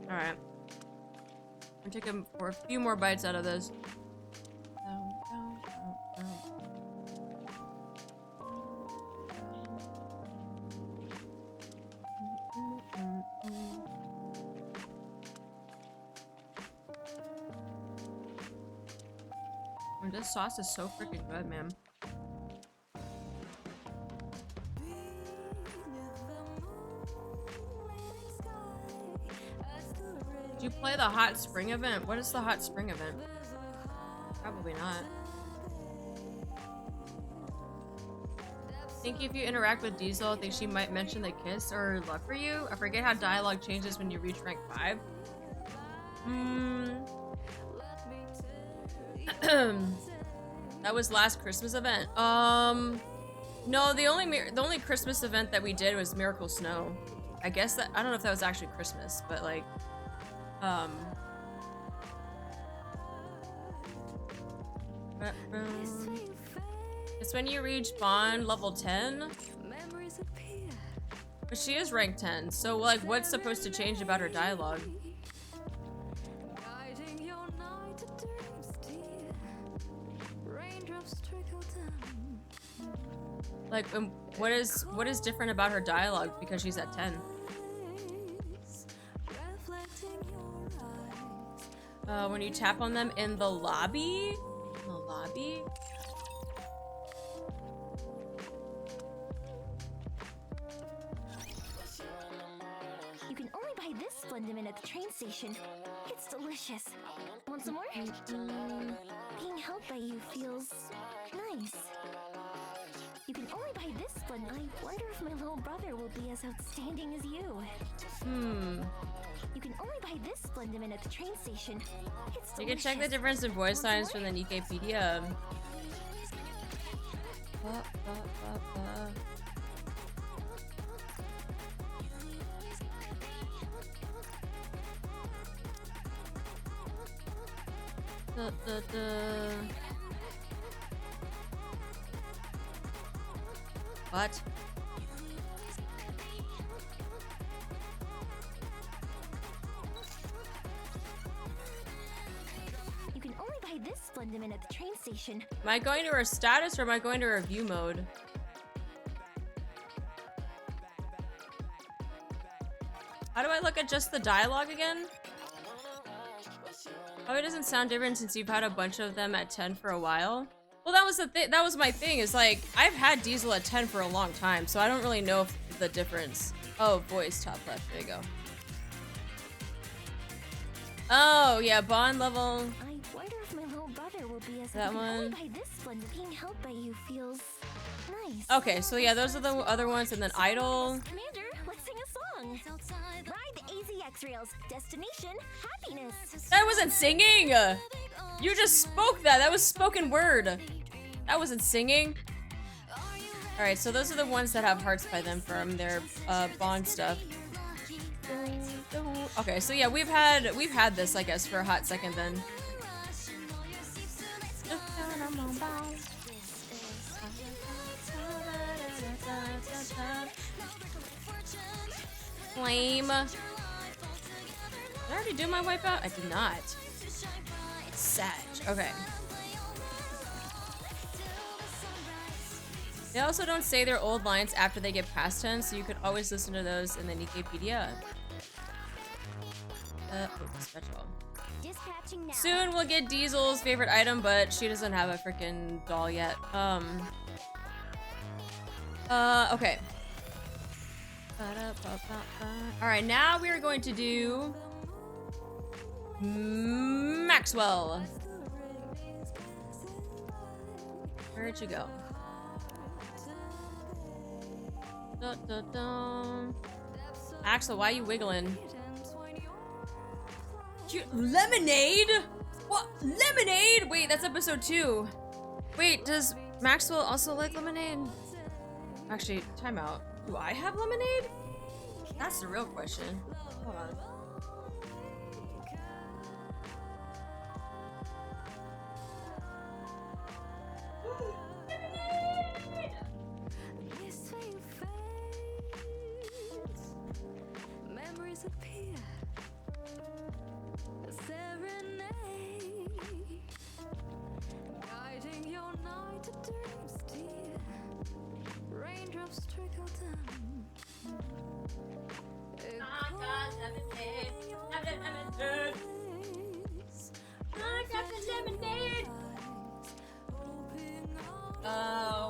Alright. I'm taking for a few more bites out of this. This sauce is so freaking good, man. Did you play the hot spring event? What is the hot spring event? Probably not. I think if you interact with Diesel, I think she might mention the kiss or love for you. I forget how dialogue changes when you reach rank 5. That was last Christmas event. No, the only Christmas event that we did was Miracle Snow. I guess that, I don't know if that was actually Christmas, but like, it's when you reach Bond level 10. But she is rank 10, so like, what's supposed to change about her dialogue? Like, what is different about her dialogue because she's at 10? When you tap on them in the lobby? In the lobby? You can only buy this Splendid at the train station. It's delicious. Want some more? Being held by you feels nice. You can only buy this Splendid. I wonder if my little brother will be as outstanding as you. You can only buy this Splendid at the train station. It's delicious. You can check the difference in voice lines from the NIKKEpedia. What? You can only buy this Splendid at the train station. Am I going to her status or am I going to her view mode? How do I look at just the dialogue again? Oh, it doesn't sound different since you've had a bunch of them at 10 for a while. Well, that was the thing. That was my thing. Is like I've had Diesel at 10 for a long time, so I don't really know if the difference. Oh, voice top left. There you go. Oh yeah, Bond level. I wonder if my little brother will be as that one. By this Splendid, being held by you feels nice. Okay, so yeah, those are the other ones, and then Idol. Commander, let's sing a song. Ride the AZX rails. Destination happiness. That wasn't singing. You just spoke that. That was spoken word. That wasn't singing. Alright, so those are the ones that have hearts by them from their bond stuff. Okay, so yeah, we've had this, I guess, for a hot second then. Flame. Did I already do my wipeout? I did not. Sag. Okay. They also don't say their old lines after they get past 10, so you could always listen to those in the Nikkepedia. Special. Soon we'll get Diesel's favorite item, but she doesn't have a freaking doll yet. Okay. Alright, now we are going to do Maxwell. Where'd you go? Axel, why are you wiggling? Lemonade? What? Lemonade? Wait, that's episode 2. Wait, does Maxwell also like lemonade? Actually, time out. Do I have lemonade? That's the real question. Hold on.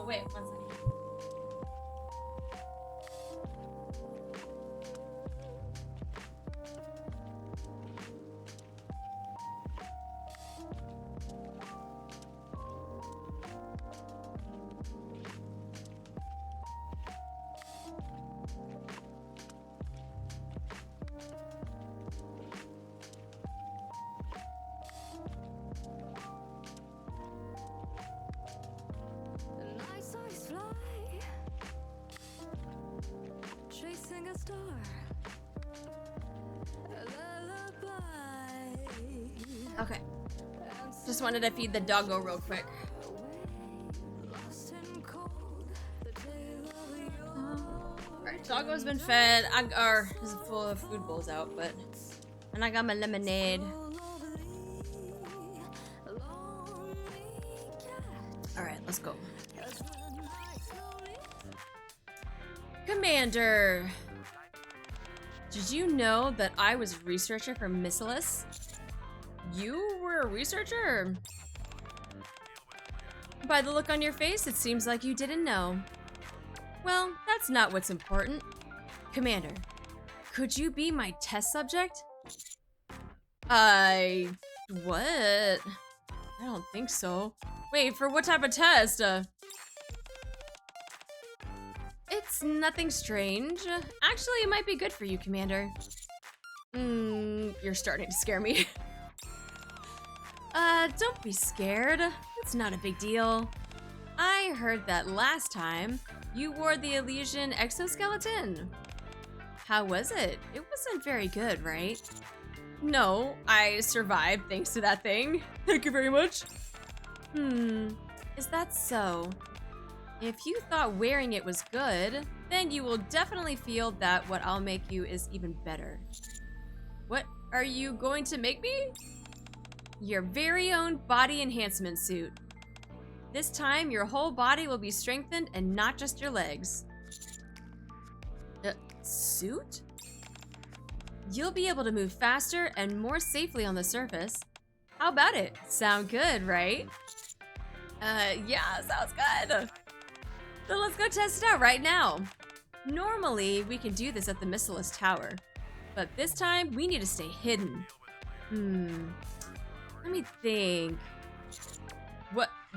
Wait, one second. Okay. Just wanted to feed the doggo real quick. Alright, doggo's been fed. He's full of food bowls out, but. And I got my lemonade. Alright, let's go. Commander! Did you know that I was a researcher for Missilus? You were a researcher? By the look on your face, it seems like you didn't know. Well, that's not what's important. Commander, could you be my test subject? What? I don't think so. Wait, for what type of test? It's nothing strange. Actually, it might be good for you, Commander. You're starting to scare me. Don't be scared. It's not a big deal. I heard that last time you wore the Elysian exoskeleton. How was it? It wasn't very good, right? No, I survived thanks to that thing. Thank you very much. Is that so? If you thought wearing it was good, then you will definitely feel that what I'll make you is even better. What are you going to make me? Your very own body enhancement suit. This time, your whole body will be strengthened and not just your legs. Suit? You'll be able to move faster and more safely on the surface. How about it? Sound good, right? Yeah, sounds good. So let's go test it out right now. Normally, we can do this at the Missilus Tower, but this time, we need to stay hidden. Let me think.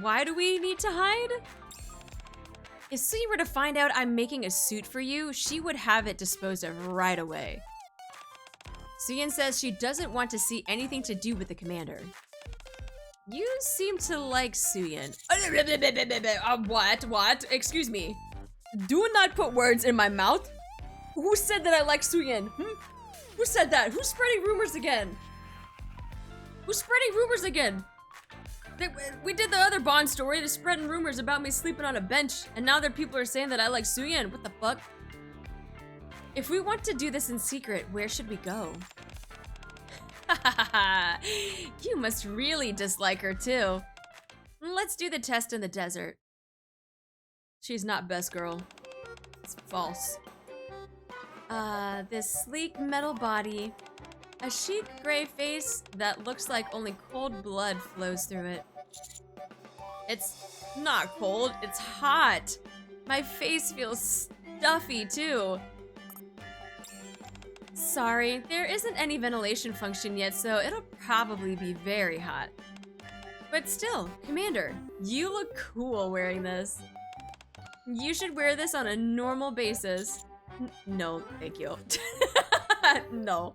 Why do we need to hide? If Sui were to find out I'm making a suit for you, she would have it disposed of right away. Suyin says she doesn't want to see anything to do with the commander. You seem to like Suyin. What? Excuse me. Do not put words in my mouth. Who said that I like Suyin? Who said that? Who's spreading rumors again? Who's spreading rumors again? We did the other Bond story. They're spreading rumors about me sleeping on a bench, and now there people are saying that I like Suyin. What the fuck? If we want to do this in secret, where should we go? You must really dislike her too. Let's do the test in the desert. She's not best girl. It's false. This sleek metal body. A chic gray face that looks like only cold blood flows through it. It's not cold, it's hot. My face feels stuffy too. Sorry, there isn't any ventilation function yet, so it'll probably be very hot. But still, Commander, you look cool wearing this. You should wear this on a normal basis. No, thank you. No.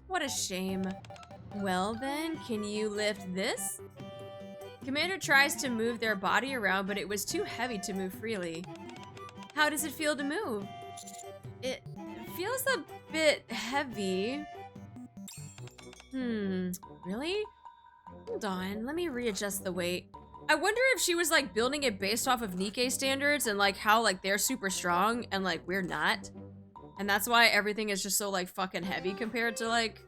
What a shame. Well then, can you lift this? Commander tries to move their body around, but it was too heavy to move freely. How does it feel to move? It feels a bit heavy. Really? Hold on, let me readjust the weight. I wonder if she was like building it based off of NIKKE standards and like how like they're super strong and like we're not. And that's why everything is just so like fucking heavy compared to like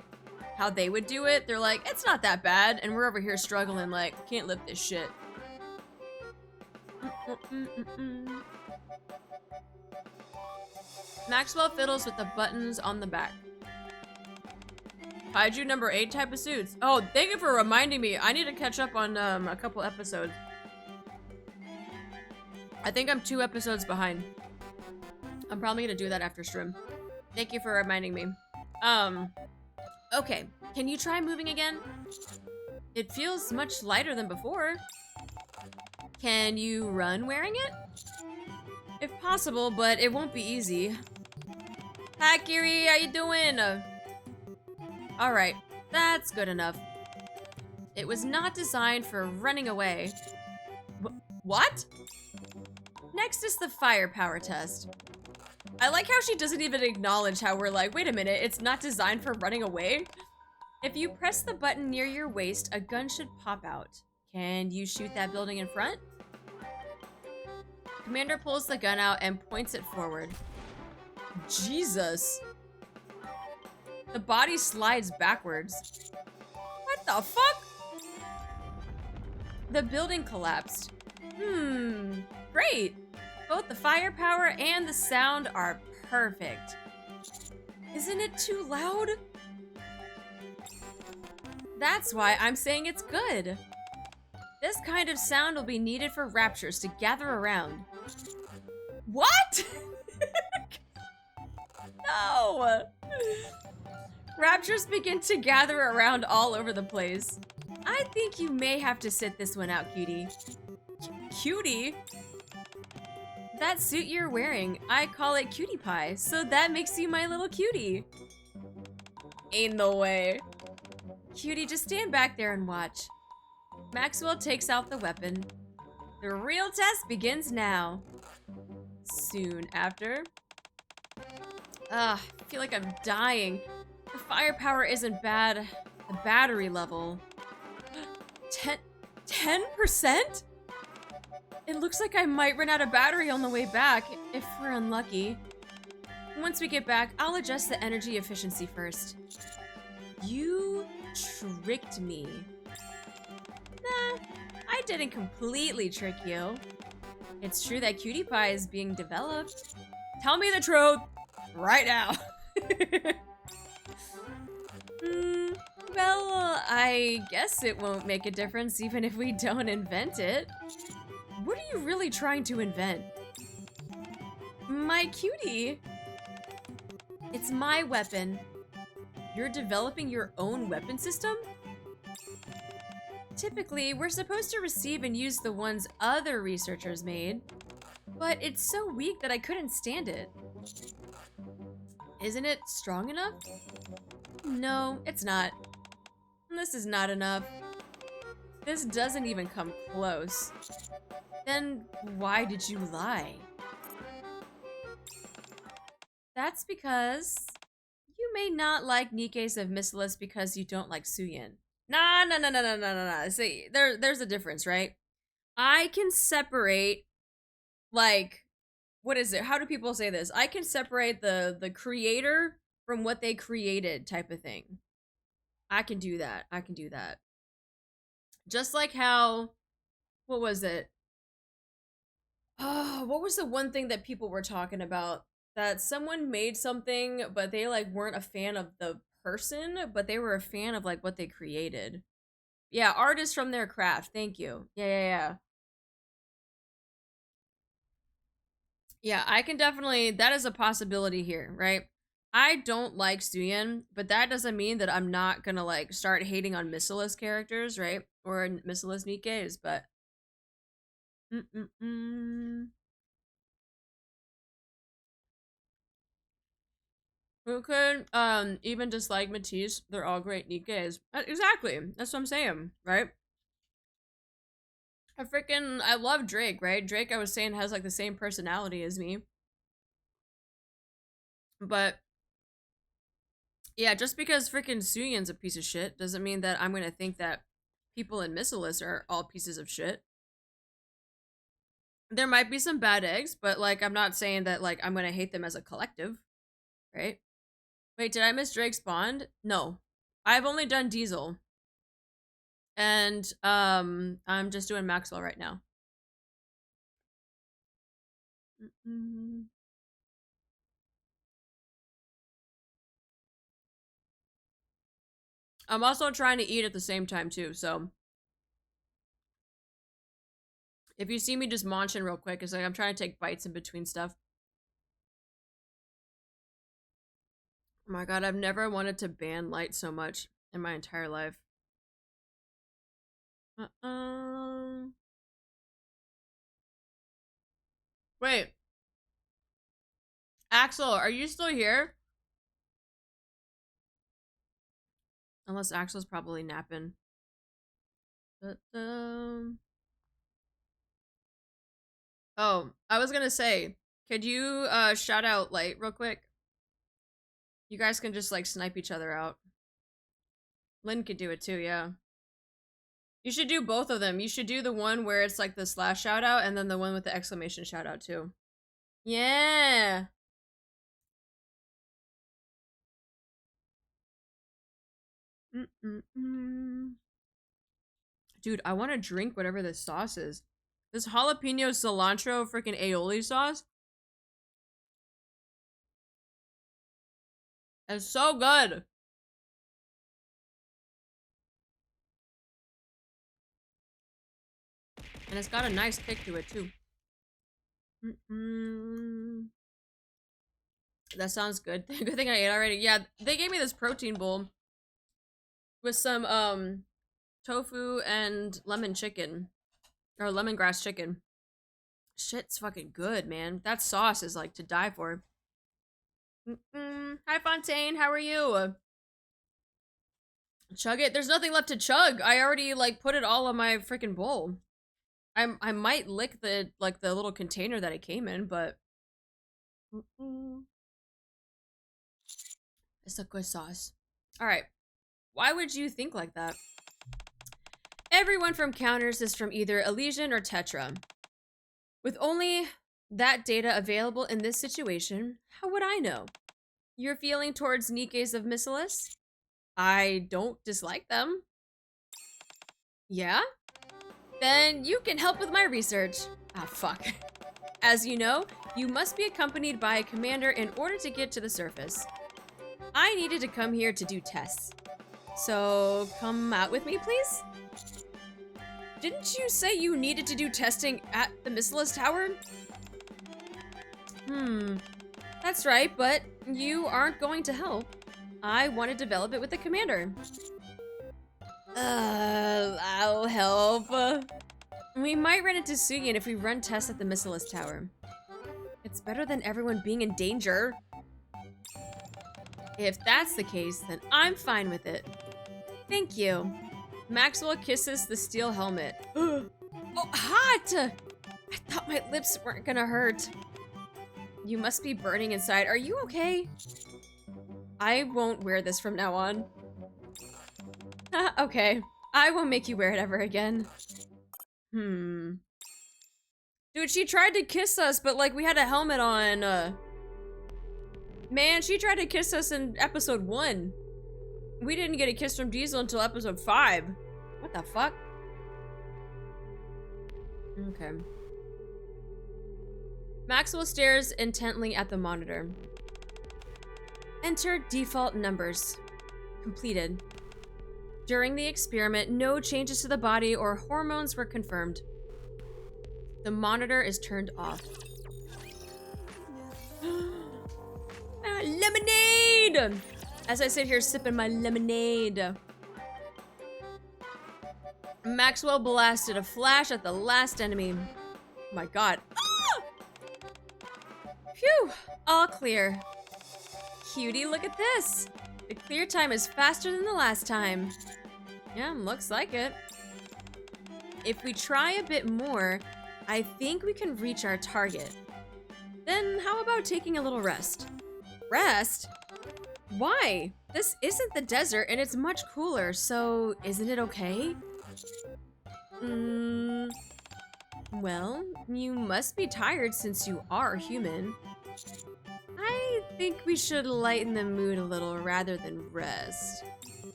how they would do it. They're like, it's not that bad. And we're over here struggling like, can't lift this shit. Maxwell fiddles with the buttons on the back. Kaiju number 8 type of suits. Oh, thank you for reminding me. I need to catch up on a couple episodes. I think I'm 2 episodes behind. I'm probably gonna do that after stream. Thank you for reminding me. Okay. Can you try moving again? It feels much lighter than before. Can you run wearing it? If possible, but it won't be easy. Hi, Kiri, how you doing? Alright, that's good enough. It was not designed for running away. What? Next is the firepower test. I like how she doesn't even acknowledge how we're like, wait a minute, it's not designed for running away? If you press the button near your waist, a gun should pop out. Can you shoot that building in front? Commander pulls the gun out and points it forward. Jesus. The body slides backwards. What the fuck? The building collapsed. Great. Both the firepower and the sound are perfect. Isn't it too loud? That's why I'm saying it's good. This kind of sound will be needed for raptures to gather around. What? No! Raptures begin to gather around all over the place. I think you may have to sit this one out, cutie. Cutie? That suit you're wearing, I call it cutie pie, so that makes you my little cutie. Ain't no way. Cutie, just stand back there and watch. Maxwell takes out the weapon. The real test begins now. Soon after. I feel like I'm dying. The firepower isn't bad. The battery level. 10%? It looks like I might run out of battery on the way back, if we're unlucky. Once we get back, I'll adjust the energy efficiency first. You tricked me. Nah, I didn't completely trick you. It's true that Cutie Pie is being developed. Tell me the truth right now. Well, I guess it won't make a difference even if we don't invent it. What are you really trying to invent? My cutie. It's my weapon. You're developing your own weapon system? Typically, we're supposed to receive and use the ones other researchers made, but it's so weak that I couldn't stand it. Isn't it strong enough? No, it's not. This is not enough. This doesn't even come close. Then why did you lie? That's because you may not like Nikke's of Missalus because you don't like Suyin. Nah, nah, nah, nah, nah, nah, nah, nah. See, there's a difference, right? I can separate, like, what is it? How do people say this? I can separate the creator from what they created, type of thing. I can do that. I can do that. Just like how, what was it? Oh, what was the one thing that people were talking about? That someone made something, but they like weren't a fan of the person, but they were a fan of like what they created. Yeah, artists from their craft. Thank you. Yeah, yeah, yeah. Yeah, I can definitely, that is a possibility here, right? I don't like Suyin, but that doesn't mean that I'm not gonna like start hating on Missalus characters, right? Or Missalus Nikke's, but who could even dislike Matisse? They're all great Nikke's. Exactly. That's what I'm saying, right? I love Drake, right? Drake, I was saying, has like the same personality as me. But yeah, just because freaking Suyin's a piece of shit doesn't mean that I'm gonna think that people in Missalus are all pieces of shit. There might be some bad eggs, but like I'm not saying that like I'm gonna hate them as a collective, right? Wait, did I miss Drake's Bond? No. I've only done Diesel. And I'm just doing Maxwell right now. I'm also trying to eat at the same time too, so if you see me just munching real quick, it's like I'm trying to take bites in between stuff. Oh my god, I've never wanted to ban light so much in my entire life. Wait. Axel, are you still here? Unless Axel's probably napping. Oh, I was gonna say, could you shout out Light real quick? You guys can just like snipe each other out. Lynn could do it too, yeah. You should do both of them. You should do the one where it's like the slash shout out and then the one with the exclamation shout out too. Yeah. Dude, I want to drink whatever this sauce is. This jalapeno cilantro freaking aioli sauce is so good. And it's got a nice kick to it too. That sounds good. Good thing I ate already. Yeah, they gave me this protein bowl with some tofu and lemon chicken. Or lemongrass chicken. Shit's fucking good, man. That sauce is like to die for. Hi Fontaine, how are you? Chug it. There's nothing left to chug. I already like put it all in my freaking bowl. I might lick the like the little container that it came in, but it's a good sauce. All right. Why would you think like that? Everyone from counters is from either Elysian or Tetra. With only that data available in this situation, how would I know? Your feeling towards Nikke's of Missalus? I don't dislike them. Yeah? Then you can help with my research. Ah, fuck. As you know, you must be accompanied by a commander in order to get to the surface. I needed to come here to do tests. So, come out with me, please? Didn't you say you needed to do testing at the Missalus Tower? That's right, but you aren't going to help. I want to develop it with the commander. I'll help. We might run into Suyin if we run tests at the Missalus Tower. It's better than everyone being in danger. If that's the case, then I'm fine with it. Thank you. Maxwell kisses the steel helmet. Oh, hot! I thought my lips weren't gonna hurt. You must be burning inside. Are you okay? I won't wear this from now on. Okay. I won't make you wear it ever again. Dude, she tried to kiss us, but like we had a helmet on. Man, she tried to kiss us in episode 1. We didn't get a kiss from Diesel until episode 5. What the fuck? Okay. Maxwell stares intently at the monitor. Enter default numbers. Completed. During the experiment, no changes to the body or hormones were confirmed. The monitor is turned off. Lemonade! As I sit here sipping my lemonade. Maxwell blasted a flash at the last enemy. Oh my god. Ah! Phew! All clear. Cutie, look at this. The clear time is faster than the last time. Yeah, looks like it. If we try a bit more, I think we can reach our target. Then how about taking a little rest? Rest? Why? This isn't the desert and it's much cooler, so isn't it okay? Well, you must be tired since you are human. I think we should lighten the mood a little rather than rest.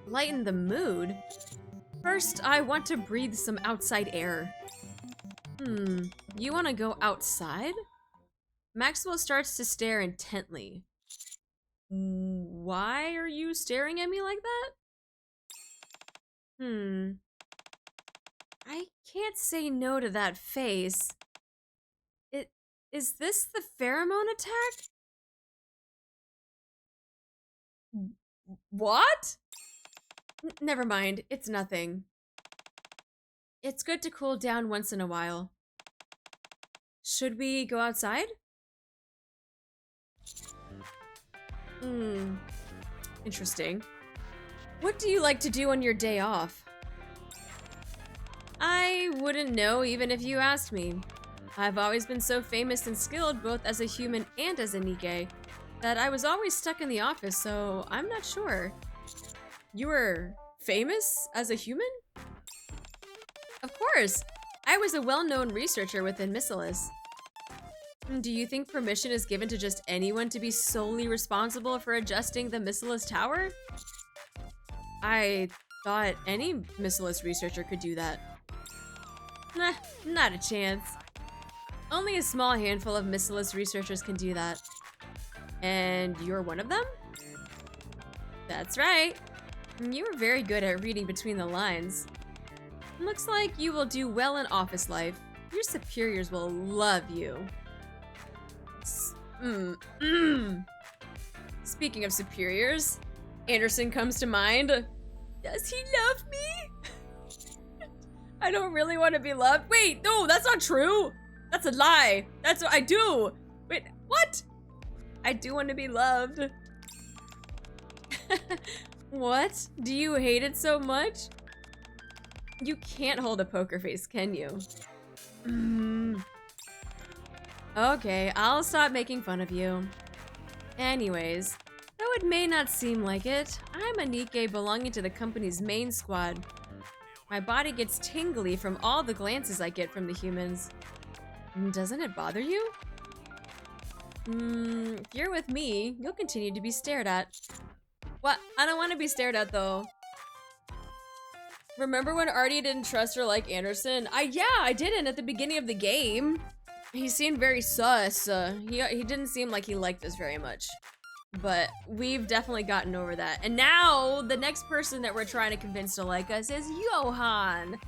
Lighten the mood? First, I want to breathe some outside air. You want to go outside? Maxwell starts to stare intently. Why are you staring at me like that? I can't say no to that face. Is this the pheromone attack? What? Never mind, it's nothing. It's good to cool down once in a while. Should we go outside? Interesting. What do you like to do on your day off? I wouldn't know even if you asked me. I've always been so famous and skilled both as a human and as a NIKKE that I was always stuck in the office, so I'm not sure. You were famous as a human? Of course! I was a well-known researcher within Miscellaneous. Do you think permission is given to just anyone to be solely responsible for adjusting the Miscellaneous tower? I thought any Miscellaneous researcher could do that. Nah, not a chance. Only a small handful of Miscellaneous researchers can do that. And you're one of them? That's right. You were very good at reading between the lines. Looks like you will do well in office life. Your superiors will love you. Speaking of superiors, Anderson comes to mind. Does he love me? I don't really want to be loved. Wait, no, that's not true. That's a lie. That's what I do. Wait, what? I do want to be loved. What? Do you hate it so much? You can't hold a poker face, can you? Okay, I'll stop making fun of you. Anyways, though it may not seem like it, I'm a NIKKE belonging to the company's main squad. My body gets tingly from all the glances I get from the humans. Doesn't it bother you? If you're with me, you'll continue to be stared at. What? I don't want to be stared at though. Remember when Artie didn't trust or like Anderson? Yeah, I didn't at the beginning of the game. He seemed very sus. He didn't seem like he liked us very much. But we've definitely gotten over that. And now, the next person that we're trying to convince to like us is Johan.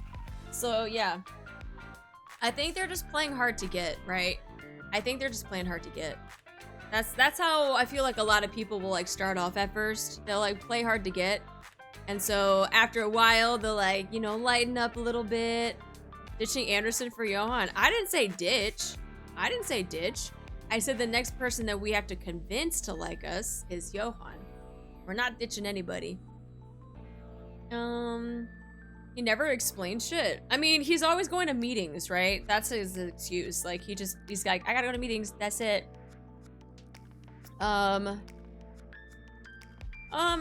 So, yeah. I think they're just playing hard to get, right? I think they're just playing hard to get. That's how I feel like a lot of people will like start off at first. They'll like play hard to get. And so after a while, they'll like, you know, lighten up a little bit. Ditching Anderson for Johan. I didn't say ditch. I didn't say ditch. I said the next person that we have to convince to like us is Johan. We're not ditching anybody. He never explained shit. I mean, he's always going to meetings, right? That's his excuse. Like, he's like, I gotta go to meetings. That's it. I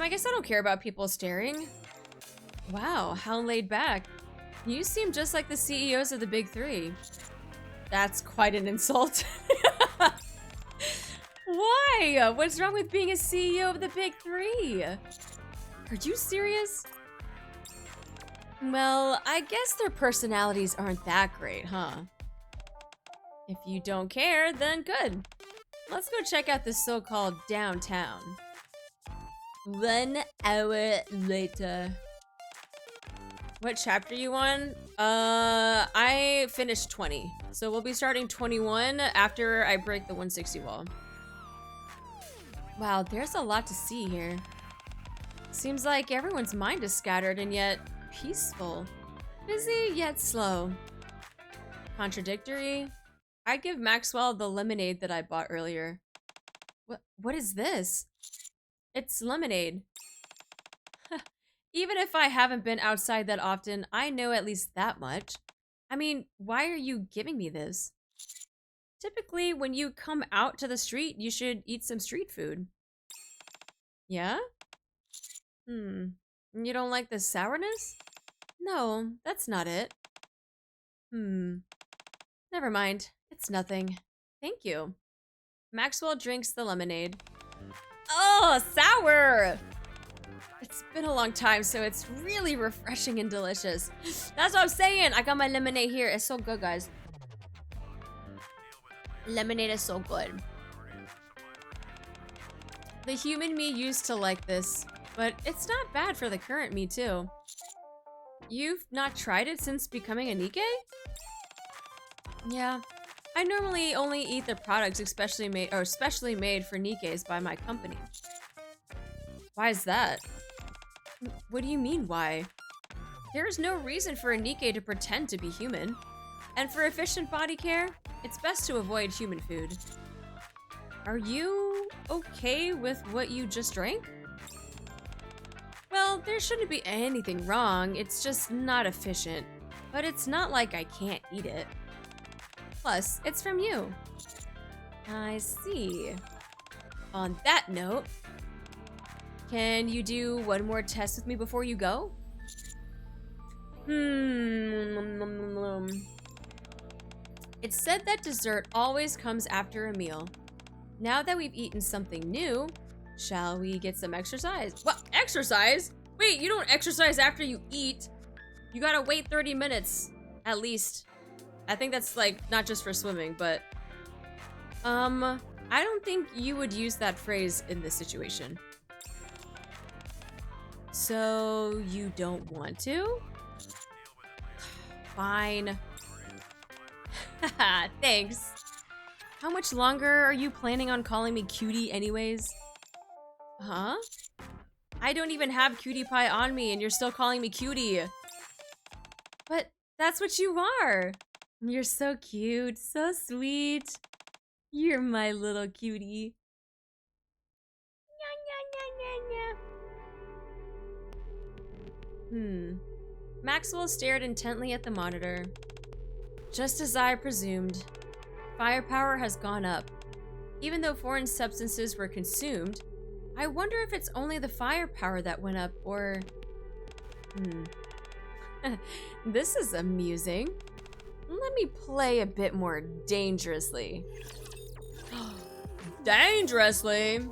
guess I don't care about people staring. Wow, how laid back. You seem just like the CEOs of the big three. That's quite an insult. Why? What's wrong with being a CEO of the big three? Are you serious? Well, I guess their personalities aren't that great, huh? If you don't care, then good. Let's go check out this so-called downtown. 1 hour later. What chapter you on? I finished 20. So we'll be starting 21 after I break the 160 wall. Wow, there's a lot to see here. Seems like everyone's mind is scattered and yet peaceful. Busy yet slow. Contradictory. I'd give Maxwell the lemonade that I bought earlier. What is this? It's lemonade. Even if I haven't been outside that often, I know at least that much. I mean, why are you giving me this? Typically, when you come out to the street, you should eat some street food. Yeah? You don't like the sourness? No, that's not it. Never mind. It's nothing. Thank you. Maxwell drinks the lemonade. Oh, sour! It's been a long time, so it's really refreshing and delicious. That's what I'm saying. I got my lemonade here. It's so good, guys. Lemonade is so good. The human me used to like this, but it's not bad for the current me, too. You've not tried it since becoming a NIKKE? Yeah. I normally only eat the products specially made for NIKKEs by my company. Why is that? What do you mean, why? There is no reason for a NIKKE to pretend to be human. And for efficient body care, it's best to avoid human food. Are you okay with what you just drank? Well, there shouldn't be anything wrong, it's just not efficient. But it's not like I can't eat it. Plus, it's from you. I see. On that note, can you do one more test with me before you go? It's said that dessert always comes after a meal. Now that we've eaten something new, shall we get some exercise? What? Exercise? Wait, you don't exercise after you eat. You gotta wait 30 minutes, at least. I think that's like, not just for swimming, but... I don't think you would use that phrase in this situation. So, you don't want to? Fine. Haha, thanks. How much longer are you planning on calling me cutie anyways? Huh? I don't even have cutie pie on me and you're still calling me cutie. But that's what you are. You're so cute, so sweet. You're my little cutie. Maxwell stared intently at the monitor. Just as I presumed, firepower has gone up. Even though foreign substances were consumed, I wonder if it's only the firepower that went up, or... This is amusing. Let me play a bit more dangerously. Dangerously?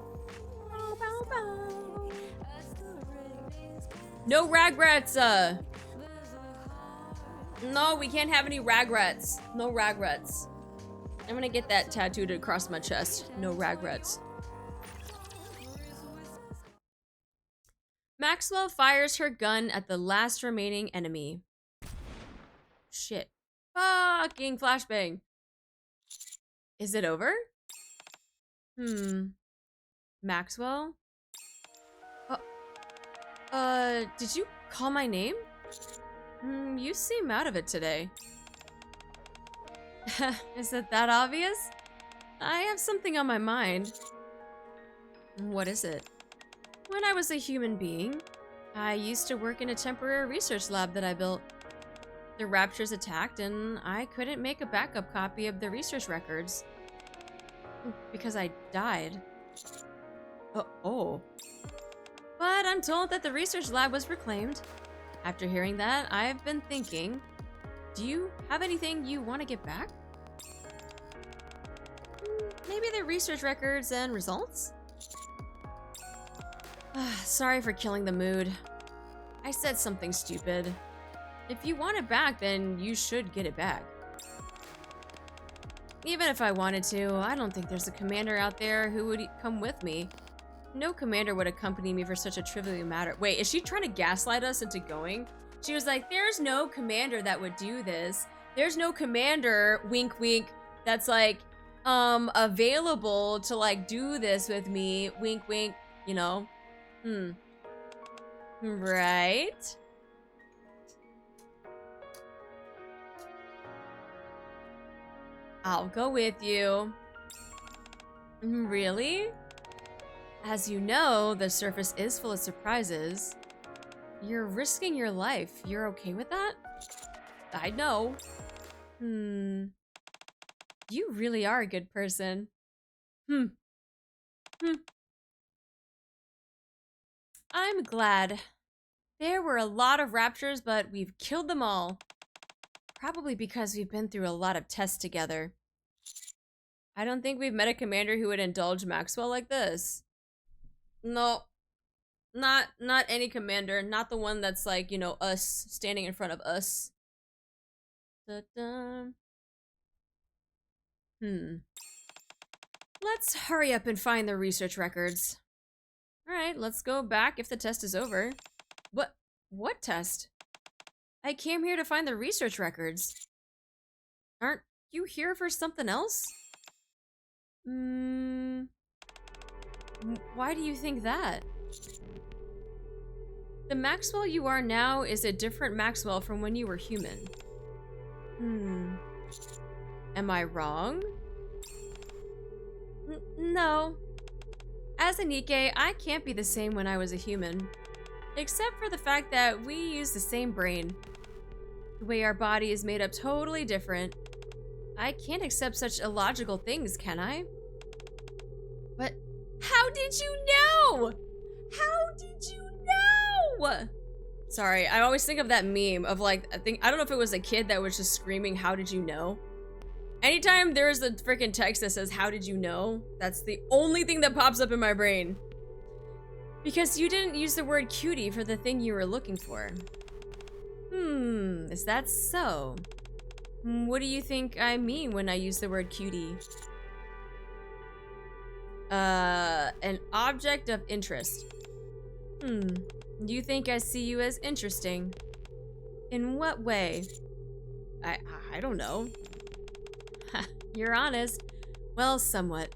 No regrets, No, we can't have any regrets. No regrets. I'm gonna get that tattooed across my chest. No regrets. Maxwell fires her gun at the last remaining enemy. Shit. Fucking flashbang. Is it over? Maxwell? Did you call my name? You seem out of it today. Is it that obvious? I have something on my mind. What is it? When I was a human being, I used to work in a temporary research lab that I built. The raptures attacked and I couldn't make a backup copy of the research records. Because I died. Oh. But I'm told that the research lab was reclaimed. After hearing that, I've been thinking, do you have anything you want to get back? Maybe the research records and results? Sorry for killing the mood. I said something stupid. If you want it back, then you should get it back. Even if I wanted to, I don't think there's a commander out there who would come with me. No commander would accompany me for such a trivial matter. Wait, is she trying to gaslight us into going? She was like, there's no commander that would do this. There's no commander, wink wink, that's like, available to like do this with me, wink wink, you know? Right? I'll go with you. Really? As you know, the surface is full of surprises. You're risking your life. You're okay with that? I know. You really are a good person. I'm glad. There were a lot of raptures, but we've killed them all. Probably because we've been through a lot of tests together. I don't think we've met a commander who would indulge Maxwell like this. No. Not any commander. Not the one that's like, you know, us. Standing in front of us. Da-da. Let's hurry up and find the research records. Alright, let's go back if the test is over. What test? I came here to find the research records. Aren't you here for something else? Why do you think that? The Maxwell you are now is a different Maxwell from when you were human. Am I wrong? No. As a NIKKE, I can't be the same when I was a human. Except for the fact that we use the same brain. The way our body is made up totally different. I can't accept such illogical things, can I? But how did you know? How did you know? Sorry, I always think of that meme of like, I don't know if it was a kid that was just screaming, how did you know? Anytime there's a freaking text that says, how did you know? That's the only thing that pops up in my brain. Because you didn't use the word cutie for the thing you were looking for. Is that so? What do you think I mean when I use the word cutie? An object of interest. You think I see you as interesting? In what way? I don't know. You're honest. Well, somewhat.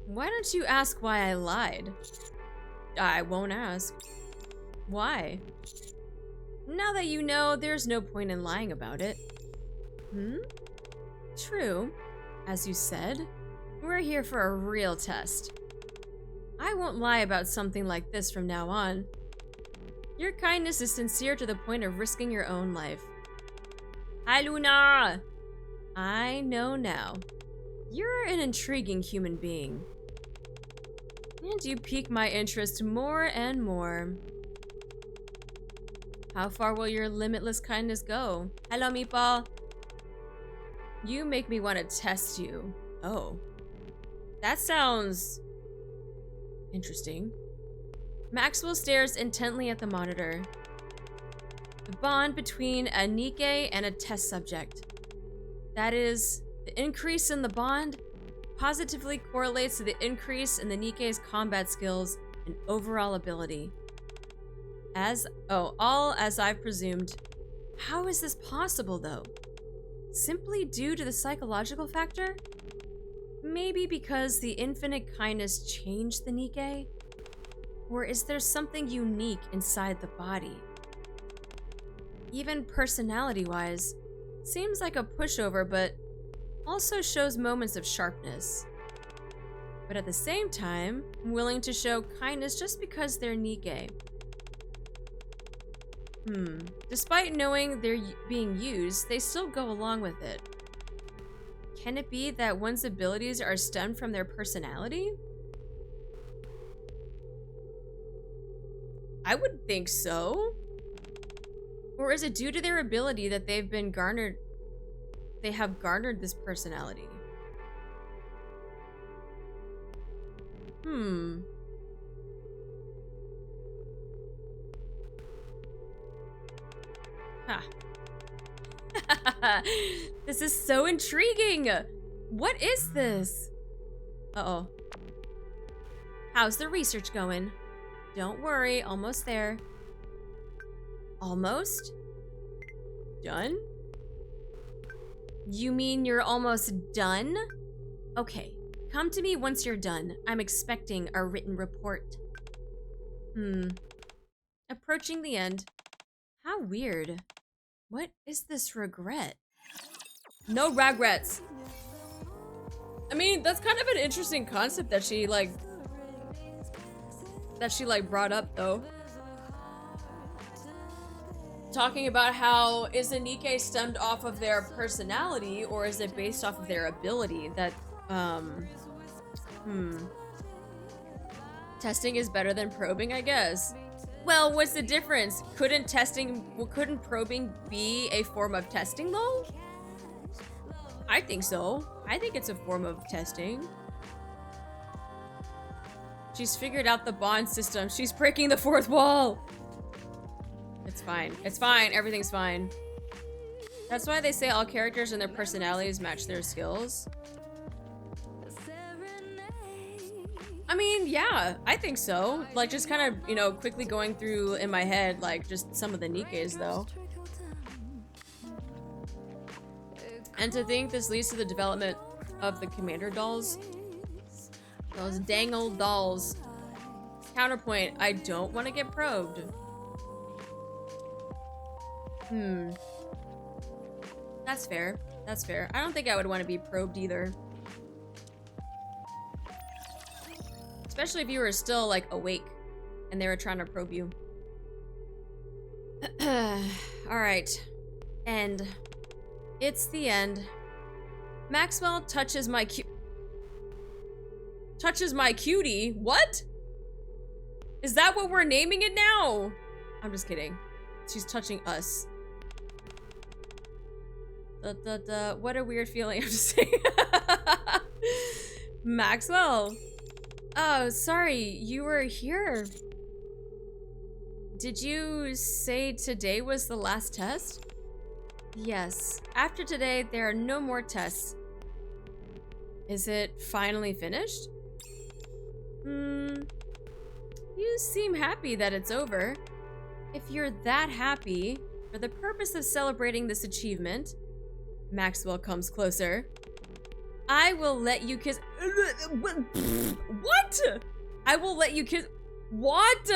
Why don't you ask why I lied? I won't ask. Why? Now that you know, there's no point in lying about it. True. As you said, we're here for a real test. I won't lie about something like this from now on. Your kindness is sincere to the point of risking your own life. Hi, Luna! I know now. You're an intriguing human being. And you pique my interest more and more. How far will your limitless kindness go? Hello, Meatball. You make me want to test you. Oh. That sounds interesting. Maxwell stares intently at the monitor. The bond between a NIKKE and a test subject. That is, the increase in the bond positively correlates to the increase in the NIKKE's combat skills and overall ability. All as I've presumed. How is this possible, though? Simply due to the psychological factor? Maybe because the infinite kindness changed the NIKKE? Or is there something unique inside the body? Even personality-wise, seems like a pushover, but also shows moments of sharpness. But at the same time, willing to show kindness just because they're NIKKE. Despite knowing they're being used, they still go along with it. Can it be that one's abilities are stemmed from their personality? I would think so. Or is it due to their ability that they have garnered this personality? Huh. This is so intriguing. What is this? Uh-oh. How's the research going? Don't worry, almost there. Almost? Done? You mean you're almost done? Okay, come to me once you're done. I'm expecting a written report. Approaching the end. How weird. What is this regret? No regrets. I mean, that's kind of an interesting concept that she brought up though. Talking about how is the NIKKE stemmed off of their personality or is it based off of their ability? That testing is better than probing, I guess. Well, what's the difference? Couldn't probing be a form of testing though? I think so. I think it's a form of testing. She's figured out the bond system. She's breaking the fourth wall. It's fine. It's fine. Everything's fine. That's why they say all characters and their personalities match their skills. I mean, yeah, I think so. Like, just kind of, you know, quickly going through in my head, like, just some of the NIKKEs, though. And to think this leads to the development of the commander dolls. Those dang old dolls. Counterpoint, I don't want to get probed. That's fair. That's fair. I don't think I would want to be probed either. Especially if you were still, like, awake and they were trying to probe you. Alright. End. It's the end. Maxwell touches my cutie? What? Is that what we're naming it now? I'm just kidding. She's touching us. What a weird feeling, I'm just saying. Maxwell. Oh, sorry, you were here. Did you say today was the last test? Yes. After today, there are no more tests. Is it finally finished? You seem happy that it's over. If you're that happy, for the purpose of celebrating this achievement, Maxwell comes closer. I will let you kiss. What? I will let you kiss. What?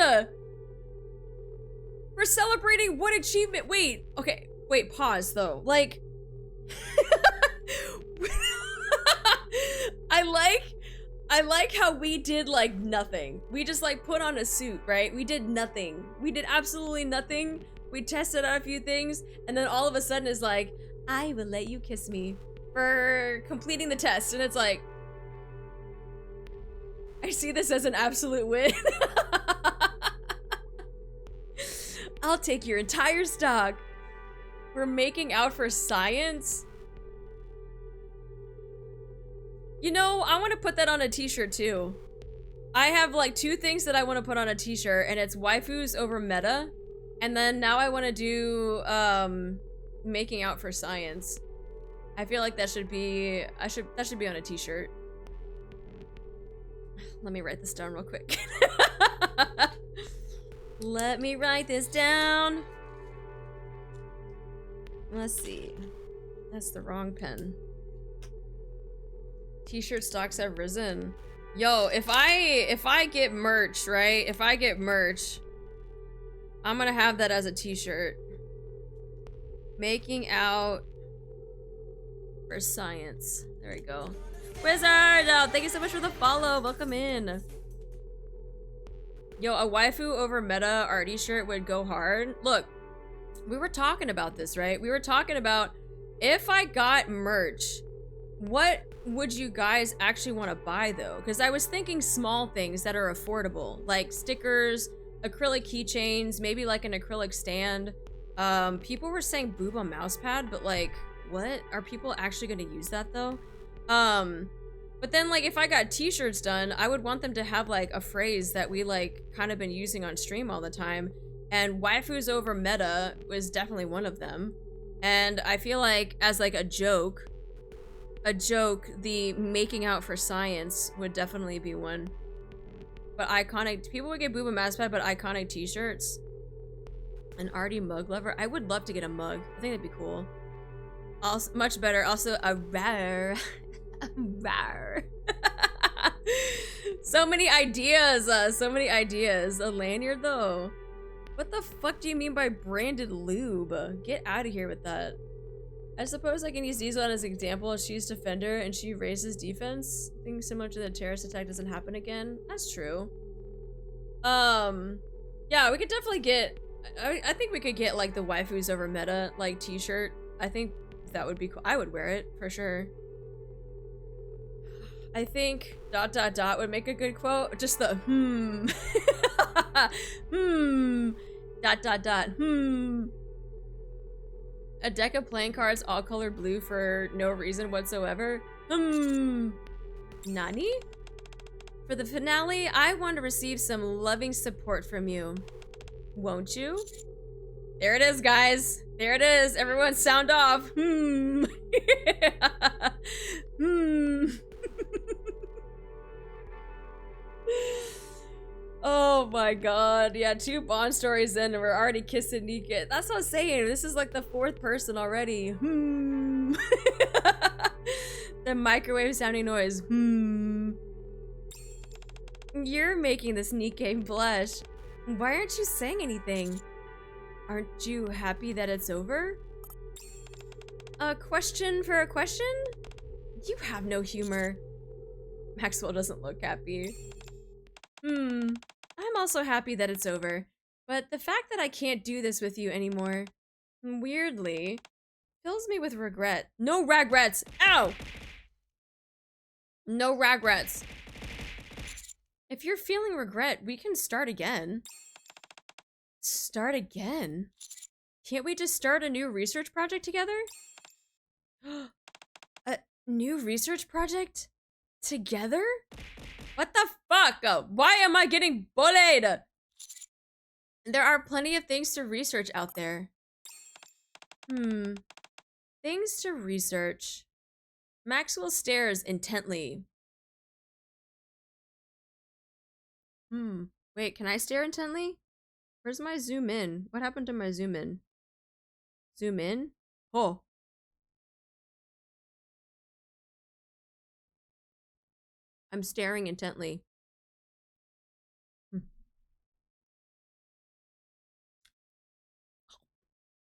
For celebrating what achievement? Wait. Okay. Wait. Pause though. Like. I like how we did like nothing. We just like put on a suit, right? We did nothing. We did absolutely nothing. We tested out a few things, and then all of a sudden it's like, I will let you kiss me for completing the test, and it's like, I see this as an absolute win. I'll take your entire stock. We're making out for science. You know, I want to put that on a t-shirt too. I have like 2 things that I want to put on a t-shirt, and it's waifus over meta, and then now I want to do making out for science. I feel like that should be that should be on a t-shirt. Let me write this down real quick. Let me write this down. Let's see. That's the wrong pen. T-shirt stocks have risen. Yo, if I get merch, right? If I get merch, I'm gonna have that as a t-shirt. Making out for science. There we go. Wizard! Oh, thank you so much for the follow. Welcome in. Yo, a waifu over meta arty shirt would go hard. Look, we were talking about this, right? We were talking about if I got merch, what would you guys actually want to buy though? Because I was thinking small things that are affordable, like stickers, acrylic keychains, maybe like an acrylic stand. People were saying booba mouse pad, but like, what? Are people actually going to use that though? But then like if I got t-shirts done, I would want them to have like a phrase that we like kind of been using on stream all the time. And waifus over meta was definitely one of them. And I feel like as like a joke, the making out for science would definitely be one. But iconic, people would get booba mouse pad, but iconic t-shirts. An arty mug lover. I would love to get a mug. I think that'd be cool. Also, much better. Also, a rare. Rare. So many ideas. So many ideas. A lanyard, though. What the fuck do you mean by branded lube? Get out of here with that. I suppose I can use Diesel as an example. She's defender and she raises defense. Things similar to the terrorist attack doesn't happen again. That's true. Yeah, we could definitely get. I think we could get like the waifus over meta like t-shirt. I think that would be cool. I would wear it for sure. I think ... would make a good quote. Just the A deck of playing cards all colored blue for no reason whatsoever. Nani? For the finale, I want to receive some loving support from you. Won't you? There it is, guys. There it is. Everyone sound off. Oh my god. Yeah, 2 Bond stories in and we're already kissing NIKKE. That's what I'm saying. This is like the 4th person already. The microwave sounding noise. You're making this NIKKE blush. Why aren't you saying anything? Aren't you happy that it's over? A question for a question? You have no humor. Maxwell doesn't look happy. I'm also happy that it's over. But the fact that I can't do this with you anymore, weirdly, fills me with regret. No regrets! Ow! No regrets. If you're feeling regret, we can start again. Start again? Can't we just start a new research project together? A new research project? Together? What the fuck? Why am I getting bullied? There are plenty of things to research out there. Things to research. Maxwell stares intently. Wait, can I stare intently? Where's my zoom in? What happened to my zoom in? Zoom in? Oh. I'm staring intently.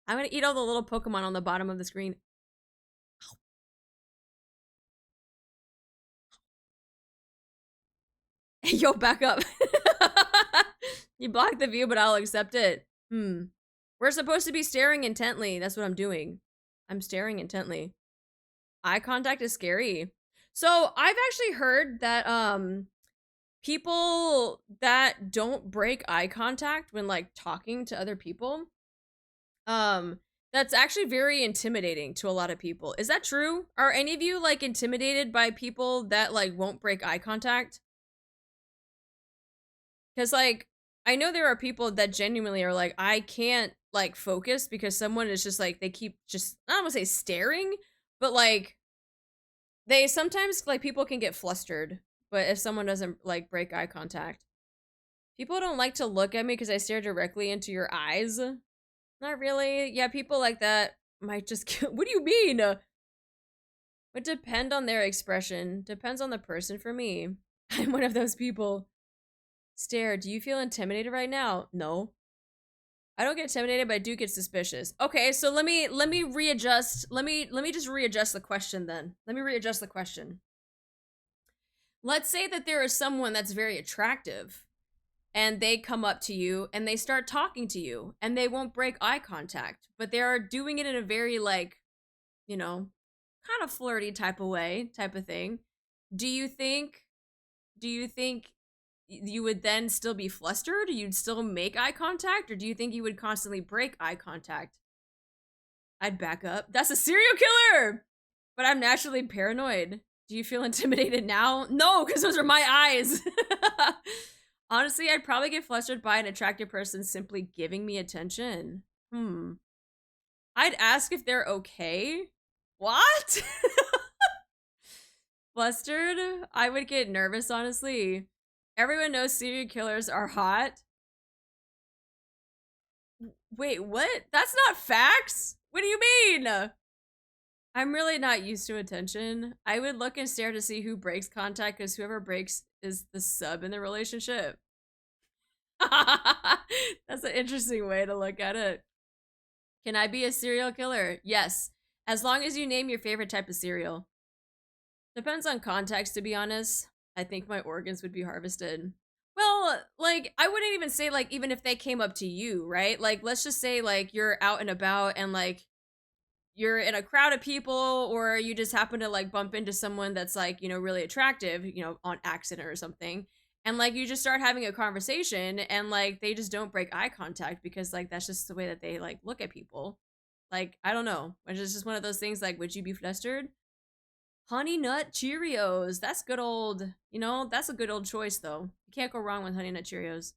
I'm gonna eat all the little Pokemon on the bottom of the screen. Yo, back up. You blocked the view, but I'll accept it. We're supposed to be staring intently. That's what I'm doing. I'm staring intently. Eye contact is scary. So I've actually heard that people that don't break eye contact when like talking to other people, that's actually very intimidating to a lot of people. Is that true? Are any of you like intimidated by people that like won't break eye contact? Because like I know there are people that genuinely are like, I can't like focus because someone is just like, they keep just, I don't want to say staring, but like they sometimes like people can get flustered, but if someone doesn't like break eye contact. People don't like to look at me because I stare directly into your eyes. Not really. Yeah, people like that might just kill. What do you mean? It would depend on their expression. Depends on the person for me. I'm one of those people. Stare, do you feel intimidated right now? No. I don't get intimidated, but I do get suspicious. Okay, so let me readjust. Let me just readjust the question then. Let me readjust the question. Let's say that there is someone that's very attractive and they come up to you and they start talking to you and they won't break eye contact, but they are doing it in a very like, you know, kind of flirty type of way, type of thing. Do you think you would then still be flustered? You'd still make eye contact, or do you think you would constantly break eye contact? I'd back up. That's a serial killer! But I'm naturally paranoid. Do you feel intimidated now? No, because those are my eyes. Honestly, I'd probably get flustered by an attractive person simply giving me attention. I'd ask if they're okay. What? Flustered? I would get nervous, honestly. Everyone knows serial killers are hot. Wait, what? That's not facts? What do you mean? I'm really not used to attention. I would look and stare to see who breaks contact, because whoever breaks is the sub in the relationship. That's an interesting way to look at it. Can I be a serial killer? Yes. As long as you name your favorite type of cereal. Depends on context, to be honest. I think my organs would be harvested. Well, like, I wouldn't even say, like, even if they came up to you, right? Like, let's just say, like, you're out and about and, like, you're in a crowd of people, or you just happen to, like, bump into someone that's, like, you know, really attractive, you know, on accident or something. And, like, you just start having a conversation and, like, they just don't break eye contact because, like, that's just the way that they, like, look at people. Like, I don't know. It's just one of those things, like, would you be flustered? Honey Nut Cheerios. That's good old, you know, that's a good old choice, though. You can't go wrong with Honey Nut Cheerios.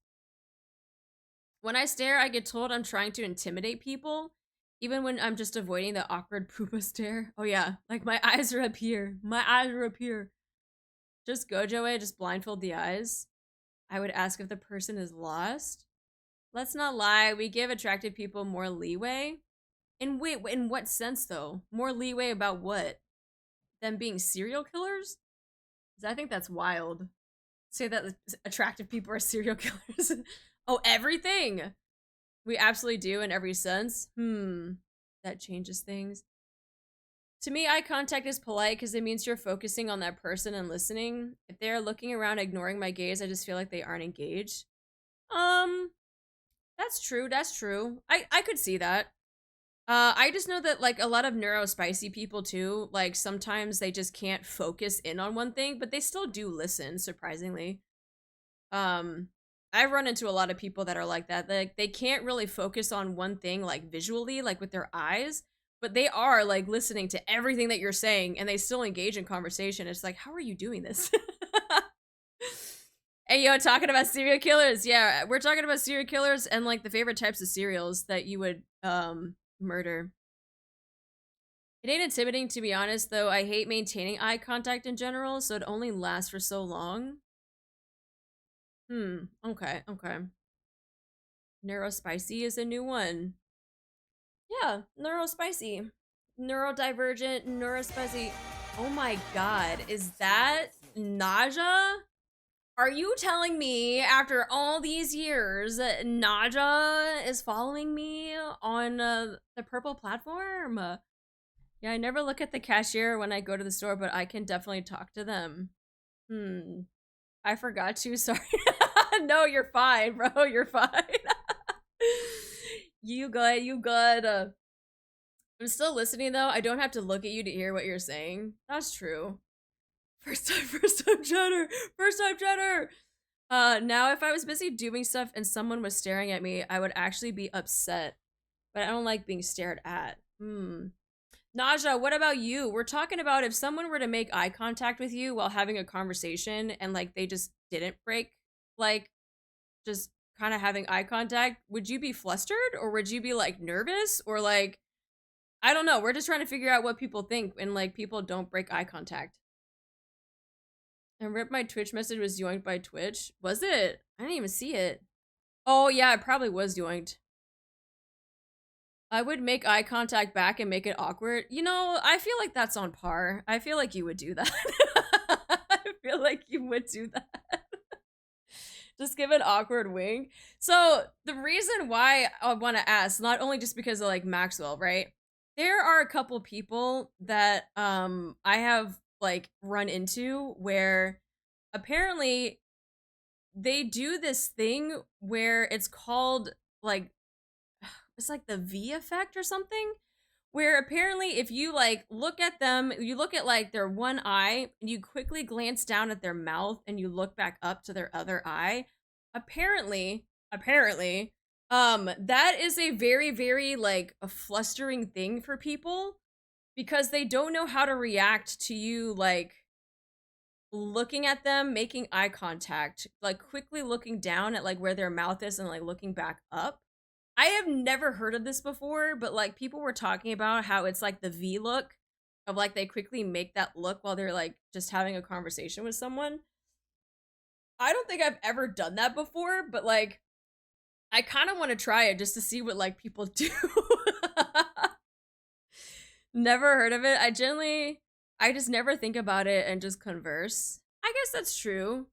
When I stare, I get told I'm trying to intimidate people, even when I'm just avoiding the awkward poopa stare. Oh, yeah. Like, my eyes are up here. My eyes are up here. Just Gojo it, just blindfold the eyes. I would ask if the person is lost. Let's not lie, we give attractive people more leeway. In what sense, though? More leeway about what? Them being serial killers? Because I think that's wild. Say that attractive people are serial killers. Oh, everything! We absolutely do in every sense. That changes things. To me, eye contact is polite because it means you're focusing on that person and listening. If they're looking around ignoring my gaze, I just feel like they aren't engaged. That's true, that's true. I could see that. I just know that, like, a lot of neurospicy people, too, like, sometimes they just can't focus in on one thing, but they still do listen, surprisingly. I've run into a lot of people that are like that. Like, they can't really focus on one thing, like, visually, like, with their eyes, but they are, like, listening to everything that you're saying, and they still engage in conversation. It's like, how are you doing this? Hey, yo, talking about serial killers. Yeah, we're talking about serial killers and, like, the favorite types of cereals that you would, murder. It ain't intimidating, to be honest, though. I hate maintaining eye contact in general, so it only lasts for so long. Okay. Neurospicy is a new one. Yeah, neurospicy. Neurodivergent, neurospicy. Oh my god, is that Naja? Are you telling me after all these years, Naja is following me on the purple platform? Yeah, I never look at the cashier when I go to the store, but I can definitely talk to them. I forgot to, sorry. No, you're fine, bro, you're fine. You good. I'm still listening, though. I don't have to look at you to hear what you're saying. That's true. First time chatter. Now if I was busy doing stuff and someone was staring at me, I would actually be upset. But I don't like being stared at. Naja, what about you? We're talking about if someone were to make eye contact with you while having a conversation and, like, they just didn't break, like, just kind of having eye contact, would you be flustered, or would you be, like, nervous, or, like, I don't know. We're just trying to figure out what people think when, like, people don't break eye contact. And rip, my Twitch message was yoinked by Twitch. Was it? I didn't even see it. Oh, yeah, it probably was yoinked. I would make eye contact back and make it awkward. You know, I feel like that's on par. I feel like you would do that. I feel like you would do that. Just give an awkward wink. So the reason why I want to ask, not only just because of, like, Maxwell, right? There are a couple people that I have, like, run into where apparently they do this thing where it's called like it's like the V effect or something, where apparently if you like look at them, you look at like their one eye and you quickly glance down at their mouth and you look back up to their other eye, apparently that is a very very like a flustering thing for people because they don't know how to react to you like looking at them, making eye contact, like quickly looking down at like where their mouth is and like looking back up. I have never heard of this before, but like people were talking about how it's like the V look of like they quickly make that look while they're like just having a conversation with someone. I don't think I've ever done that before, but like I kind of want to try it just to see what like people do. Never heard of it. I just never think about it and just converse. I guess that's true.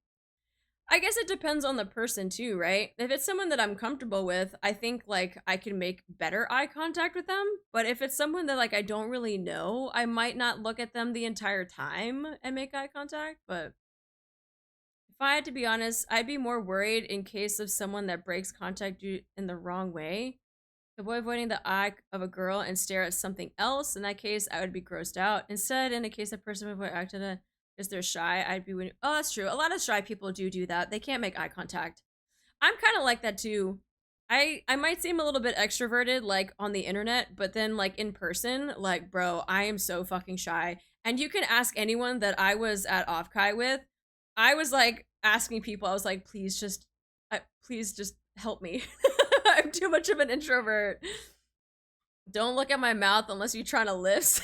I guess it depends on the person too, right? If it's someone that I'm comfortable with, I think like I can make better eye contact with them. But if it's someone that like I don't really know, I might not look at them the entire time and make eye contact. But if I had to be honest, I'd be more worried in case of someone that breaks contact in the wrong way. Avoiding the eye of a girl and stare at something else. In that case, I would be grossed out. Instead, in a case a person would act because they're shy, I'd be winning. Oh, that's true. A lot of shy people do that. They can't make eye contact. I'm kind of like that too. I might seem a little bit extroverted like on the internet, but then like in person, like bro, I am so fucking shy. And you can ask anyone that I was at Offkai with. I was like asking people. I was like, please just help me. I'm too much of an introvert. Don't look at my mouth unless you're trying to lift.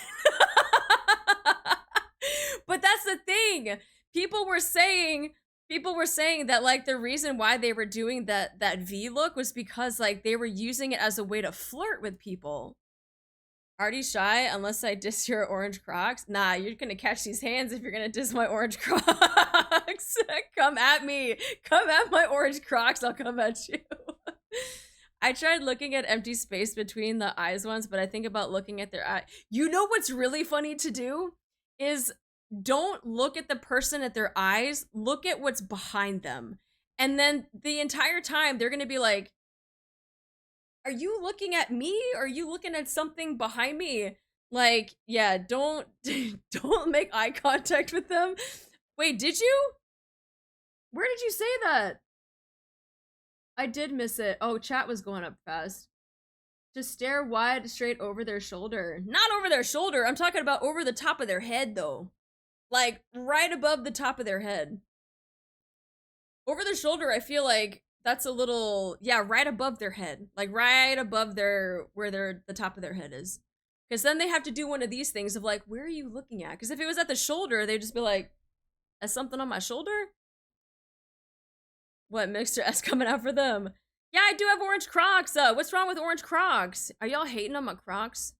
But that's the thing. People were saying that like the reason why they were doing that V look was because like they were using it as a way to flirt with people. Already shy unless I diss your orange Crocs. Nah, you're gonna catch these hands if you're gonna diss my orange Crocs. Come at me. Come at my orange Crocs. I'll come at you. I tried looking at empty space between the eyes once, but I think about looking at their eye. You know what's really funny to do is don't look at the person at their eyes, look at what's behind them. And then the entire time they're going to be like, are you looking at me? Or are you looking at something behind me? Like, yeah, don't make eye contact with them. Wait, did you? Where did you say that? I did miss it. Oh, chat was going up fast. To stare wide straight over their shoulder. Not over their shoulder. I'm talking about over the top of their head, though. Like, right above the top of their head. Over their shoulder, I feel like that's a little... Yeah, right above their head. Like, right above where the top of their head is. Because then they have to do one of these things of like, where are you looking at? Because if it was at the shoulder, they'd just be like, is something on my shoulder? What, Mixer S coming out for them? Yeah, I do have orange Crocs. What's wrong with orange Crocs? Are y'all hating on my Crocs?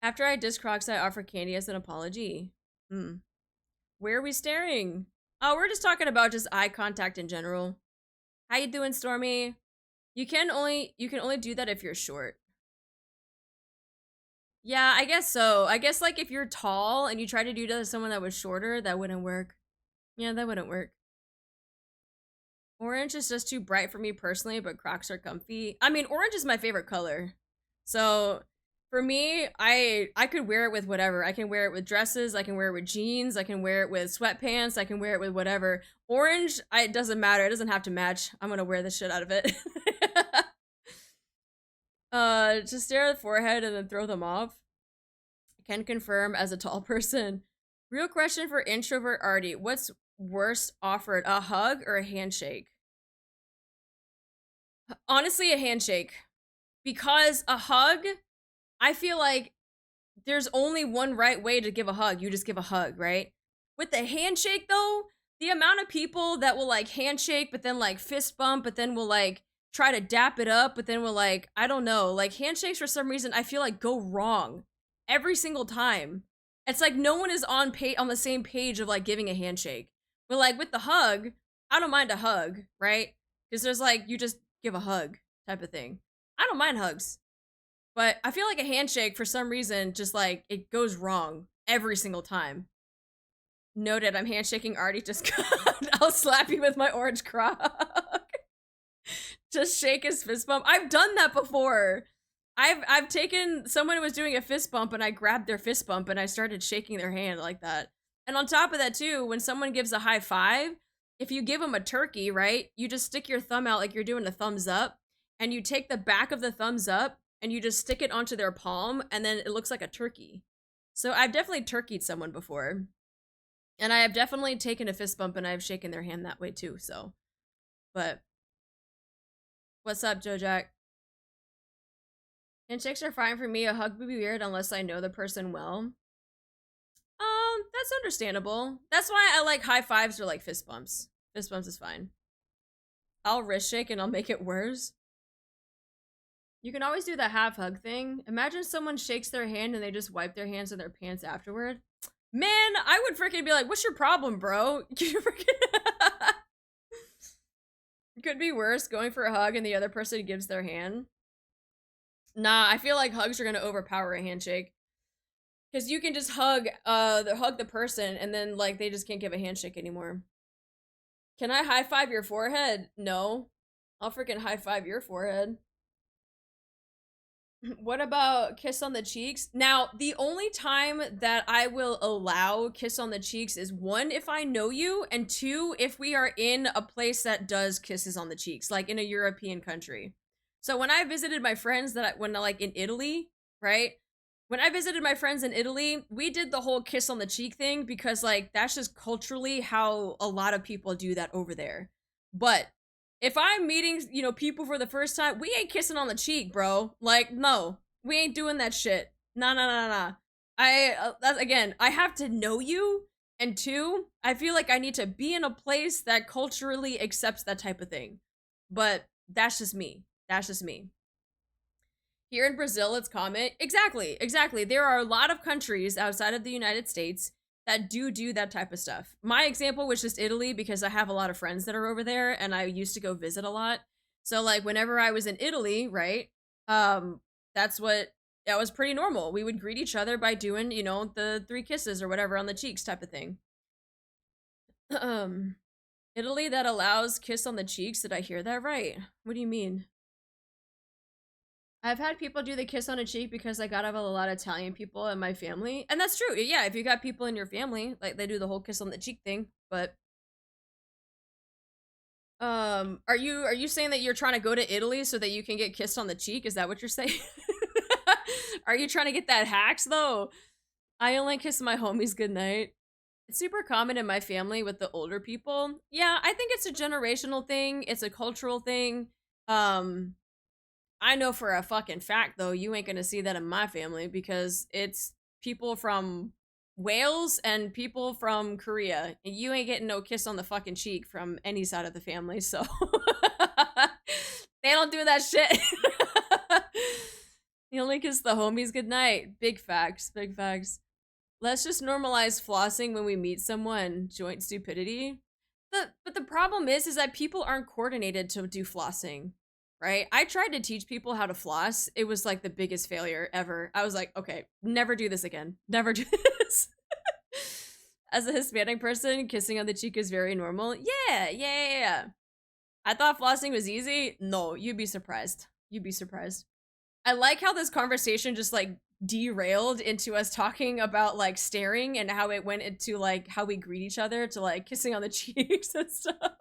After I diss Crocs, I offer candy as an apology. Where are we staring? Oh, we're just talking about just eye contact in general. How you doing, Stormy? You can only do that if you're short. Yeah, I guess so. I guess like if you're tall and you try to do that to someone that was shorter, that wouldn't work. Yeah, that wouldn't work. Orange is just too bright for me personally, but Crocs are comfy. I mean, orange is my favorite color. So for me, I could wear it with whatever. I can wear it with dresses, I can wear it with jeans, I can wear it with sweatpants, I can wear it with whatever. Orange, it doesn't matter. It doesn't have to match. I'm gonna wear the shit out of it. Just stare at the forehead and then throw them off. I can confirm as a tall person. Real question for introvert Artie. What's worst offered, a hug or a handshake? Honestly, a handshake. Because a hug, I feel like there's only one right way to give a hug. You just give a hug, right? With the handshake though, the amount of people that will like handshake but then like fist bump but then will like try to dap it up but then will like, I don't know, like handshakes for some reason I feel like go wrong every single time. It's like no one is on the same page of like giving a handshake. But like with the hug, I don't mind a hug, right? Because there's like, you just give a hug type of thing. I don't mind hugs. But I feel like a handshake for some reason just like it goes wrong every single time. Noted, I'm handshaking Artie just I'll slap you with my orange croc. Just shake his fist bump. I've done that before. I've taken someone who was doing a fist bump and I grabbed their fist bump and I started shaking their hand like that. And on top of that too, when someone gives a high five, if you give them a turkey, right, you just stick your thumb out like you're doing a thumbs up, and you take the back of the thumbs up and you just stick it onto their palm, and then it looks like a turkey. So I've definitely turkeyed someone before. And I have definitely taken a fist bump and I've shaken their hand that way too, so. But what's up, Joe Jack? Handshakes are fine for me. A hug would be weird unless I know the person well. That's understandable. That's why I like high fives or like fist bumps. Fist bumps is fine. I'll wrist shake and I'll make it worse. You can always do the half hug thing. Imagine someone shakes their hand and they just wipe their hands in their pants afterward. Man, I would freaking be like, what's your problem, bro? You freaking could be worse, going for a hug and the other person gives their hand. Nah, I feel like hugs are gonna overpower a handshake. Because you can just hug the person and then like they just can't give a handshake anymore. Can I high five your forehead? No. I'll freaking high five your forehead. What about kiss on the cheeks? Now, the only time that I will allow kiss on the cheeks is 1, if I know you, and 2, if we are in a place that does kisses on the cheeks, like in a European country. So when I visited my friends like in Italy, right? When I visited my friends in Italy, we did the whole kiss on the cheek thing because like that's just culturally how a lot of people do that over there. But if I'm meeting, you know, people for the first time, we ain't kissing on the cheek, bro. Like, no, we ain't doing that shit. Nah. Again, I have to know you. And 2, I feel like I need to be in a place that culturally accepts that type of thing. But that's just me. That's just me. Here in Brazil, it's common. Exactly. There are a lot of countries outside of the United States that do that type of stuff. My example was just Italy because I have a lot of friends that are over there and I used to go visit a lot. So like whenever I was in Italy, right, that was pretty normal. We would greet each other by doing, you know, the 3 kisses or whatever on the cheeks type of thing. Italy that allows kiss on the cheeks. Did I hear that right? What do you mean? I've had people do the kiss on a cheek because I got a lot of Italian people in my family. And that's true. Yeah, if you got people in your family, like they do the whole kiss on the cheek thing. But are you saying that you're trying to go to Italy so that you can get kissed on the cheek? Is that what you're saying? Are you trying to get that hacks though? I only kiss my homies goodnight. It's super common in my family with the older people. Yeah, I think it's a generational thing. It's a cultural thing. I know for a fucking fact, though, you ain't gonna see that in my family because it's people from Wales and people from Korea. And you ain't getting no kiss on the fucking cheek from any side of the family, so they don't do that shit. You only kiss the homies goodnight. Big facts, big facts. Let's just normalize flossing when we meet someone. Joint stupidity. But the problem is that people aren't coordinated to do flossing. Right? I tried to teach people how to floss. It was like the biggest failure ever. I was like, okay, never do this again. Never do this. As a Hispanic person, kissing on the cheek is very normal. Yeah. I thought flossing was easy. No, you'd be surprised. You'd be surprised. I like how this conversation just like derailed into us talking about like staring and how it went into like how we greet each other to like kissing on the cheeks and stuff.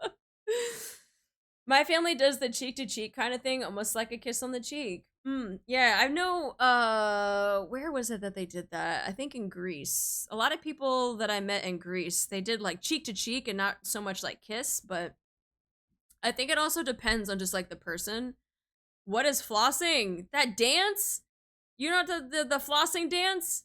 My family does the cheek-to-cheek kind of thing, almost like a kiss on the cheek. Yeah, I know, where was it that they did that? I think in Greece. A lot of people that I met in Greece, they did like cheek-to-cheek and not so much like kiss, but I think it also depends on just like the person. What is flossing? That dance? You know the flossing dance?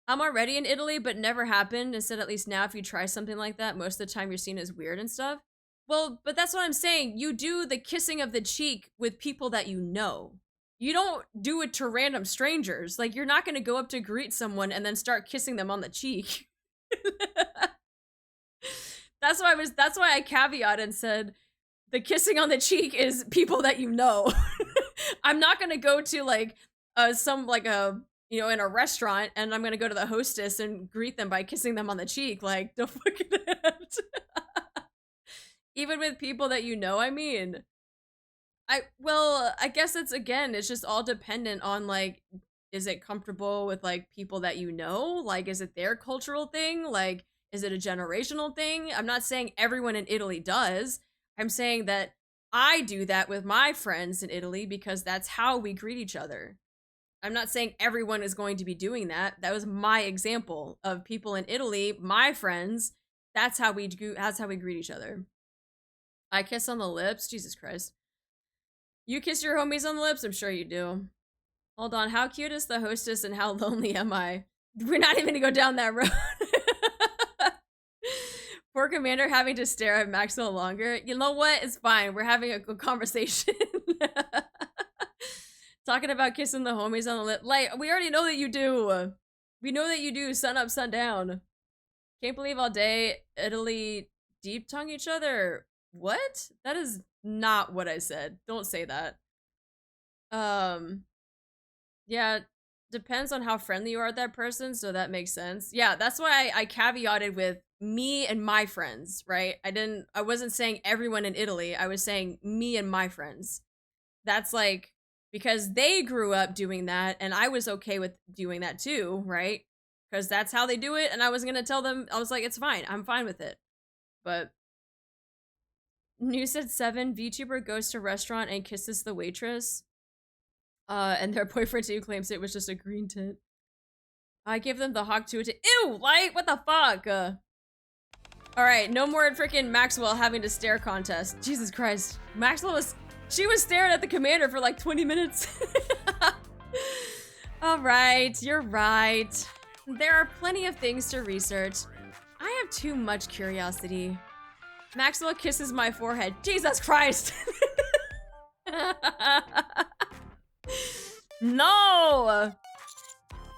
I'm already in Italy, but never happened. Instead, at least now, if you try something like that, most of the time you're seen as weird and stuff. Well, but that's what I'm saying. You do the kissing of the cheek with people that you know. You don't do it to random strangers. Like, you're not going to go up to greet someone and then start kissing them on the cheek. That's why I caveated and said the kissing on the cheek is people that you know. I'm not going to go to like some like a you know, in a restaurant, and I'm gonna go to the hostess and greet them by kissing them on the cheek. Like, don't fucking have to. Even with people that you know, I mean. Well, I guess it's just all dependent on, like, is it comfortable with, like, people that you know? Like, is it their cultural thing? Like, is it a generational thing? I'm not saying everyone in Italy does. I'm saying that I do that with my friends in Italy because that's how we greet each other. I'm not saying everyone is going to be doing that. That was my example of people in Italy, my friends. That's how we greet each other. I kiss on the lips. Jesus Christ. You kiss your homies on the lips? I'm sure you do. Hold on, how cute is the hostess and how lonely am I? We're not even gonna go down that road. Poor Commander having to stare at Maxwell longer. You know what? It's fine. We're having a good conversation. Talking about kissing the homies on the lip. Like, we already know that you do. We know that you do. Sun up, sun down. Can't believe all day Italy deep tongue each other. What? That is not what I said. Don't say that. Yeah, depends on how friendly you are with that person, so that makes sense. Yeah, that's why I caveated with me and my friends, right? I wasn't saying everyone in Italy. I was saying me and my friends. That's like because they grew up doing that and I was okay with doing that too, right? Because that's how they do it, and I was gonna tell them, I was like, it's fine, I'm fine with it. But News at 7, VTuber goes to restaurant and kisses the waitress. And their boyfriend too claims it was just a green tit. I give them the hawk to it. Ew, light, what the fuck? Alright, no more freaking Maxwell having to stare contest. Jesus Christ. She was staring at the commander for like 20 minutes. Alright, you're right. There are plenty of things to research. I have too much curiosity. Maxwell kisses my forehead. Jesus Christ! No!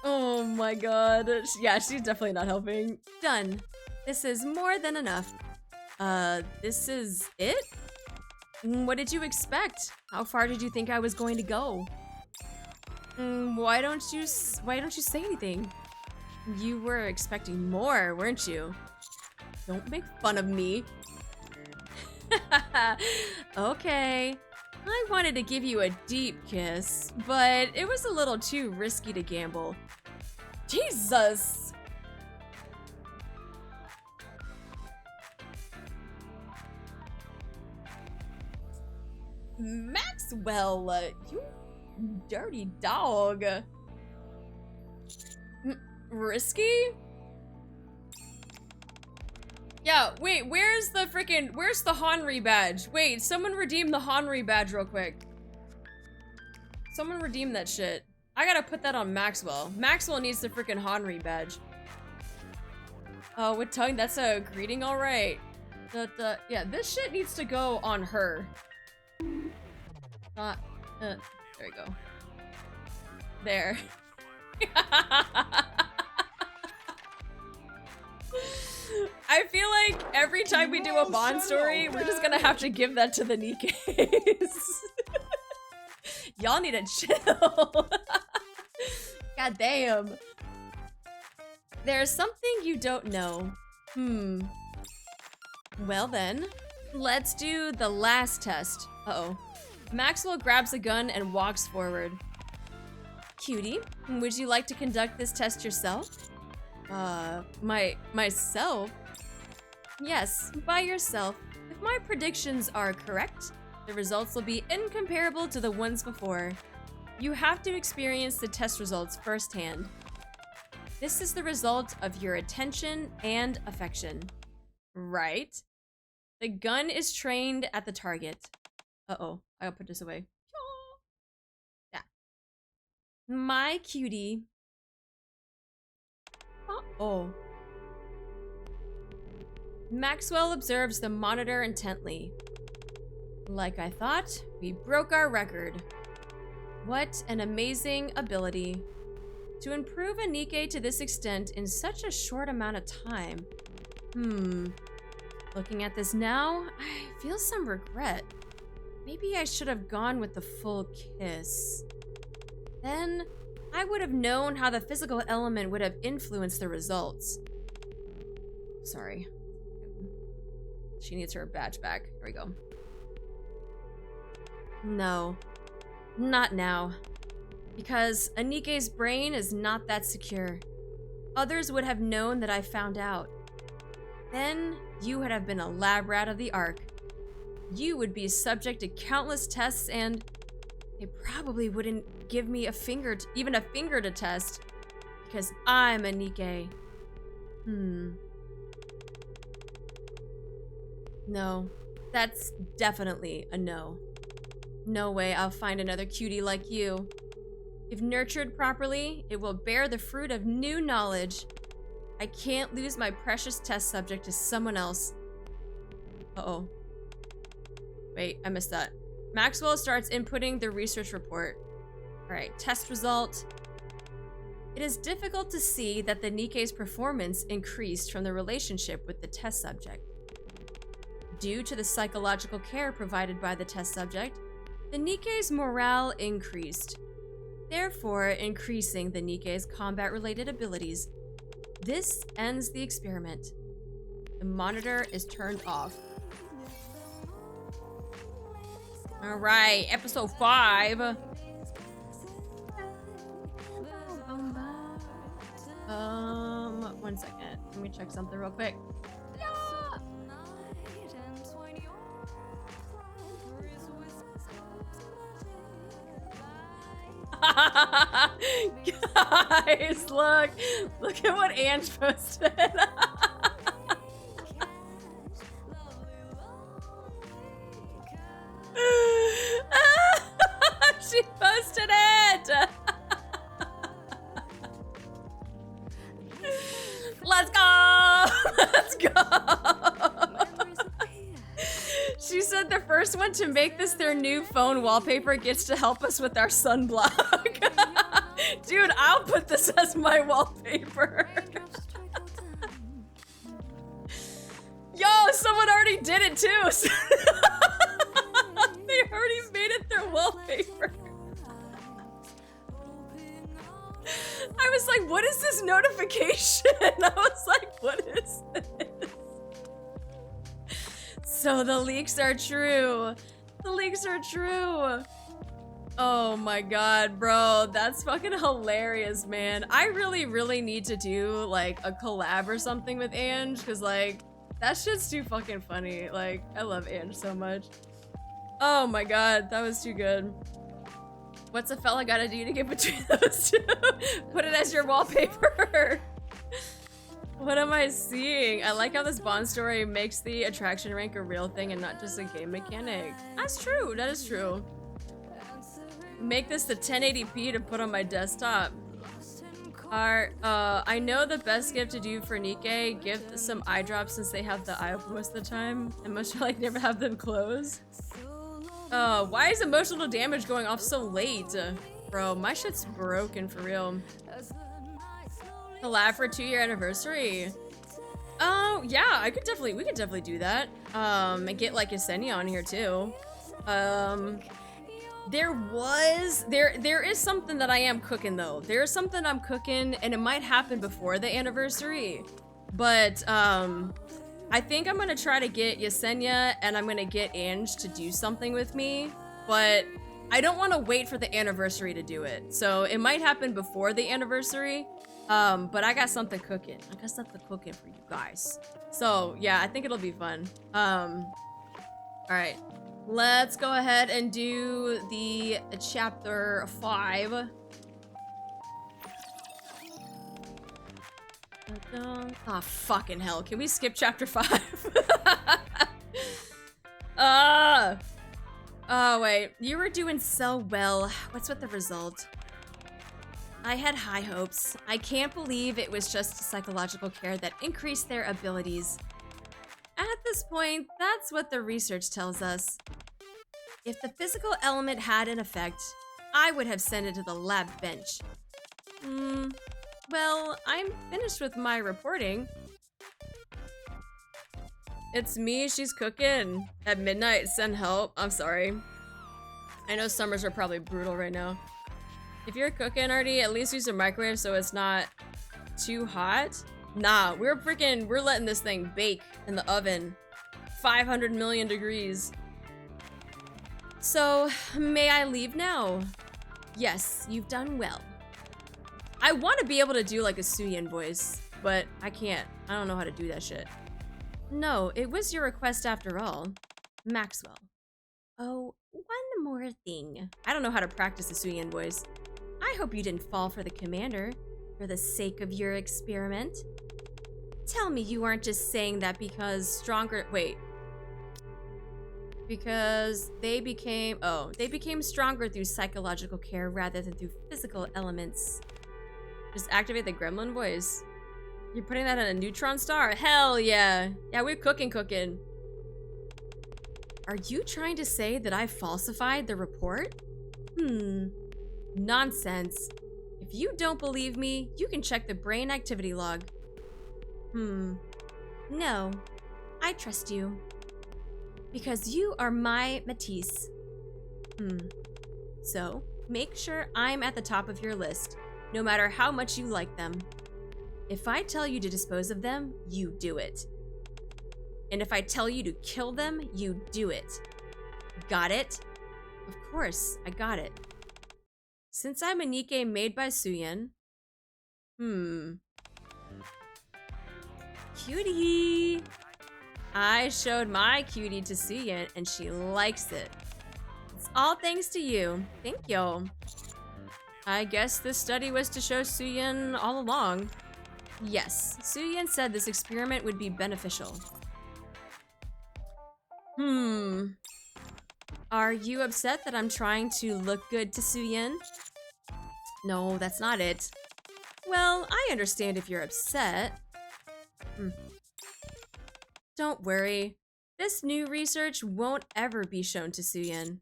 Oh my god. Yeah, she's definitely not helping. Done. This is more than enough. This is it? What did you expect? How far did you think I was going to go? Why don't you say anything? You were expecting more, weren't you? Don't make fun of me. Okay. I wanted to give you a deep kiss, but it was a little too risky to gamble. Jesus! Maxwell, you dirty dog. Risky? Yeah, wait, where's the Honry badge? Wait, someone redeem the Honry badge real quick. Someone redeem that shit. I gotta put that on Maxwell. Maxwell needs the freaking Honry badge. Oh, with tongue, that's a greeting, alright. Yeah, this shit needs to go on her. There we go. There. I feel like every time we do a Bond story, we're just gonna have to give that to the Nikkes. Y'all need to chill. God damn. There's something you don't know. Well then, let's do the last test. Uh-oh. Maxwell grabs a gun and walks forward. Cutie, would you like to conduct this test yourself? Myself? Yes, by yourself. If my predictions are correct, the results will be incomparable to the ones before. You have to experience the test results firsthand. This is the result of your attention and affection. Right? The gun is trained at the target. Uh-oh, I gotta put this away. Yeah. My cutie. Uh-oh. Maxwell observes the monitor intently. Like I thought, we broke our record. What an amazing ability. To improve a Nikke to this extent in such a short amount of time. Looking at this now, I feel some regret. Maybe I should have gone with the full kiss. Then, I would have known how the physical element would have influenced the results. Sorry. She needs her badge back. Here we go. No. Not now. Because NIKKE's brain is not that secure. Others would have known that I found out. Then, you would have been a lab rat of the Ark. You would be subject to countless tests and they probably wouldn't give me even a finger to test because I'm a NIKKE. No, that's definitely a no. No way I'll find another cutie like you. If nurtured properly, it will bear the fruit of new knowledge. I can't lose my precious test subject to someone else. Uh-oh. Wait, I missed that. Maxwell starts inputting the research report. Alright, test result. It is difficult to see that the NIKKE's performance increased from the relationship with the test subject. Due to the psychological care provided by the test subject, the NIKKE's morale increased, therefore increasing the NIKKE's combat-related abilities. This ends the experiment. The monitor is turned off. Alright, episode 5. 1 second. Let me check something real quick. Guys, look at what Ange posted. She posted it. Let's go. Let's go. She said the first one to make this their new phone wallpaper gets to help us with our sunblock. Dude, I'll put this as my wallpaper. Yo, someone already did it too. They already made it their wallpaper. I was like, what is this notification? I was like, what is this? So the leaks are true. The leaks are true. Oh my god, bro. That's fucking hilarious, man. I really need to do like a collab or something with Ange because like that shit's too fucking funny. Like, I love Ange so much. Oh my god, that was too good. What's a fella gotta do to get between those two? Put it as your wallpaper. What am I seeing? I like how this Bond story makes the attraction rank a real thing and not just a game mechanic. That's true, that is true. Make this the 1080p to put on my desktop. I know the best gift to do for NIKKE, give some eye drops since they have the eye open most of the time. And most like never have them close. Why is emotional damage going off so late? Bro, my shit's broken for real. Collab for 2-year anniversary. Oh, yeah, we could definitely do that. And get like Yesenia on here too. There is something that I am cooking though. There's something I'm cooking and it might happen before the anniversary. But I think I'm gonna try to get Yesenia and I'm gonna get Ange to do something with me. But I don't want to wait for the anniversary to do it. So it might happen before the anniversary. But I got something cooking. I got something cooking for you guys. So yeah, I think it'll be fun. Alright. Let's go ahead and do the chapter 5. Oh, fucking hell. Can we skip chapter 5? Oh, wait. You were doing so well. What's with the result? I had high hopes. I can't believe it was just psychological care that increased their abilities. At this point, that's what the research tells us. If the physical element had an effect, I would have sent it to the lab bench. Well, I'm finished with my reporting. It's me, she's cooking. At midnight, send help. I'm sorry. I know summers are probably brutal right now. If you're cooking already, at least use a microwave so it's not too hot. Nah, we're letting this thing bake in the oven. 500 million degrees. So, may I leave now? Yes, you've done well. I want to be able to do like a Suyin voice, but I can't. I don't know how to do that shit. No, it was your request after all. Maxwell. Oh, one more thing. I don't know how to practice a Suyin voice. I hope you didn't fall for the commander for the sake of your experiment. Tell me you aren't just saying that because because they became stronger through psychological care rather than through physical elements. Just activate the gremlin voice. You're putting that in a neutron star? Hell yeah. Yeah, we're cooking. Are you trying to say that I falsified the report? Nonsense. If you don't believe me, you can check the brain activity log. No. I trust you. Because you are my Matisse. So, make sure I'm at the top of your list, no matter how much you like them. If I tell you to dispose of them, you do it. And if I tell you to kill them, you do it. Got it? Of course, I got it. Since I'm a NIKKE made by Suyin. Cutie! I showed my cutie to Suyin and she likes it. It's all thanks to you. Thank you. I guess this study was to show Suyin all along. Yes, Suyin said this experiment would be beneficial. Are you upset that I'm trying to look good to Suyin? No, that's not it. Well, I understand if you're upset. Don't worry. This new research won't ever be shown to Suyin.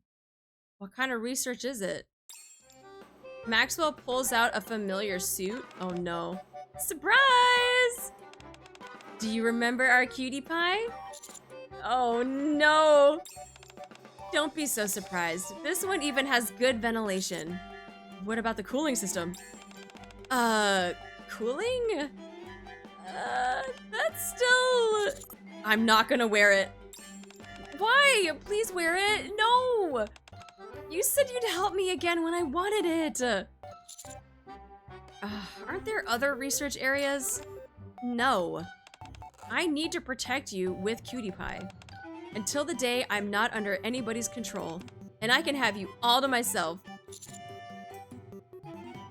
What kind of research is it? Maxwell pulls out a familiar suit. Oh no. Surprise! Do you remember our cutie pie? Oh no! Don't be so surprised. This one even has good ventilation. What about the cooling system? Cooling? That's still... I'm not gonna wear it. Why? Please wear it. No! You said you'd help me again when I wanted it. Aren't there other research areas? No. I need to protect you with Cutie Pie. Until the day I'm not under anybody's control, and I can have you all to myself.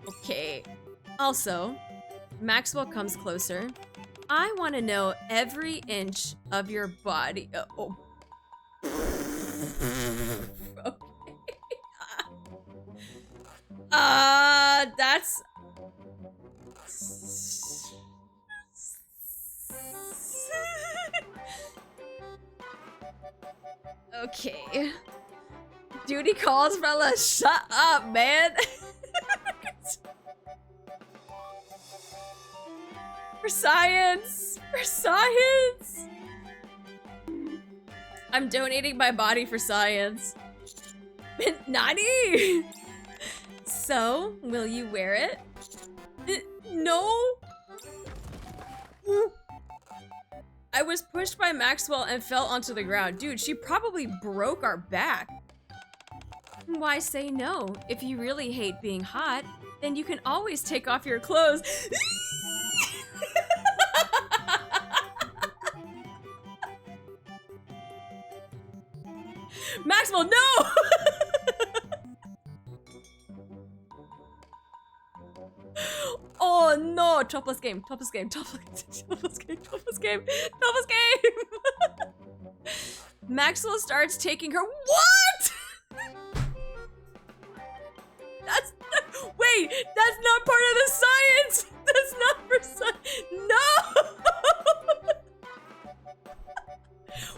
Okay. Also, Maxwell comes closer. I want to know every inch of your body. Okay. That's... Okay. Duty calls, fella. Shut up, man. For science! For science! I'm donating my body for science. Nani? So, will you wear it? No? I was pushed by Maxwell and fell onto the ground. Dude, she probably broke our back. Why say no? If you really hate being hot, then you can always take off your clothes. Maxwell, no! Oh no! Topless game. Maxwell starts taking her. What? Wait, that's not part of the science. That's not for science. No.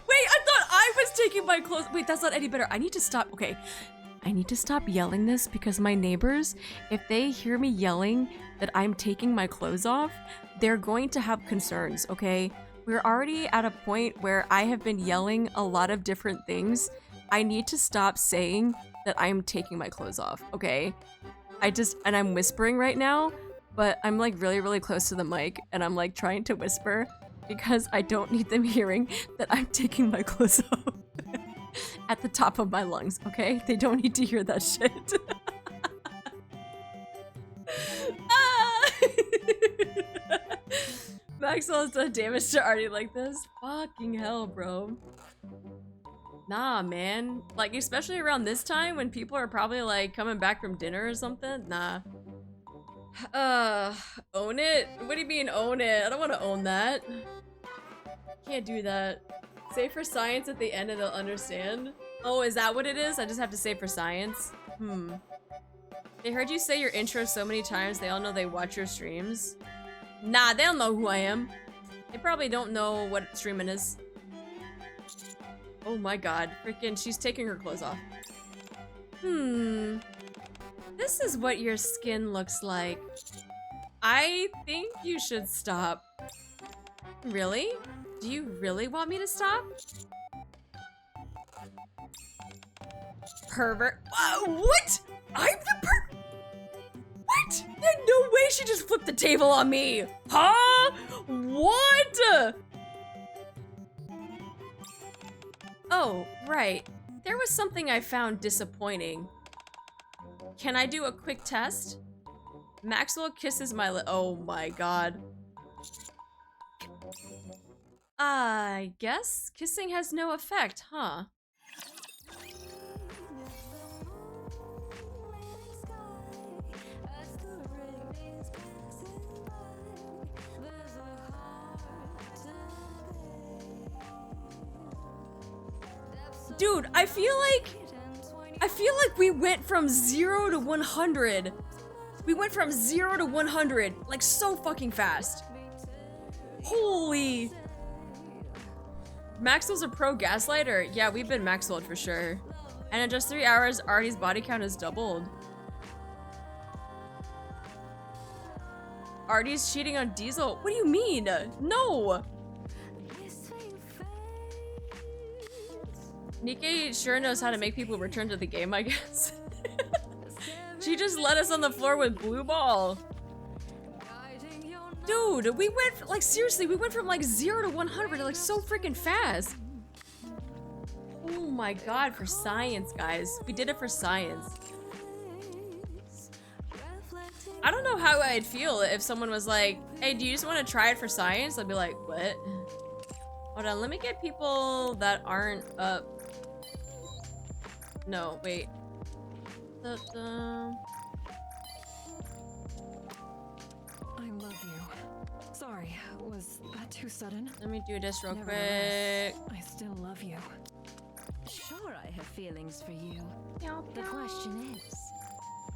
Wait, I thought I was taking my clothes. Wait, that's not any better. I need to stop. Okay, I need to stop yelling this because my neighbors, if they hear me yelling that I'm taking my clothes off, they're going to have concerns, okay? We're already at a point where I have been yelling a lot of different things. I need to stop saying that I'm taking my clothes off, okay? and I'm whispering right now, but I'm like really, really close to the mic and I'm like trying to whisper because I don't need them hearing that I'm taking my clothes off at the top of my lungs, okay? They don't need to hear that shit. Ah! Maxwell's done damage to Artie like this? Fucking hell, bro. Nah, man. Like, especially around this time when people are probably like coming back from dinner or something? Nah. Own it? What do you mean own it? I don't want to own that. Can't do that. Say for science at the end and they'll understand. Oh, is that what it is? I just have to say for science? They heard you say your intro so many times they all know they watch your streams. Nah, they don't know who I am. They probably don't know what streaming is. Oh my god. Freaking, she's taking her clothes off. This is what your skin looks like. I think you should stop. Really? Do you really want me to stop? Pervert. What? I'm the What? There's no way she just flipped the table on me. Huh? What? Oh, right. There was something I found disappointing. Can I do a quick test? Maxwell kisses my oh my god. I guess kissing has no effect, huh? Dude, I feel like we went from 0 to 100. We went from 0 to 100 like so fucking fast. Holy. Maxwell's a pro gaslighter. Yeah, we've been Maxwelled for sure. And in just 3 hours, Artie's body count has doubled. Artie's cheating on Diesel. What do you mean? No. NIKKE sure knows how to make people return to the game, I guess. She just let us on the floor with blue ball. Dude, we went, like, seriously, we went from like 0 to 100 like so freaking fast. Oh my god, for science, guys. We did it for science. I don't know how I'd feel if someone was like, hey, do you just want to try it for science? I'd be like, what? Hold on, let me get people that aren't up. No, wait. I love you. Sorry, was that too sudden? Let me do this real quick. I still love you. Sure, I have feelings for you. Meow, The meow. question is,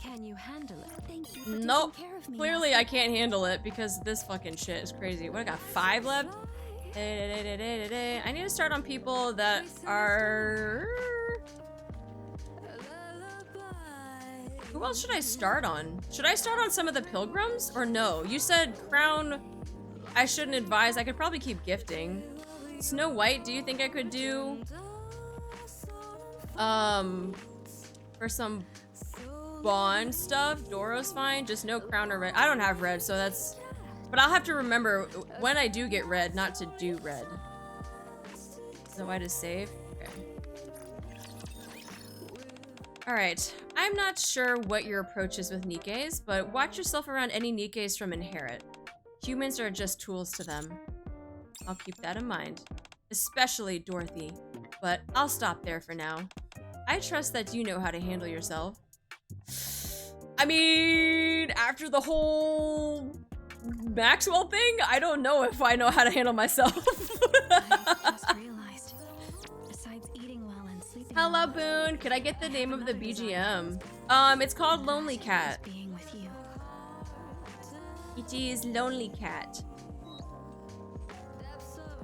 can you handle it? Thank you for Nope. taking care of me. Clearly I can't handle it because this fucking shit is crazy. What, I got 5 left? I need to start on people that are... Who else should I start on? Should I start on some of the pilgrims or no? You said crown I shouldn't advise. I could probably keep gifting. Snow White, do you think I could do? For some bond stuff, Doro's fine. Just no crown or red. I don't have red, so that's... But I'll have to remember when I do get red, not to do red. Snow White is safe. Okay. Alright. I'm not sure what your approach is with Nikkes, but watch yourself around any Nikkes from Inherit. Humans are just tools to them. I'll keep that in mind. Especially Dorothy. But I'll stop there for now. I trust that you know how to handle yourself. I mean, after the whole Maxwell thing, I don't know if I know how to handle myself. I just realized, besides eating well and sleeping Hello, well, Boone. Could I get the name of the BGM? It's called Lonely Cat. being with you. It is Lonely Cat.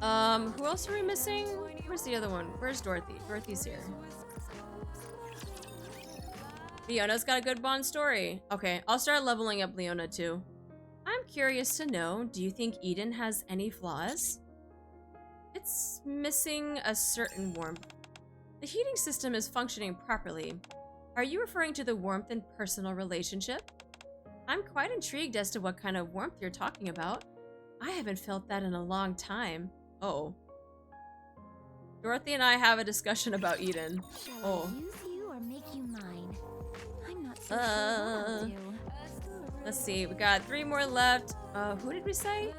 Who else are we missing? Where's the other one? Where's Dorothy? Dorothy's here. Leona's got a good Bond story. Okay, I'll start leveling up Leona too. I'm curious to know, do you think Eden has any flaws? It's missing a certain warmth. The heating system is functioning properly. Are you referring to the warmth in personal relationship? I'm quite intrigued as to what kind of warmth you're talking about. I haven't felt that in a long time. Oh. Dorothy and I have a discussion about Eden. Shall I use you or make you mine? I'm not so sure what I'll do. Let's see, we got 3 more left. Who did we say?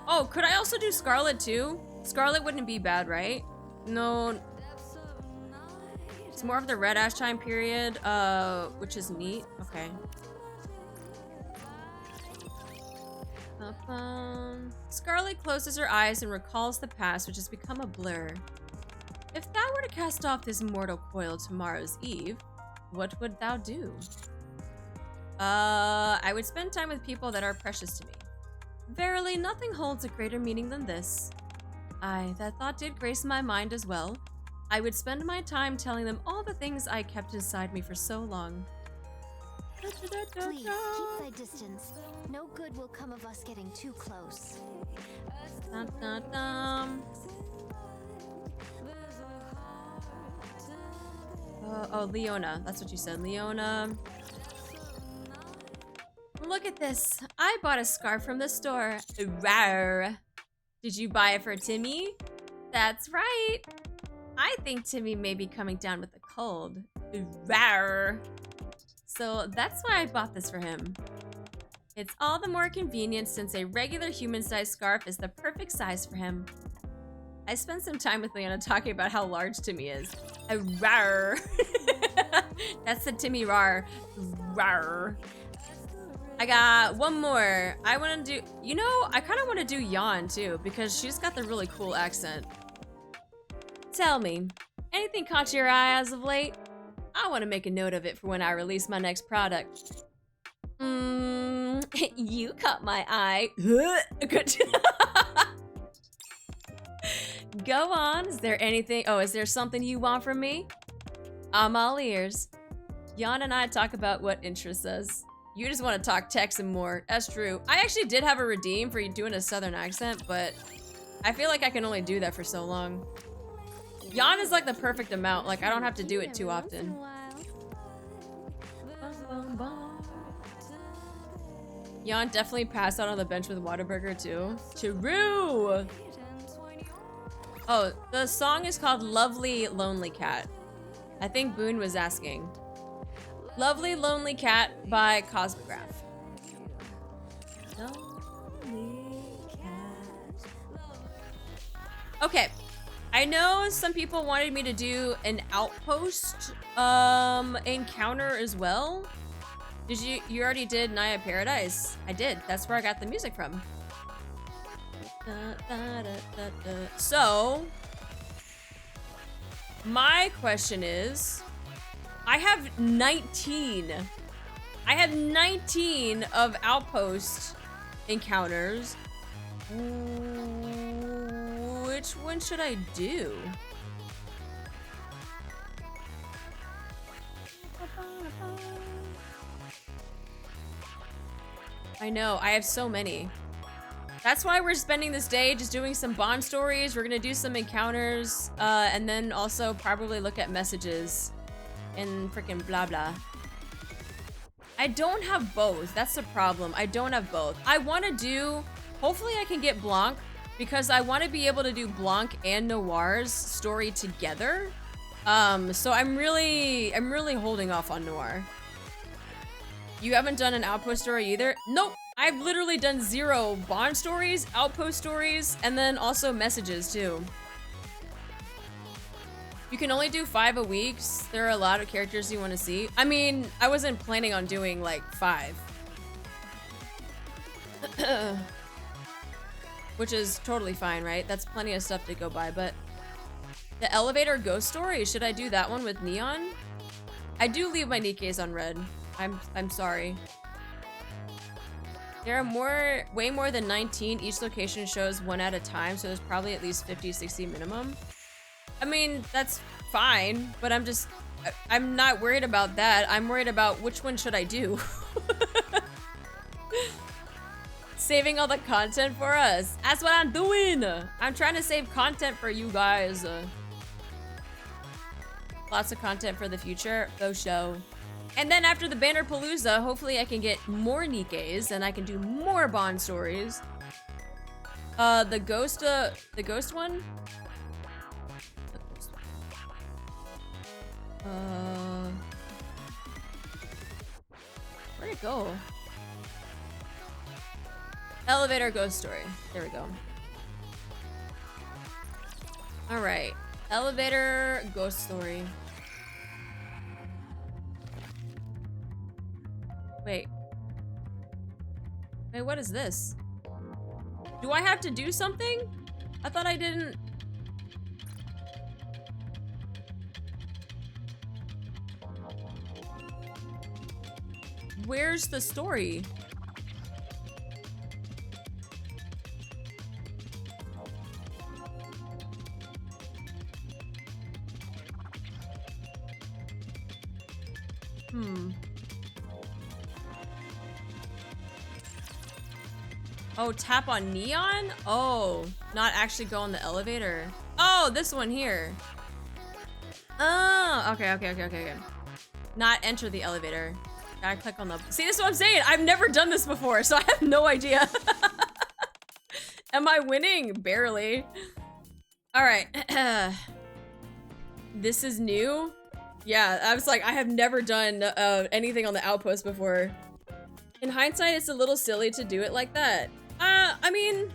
Oh, could I also do Scarlet too? Scarlet wouldn't be bad, right? No. It's more of the Red Ash time period, which is neat. Okay. Scarlet closes her eyes and recalls the past, which has become a blur. If thou were to cast off this mortal coil tomorrow's eve, what would thou do? I would spend time with people that are precious to me. Verily, nothing holds a greater meaning than this. Aye, that thought did grace my mind as well. I would spend my time telling them all the things I kept inside me for so long. Please, keep thy distance. No good will come of us getting too close. Dun, dun, dun. Oh, Leona. That's what you said, Leona. Look at this. I bought a scarf from the store. Rawr. Did you buy it for Timmy? That's right. I think Timmy may be coming down with a cold. Rawr. So that's why I bought this for him. It's all the more convenient since a regular human-sized scarf is the perfect size for him. I spent some time with Leona talking about how large Timmy is. Rawr. That's the Timmy rar. Rawr. I got one more. I want to do, you know, I kind of want to do Yawn too because she's got the really cool accent. Tell me, anything caught your eye as of late? I want to make a note of it for when I release my next product. You caught my eye. Good. Go on. Is there anything? Oh, is there something you want from me? I'm all ears. Yawn and I talk about what interests us. You just want to talk tech some more. That's true. I actually did have a redeem for you doing a southern accent, but I feel like I can only do that for so long. Yawn is like the perfect amount. Like, I don't have to do it too often. Yawn definitely passed out on the bench with Whataburger too. True! Oh, the song is called Lovely Lonely Cat. I think Boone was asking. Lovely Lonely Cat by Cosmograph. Okay. I know some people wanted me to do an Outpost encounter as well. Did you already did Naya Paradise? I did. That's where I got the music from. So, my question is, I have 19. I have 19 of Outpost encounters. Which one should I do? I know, I have so many. That's why we're spending this day just doing some bond stories. We're gonna do some encounters, and then also probably look at messages and freaking blah blah. I don't have both. That's the problem. I don't have both. I want to do, hopefully I can get Blanc, because I want to be able to do Blanc and Noir's story together. So I'm really holding off on Noir. You haven't done an Outpost story either? Nope. I've literally done 0 bond stories, Outpost stories, and then also messages too. You can only do 5 a week. There are a lot of characters you want to see. I mean, I wasn't planning on doing like 5. Which is totally fine, right? That's plenty of stuff to go by, but the elevator ghost story, should I do that one with Neon? I do leave my Nikkes on red. I'm sorry. There are way more than 19. Each location shows 1 at a time, so there's probably at least 50, 60 minimum. I mean, that's fine, but I'm not worried about that. I'm worried about which one should I do. Saving all the content for us. That's what I'm doing. I'm trying to save content for you guys. Lots of content for the future. Faux show. And then after the Banner Palooza, hopefully I can get more Nikkes and I can do more Bond stories. The ghost one? Where'd it go? Elevator ghost story. There we go. All right. Elevator ghost story. Wait. Wait, what is this? Do I have to do something? I thought I didn't. Where's the story? Oh, tap on neon? Oh, not actually go on the elevator. Oh, this one here. Oh, okay. Not enter the elevator. Gotta click on the... See, this is what I'm saying. I've never done this before, so I have no idea. Am I winning? Barely. All right. This is new? Yeah, I was like, I have never done anything on the Outpost before. In hindsight, it's a little silly to do it like that. I mean,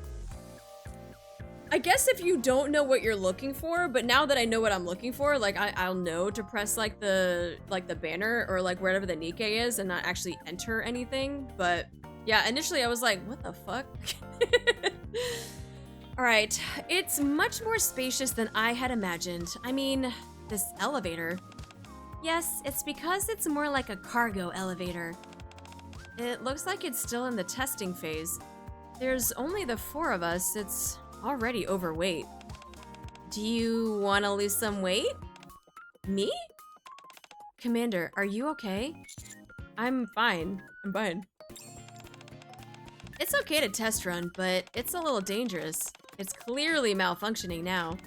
I guess if you don't know what you're looking for, but now that I know what I'm looking for, like I'll know to press like the banner or like wherever the Nikke is and not actually enter anything. But yeah, initially I was like, what the fuck? All right, it's much more spacious than I had imagined. I mean, this elevator. Yes, it's because it's more like a cargo elevator. It looks like it's still in the testing phase. There's only the 4 of us. It's already overweight. Do you want to lose some weight? Me? Commander, are you okay? I'm fine. I'm fine. It's okay to test run, but it's a little dangerous. It's clearly malfunctioning now.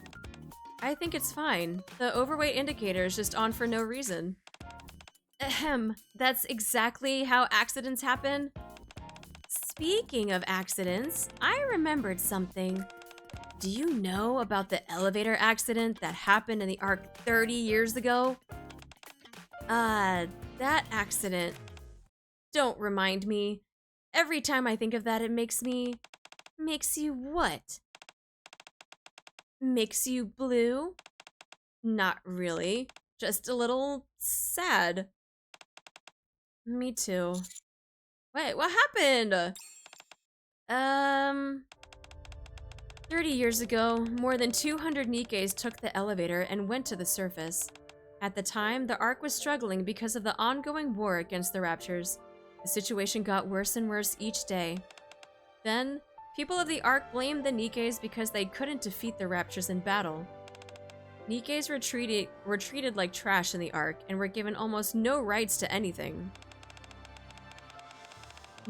I think it's fine. The overweight indicator is just on for no reason. Ahem. That's exactly how accidents happen. Speaking of accidents, I remembered something. Do you know about the elevator accident that happened in the Ark 30 years ago? That accident. Don't remind me. Every time I think of that, it makes me... Makes you what? Makes you blue? Not really. Just a little sad. Me too. Wait, what happened? 30 years ago, more than 200 Nikkes took the elevator and went to the surface. At the time, the Ark was struggling because of the ongoing war against the Raptures. The situation got worse and worse each day. Then, people of the Ark blamed the Nikkes because they couldn't defeat the Raptures in battle. Nikkes were treated like trash in the Ark and were given almost no rights to anything.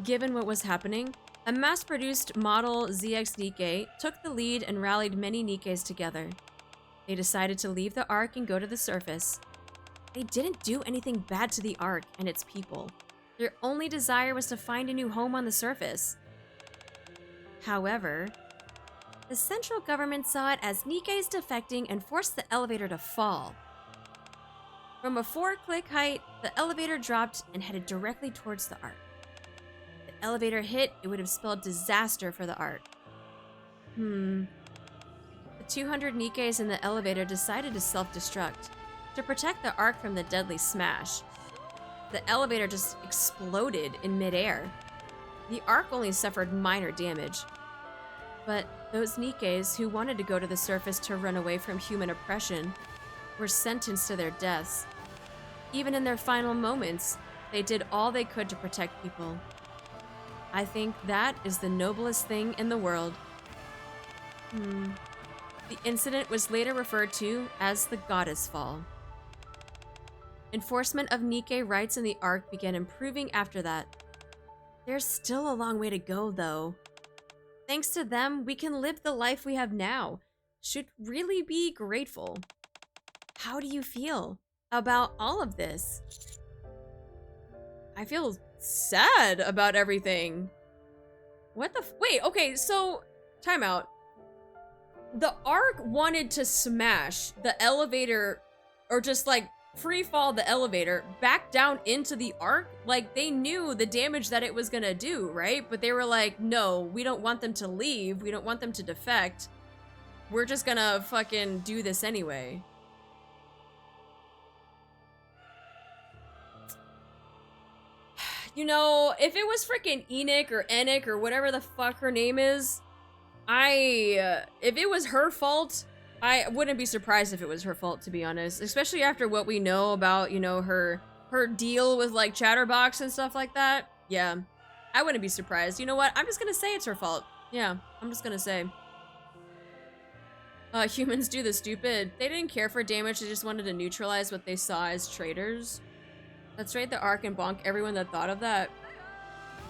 Given what was happening, a mass-produced model ZX Nikke took the lead and rallied many Nikkes together. They decided to leave the Ark and go to the surface. They didn't do anything bad to the Ark and its people. Their only desire was to find a new home on the surface. However, the central government saw it as Nikkes defecting and forced the elevator to fall. From a 4-click height, the elevator dropped and headed directly towards the Ark. The elevator hit, it would have spelled disaster for the Ark. The 200 Nikkes in the elevator decided to self-destruct to protect the Ark from the deadly smash. The elevator just exploded in midair. The Ark only suffered minor damage. But those Nikkes who wanted to go to the surface to run away from human oppression were sentenced to their deaths. Even in their final moments, they did all they could to protect people. I think that is the noblest thing in the world. The incident was later referred to as the Goddess Fall. Enforcement of Nikke rights in the Ark began improving after that. There's still a long way to go, though. Thanks to them, we can live the life we have now. Should really be grateful. How do you feel? about all of this. I feel sad about everything. What the wait, okay, so time out. The Ark wanted to smash the elevator, or just like free fall the elevator back down into the Ark. Like, they knew the damage that it was gonna do, right? But they were like, no, we don't want them to leave. We don't want them to defect. We're just gonna fucking do this anyway. You know, if it was freaking Enoch or Enoch or whatever the fuck her name is, if it was her fault, I wouldn't be surprised if it was her fault, to be honest. Especially after what we know about, you know, her deal with, like, Chatterbox and stuff like that. Yeah, I wouldn't be surprised. You know what? I'm just gonna say it's her fault. Yeah, I'm just gonna say. Humans do the stupid. They didn't care for damage, they just wanted to neutralize what they saw as traitors. Let's raid the Ark and bonk everyone that thought of that.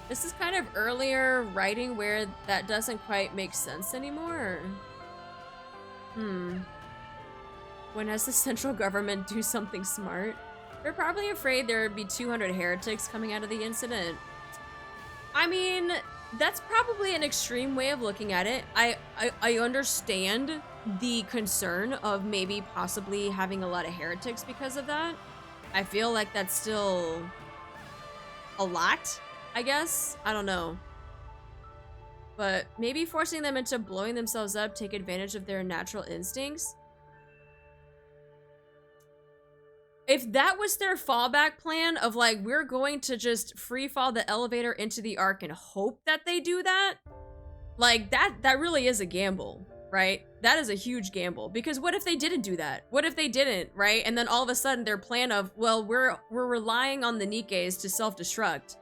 This is kind of earlier writing where that doesn't quite make sense anymore. When has the central government do something smart? They're probably afraid there would be 200 heretics coming out of the incident. I mean, that's probably an extreme way of looking at it. I understand the concern of maybe possibly having a lot of heretics because of that. I feel like that's still a lot, I guess. I don't know. But maybe forcing them into blowing themselves up, take advantage of their natural instincts. If that was their fallback plan of like, we're going to just free fall the elevator into the Ark and hope that they do that, like that really is a gamble, right? That is a huge gamble, because what if they didn't do that? What if they didn't, right? And then all of a sudden their plan of, well, we're relying on the Nikkes to self-destruct,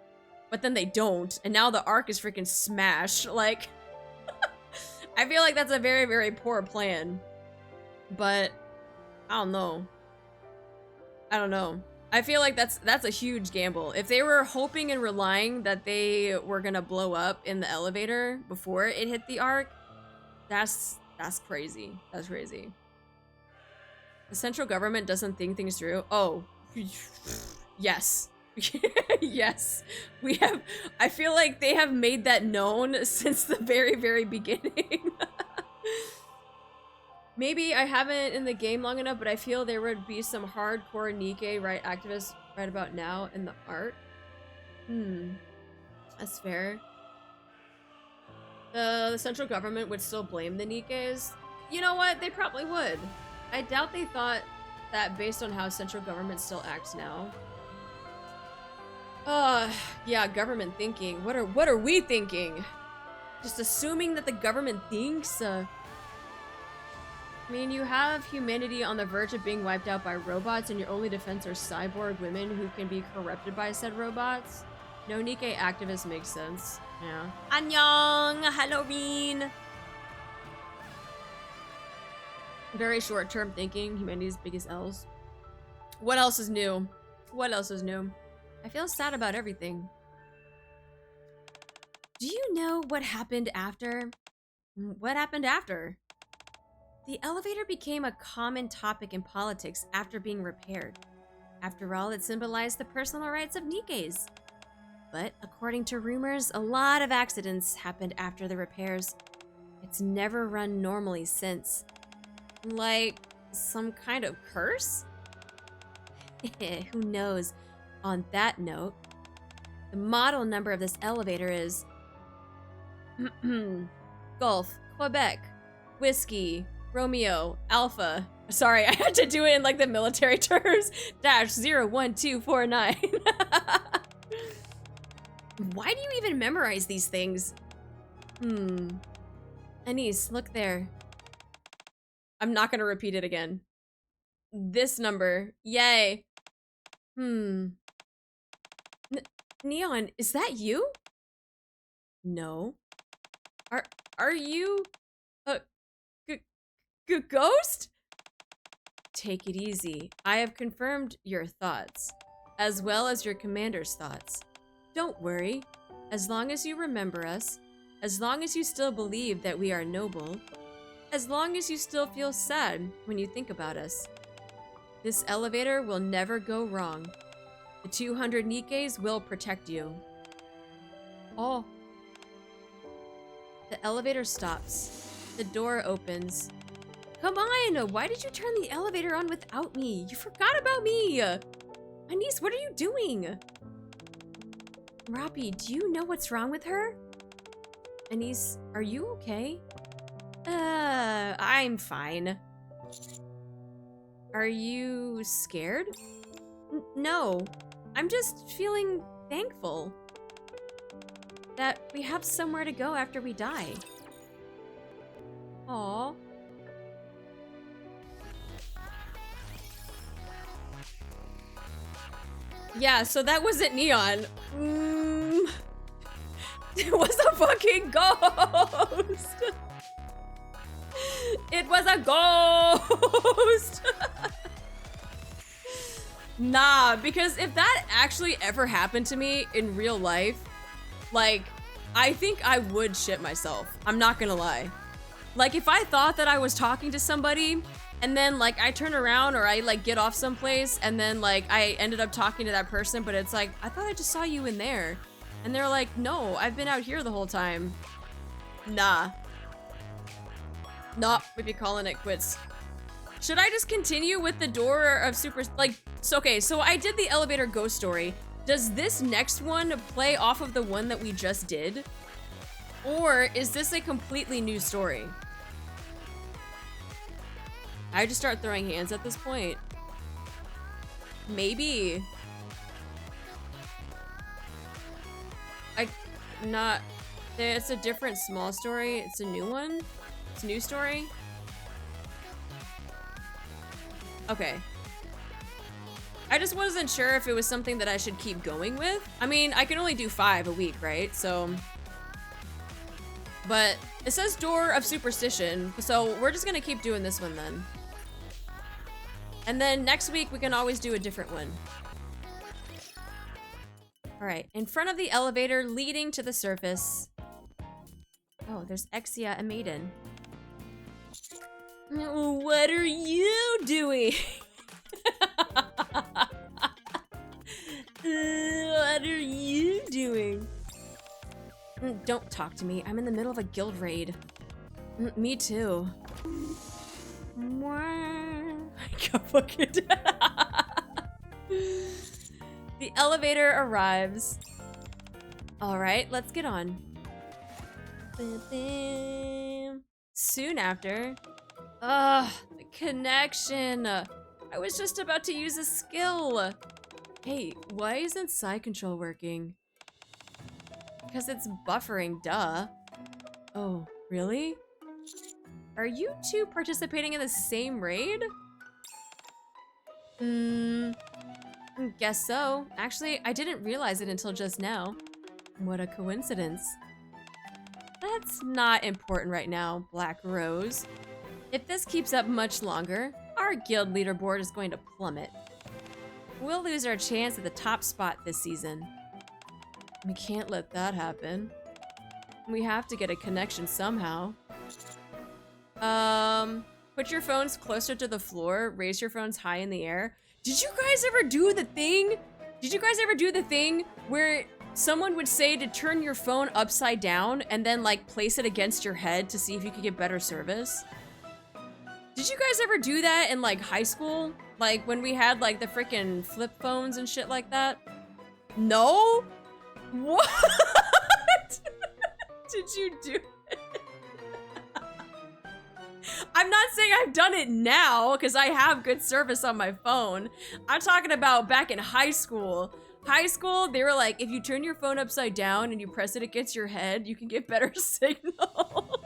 but then they don't, and now the Ark is freaking smashed. Like, I feel like that's a very, very poor plan. But I don't know. I don't know. I feel like that's a huge gamble. If they were hoping and relying that they were gonna blow up in the elevator before it hit the Ark, that's crazy. That's crazy. The central government doesn't think things through. Oh, yes. Yes. We have, I feel like they have made that known since the very, very beginning. Maybe I haven't in the game long enough, but I feel there would be some hardcore Nikke right activists right about now in the Ark. That's fair. The central government would still blame the Nikkes. You know what? They probably would. I doubt they thought that based on how central government still acts now. Yeah, government thinking. What are we thinking? Just assuming that the government thinks, I mean, you have humanity on the verge of being wiped out by robots, and your only defense are cyborg women who can be corrupted by said robots. No Nikke activist makes sense. Yeah. Annyeong! Halloween! Very short-term thinking. Humanity's biggest L's. What else is new? What else is new? I feel sad about everything. Do you know what happened after? What happened after? The elevator became a common topic in politics after being repaired. After all, it symbolized the personal rights of Nikkes. But according to rumors, a lot of accidents happened after the repairs. It's never run normally since. Like some kind of curse? Who knows? On that note, the model number of this elevator is Golf, Quebec, Whiskey, Romeo, Alpha. Sorry, I had to do it in like the military terms. -01249. Why do you even memorize these things? Anise, look there. I'm not gonna repeat it again. This number. Yay. Neon, is that you? No. Are you a ghost? Take it easy. I have confirmed your thoughts, as well as your commander's thoughts. Don't worry. As long as you remember us, as long as you still believe that we are noble, as long as you still feel sad when you think about us, This elevator will never go wrong. The 200 Nikkes will protect you. Oh. The elevator stops. The door opens. Come on! Why did you turn the elevator on without me? You forgot about me! My niece, what are you doing? Robbie, do you know what's wrong with her? Anise, are you okay? I'm fine. Are you scared? No. I'm just feeling thankful that we have somewhere to go after we die. Aww. Yeah, so that wasn't Neon. It was a fucking ghost. It was a ghost. Nah, because if that actually ever happened to me in real life, like, I think I would shit myself. I'm not gonna lie. Like, if I thought that I was talking to somebody and then, like, I turn around or I, like, get off someplace and then, like, I ended up talking to that person, but it's like, I thought I just saw you in there. And they're like, no, I've been out here the whole time. Nah. Nah, we'd be calling it quits. Should I just continue with the door of super, like, so, okay, so I did the elevator ghost story. Does this next one play off of the one that we just did? Or is this a completely new story? I just start throwing hands at this point. Maybe. It's a different small story. It's a new one. It's a new story. Okay. I just wasn't sure if it was something that I should keep going with. I mean, I can only do 5 a week, right? So, but it says Door of Superstition, so we're just gonna keep doing this one then. And then next week we can always do a different one. All right, in front of the elevator leading to the surface. Oh, there's Exia and Maiden. What are you doing? What are you doing? Don't talk to me. I'm in the middle of a guild raid. Me too. I got fucking The elevator arrives. All right, let's get on. Soon after. Ugh, the connection. I was just about to use a skill. Hey, why isn't side control working? Because it's buffering, duh. Oh, really? Are you two participating in the same raid? Guess so. Actually, I didn't realize it until just now. What a coincidence. That's not important right now, Black Rose. If this keeps up much longer, our guild leaderboard is going to plummet. We'll lose our chance at the top spot this season. We can't let that happen. We have to get a connection somehow. Put your phones closer to the floor, raise your phones high in the air. Did you guys ever do the thing? Did you guys ever do the thing where someone would say to turn your phone upside down and then like place it against your head to see if you could get better service? Did you guys ever do that in like high school? Like when we had like the freaking flip phones and shit like that? No? What? Did you do it? I'm not saying I've done it now because I have good service on my phone. I'm talking about back in high school. High school, they were like, if you turn your phone upside down and you press it against your head, you can get better signal.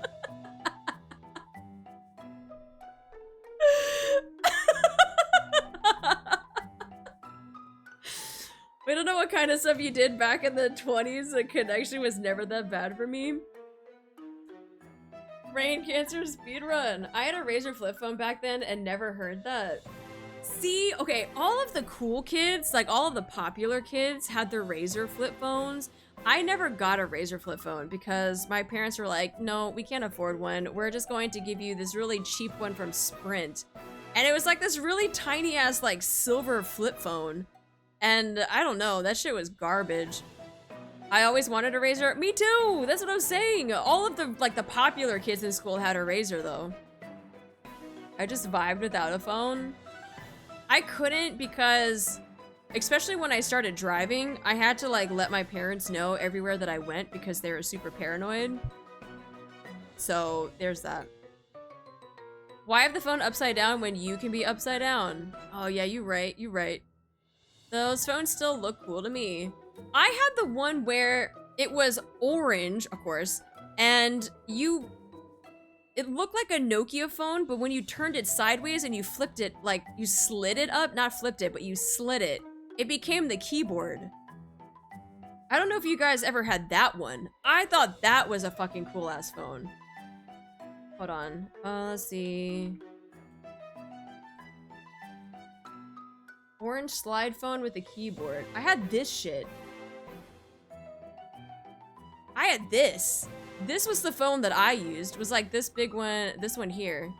We don't know what kind of stuff you did back in the 20s. The connection was never that bad for me. Brain cancer speedrun. I had a Razr flip phone back then and never heard that. See, okay, all of the cool kids, like all of the popular kids had their Razr flip phones. I never got a Razr flip phone because my parents were like, no, we can't afford one. We're just going to give you this really cheap one from Sprint. And it was like this really tiny ass like silver flip phone. And I don't know, that shit was garbage. I always wanted a Razr. Me too, that's what I'm saying. All of the like the popular kids in school had a Razr though. I just vibed without a phone. I couldn't because, especially when I started driving, I had to like let my parents know everywhere that I went because they were super paranoid. So there's that. Why have the phone upside down when you can be upside down? Oh yeah, you're right, you're right. Those phones still look cool to me. I had the one where it was orange, of course, and it looked like a Nokia phone, but when you turned it sideways and you flipped it, like you slid it up, not flipped it, but you slid it, it became the keyboard. I don't know if you guys ever had that one. I thought that was a fucking cool ass phone. Hold on, let's see. Orange slide phone with a keyboard. I had this shit. I had this. This was the phone that I used. It was like this big one, this one here.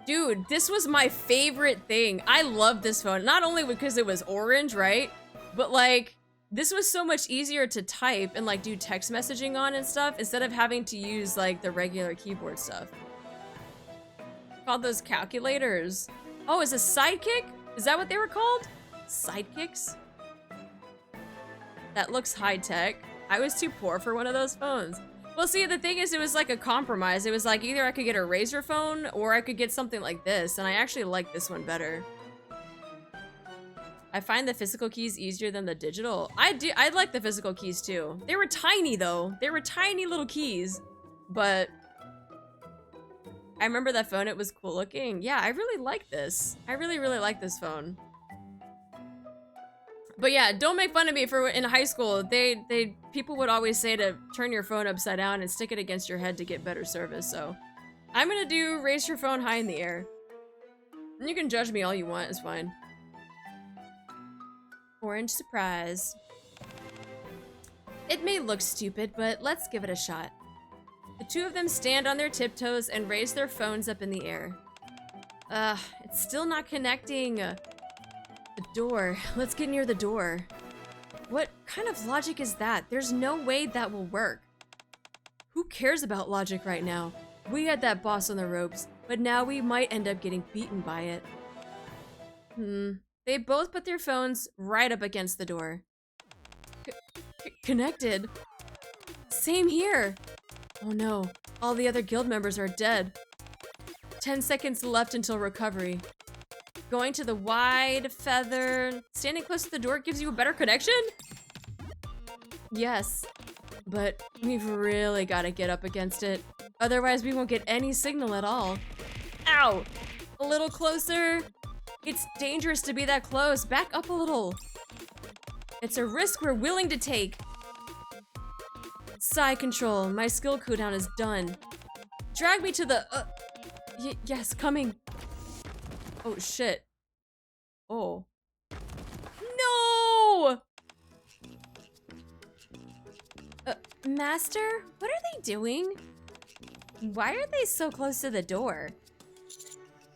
Dude, this was my favorite thing. I love this phone. Not only because it was orange, right? But like, this was so much easier to type and like do text messaging on and stuff instead of having to use like the regular keyboard stuff. Called those calculators. Oh, is a sidekick? Is that what they were called? Sidekicks? That looks high tech. I was too poor for one of those phones. Well, see, the thing is, it was like a compromise. It was like either I could get a Razr phone or I could get something like this, and I actually like this one better. I find the physical keys easier than the digital. I like the physical keys too. They were tiny though. They were tiny little keys, but I remember that phone. It was cool looking. Yeah, I really like this. I really, really like this phone. But yeah, don't make fun of me for in high school. People would always say to turn your phone upside down and stick it against your head to get better service. So I'm gonna do raise your phone high in the air. And you can judge me all you want, it's fine. Orange surprise. It may look stupid, but let's give it a shot. The two of them stand on their tiptoes and raise their phones up in the air. It's still not connecting. The door. Let's get near the door. What kind of logic is that? There's no way that will work. Who cares about logic right now? We had that boss on the ropes, but now we might end up getting beaten by it. They both put their phones right up against the door. Connected. Same here. Oh no, all the other guild members are dead. 10 seconds left until recovery. Going to the wide feather. Standing close to the door gives you a better connection? Yes, but we've really got to get up against it. Otherwise, we won't get any signal at all. Ow! A little closer. It's dangerous to be that close. Back up a little. It's a risk we're willing to take. Side control. My skill cooldown is done. Drag me to the... yes, coming. Oh, shit. Oh. No! Master? What are they doing? Why are they so close to the door?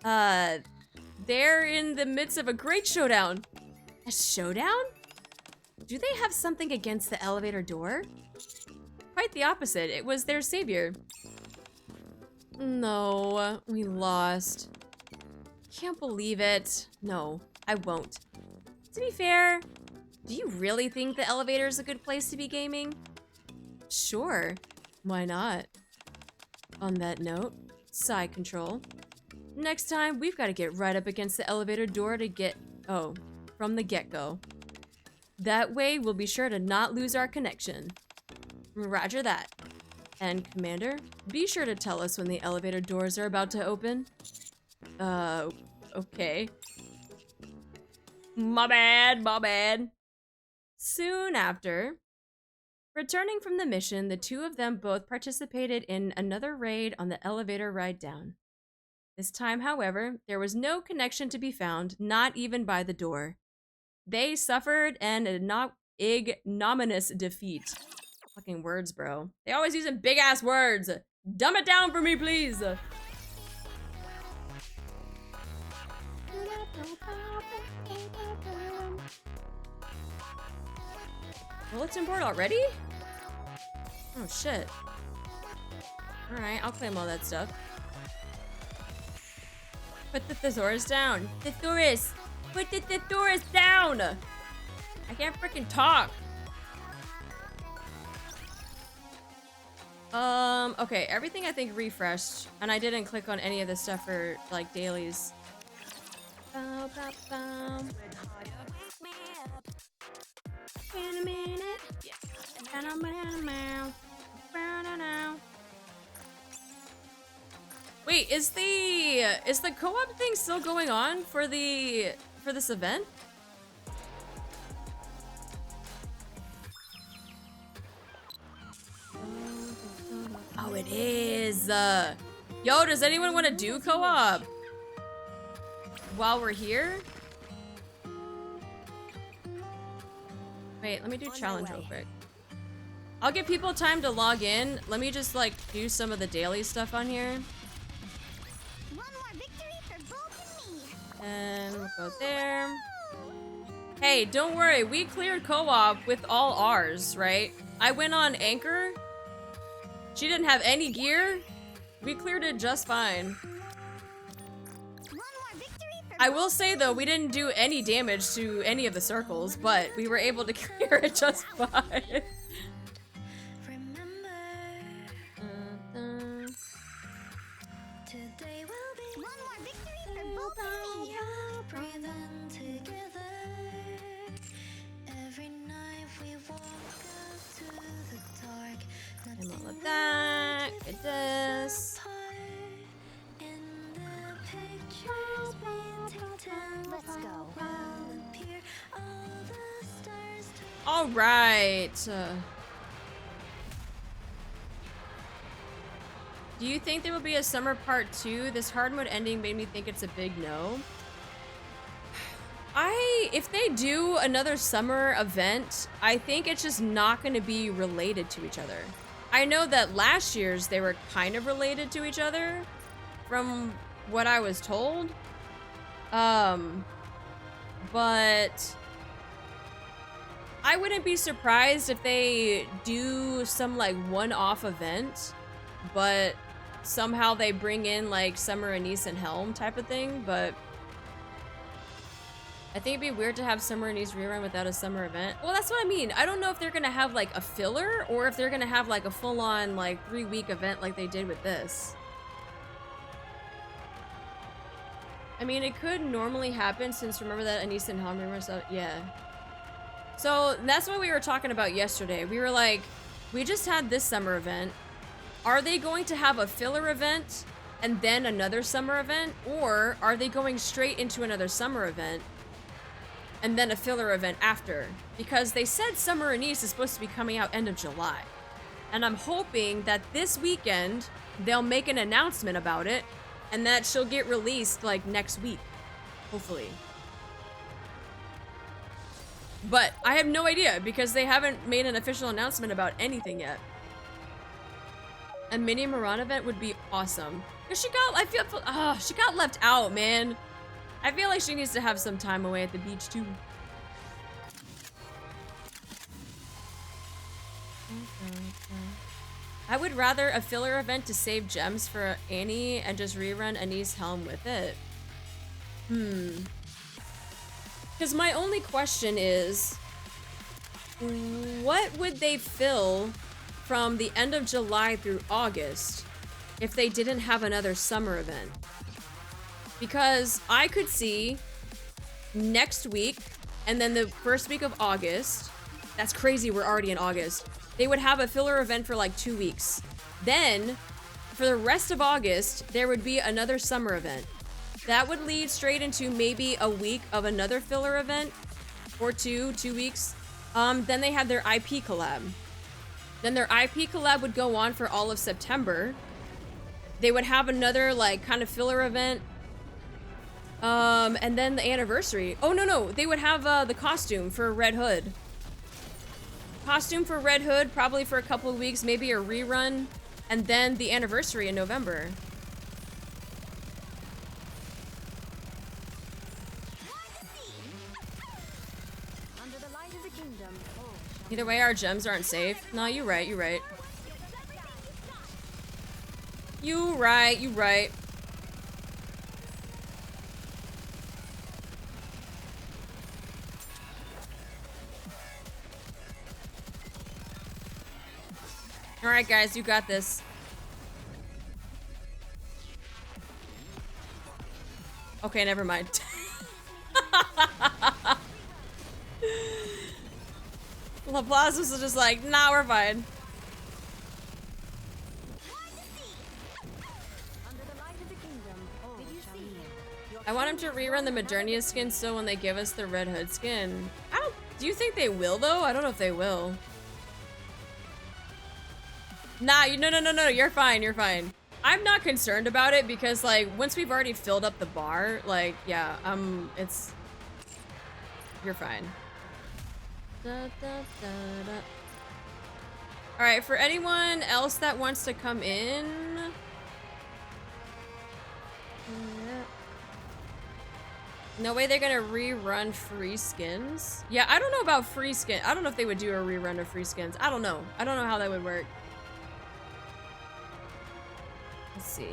They're in the midst of a great showdown. A showdown? Do they have something against the elevator door? Quite the opposite. It was their savior. No, we lost. Can't believe it. No, I won't. To be fair, do you really think the elevator is a good place to be gaming? Sure, why not? On that note, side control. Next time, we've got to get right up against the elevator door to get... oh, from the get-go. That way, we'll be sure to not lose our connection. Roger that. And Commander, be sure to tell us when the elevator doors are about to open. Okay. My bad, my bad. Soon after, returning from the mission, the two of them both participated in another raid on the elevator ride down. This time, however, there was no connection to be found, not even by the door. They suffered an ignominious defeat. Fucking words, bro. They always using big-ass words. Dumb it down for me, please. Bulletin board already? Oh shit. Alright, I'll claim all that stuff. Put the thesaurus down. Thesaurus! Put the thesaurus down! I can't freaking talk. Okay, everything I think refreshed, and I didn't click on any of the stuff for, like, dailies. Bow, bow, bow. In a minute. Yeah. Wait, is the co-op thing still going on for this event? Oh, it is. Yo, does anyone want to do co-op while we're here? Wait, let me do challenge real quick. I'll give people time to log in. Let me just like do some of the daily stuff on here. One more victory for both and me. And we'll go there. Hey, don't worry. We cleared co-op with all ours, right? I went on Anchor. She didn't have any gear. We cleared it just fine. I will say though, we didn't do any damage to any of the circles, but we were able to clear it just fine. Today will be one more victory for both and me. Breathing together. Every night we walk up to the dark. And all of that. Get this. Let's go. All right. Do you think there will be a summer part 2? This hard mode ending made me think it's a big no. If they do another summer event, I think it's just not going to be related to each other. I know that last year's they were kind of related to each other from what I was told. But I wouldn't be surprised if they do some like one-off event, but somehow they bring in like Summer Anise and Helm type of thing. But I think it'd be weird to have Summer Anise rerun without a summer event. Well, that's what I mean. I don't know if they're gonna have like a filler or if they're gonna have like a full-on like 3-week event like they did with this. I mean, it could normally happen since remember that Anise and Helm rumor stuff? Yeah. So that's what we were talking about yesterday. We were like, we just had this summer event. Are they going to have a filler event and then another summer event? Or are they going straight into another summer event and then a filler event after? Because they said Summer Anise is supposed to be coming out end of July. And I'm hoping that this weekend they'll make an announcement about it and that she'll get released like next week, hopefully. But I have no idea because they haven't made an official announcement about anything yet. A mini Moran event would be awesome. Cause she got left out, man. I feel like she needs to have some time away at the beach too. I would rather a filler event to save gems for Annie and just rerun Anise Helm with it. Because my only question is, what would they fill from the end of July through August if they didn't have another summer event? Because I could see next week and then the first week of August, that's crazy, we're already in August, they would have a filler event for like 2 weeks. Then, for the rest of August, there would be another summer event. That would lead straight into maybe a week of another filler event, or 2 weeks. Then they had their IP collab. Then their IP collab would go on for all of September. They would have another like kind of filler event. And then the anniversary. Oh no, they would have the costume for Red Hood. Costume for Red Hood, probably for a couple of weeks, maybe a rerun, and then the anniversary in November. of the kingdom. Either way, our gems aren't safe. No, you're right, you're right. You right, you right. Alright guys, you got this. Okay, never mind. Laplace was just like, nah, we're fine. I want him to rerun the Modernia skin so when they give us the Red Hood skin. Do you think they will though? I don't know if they will. Nah, no, you're fine, you're fine. I'm not concerned about it because like, once we've already filled up the bar, like, yeah, you're fine. Alright, for anyone else that wants to come in. No way they're gonna rerun free skins. Yeah, I don't know about free skin. I don't know if they would do a rerun of free skins. I don't know. I don't know how that would work. Let's see.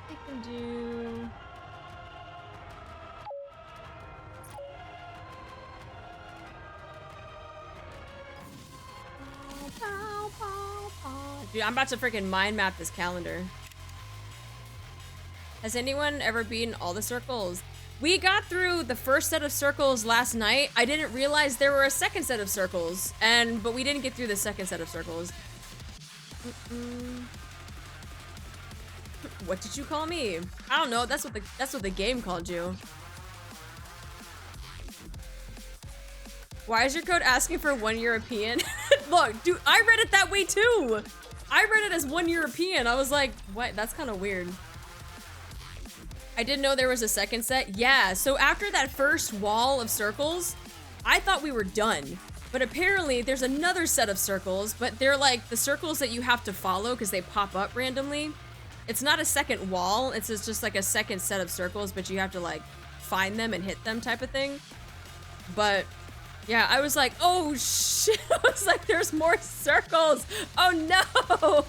They can do. Dude, I'm about to freaking mind map this calendar. Has anyone ever beaten all the circles? We got through the first set of circles last night. I didn't realize there were a second set of circles, but we didn't get through the second set of circles. What did you call me? I don't know. That's what the game called you. Why is your code asking for 1 European? Look, dude, I read it that way too. I read it as 1 European. I was like, what? That's kind of weird. I didn't know there was a second set. Yeah, so after that first wall of circles, I thought we were done. But apparently there's another set of circles, but they're like the circles that you have to follow because they pop up randomly. It's not a second wall, it's just like a second set of circles, but you have to like find them and hit them type of thing. But yeah, I was like, oh shit, I was like, there's more circles. Oh no.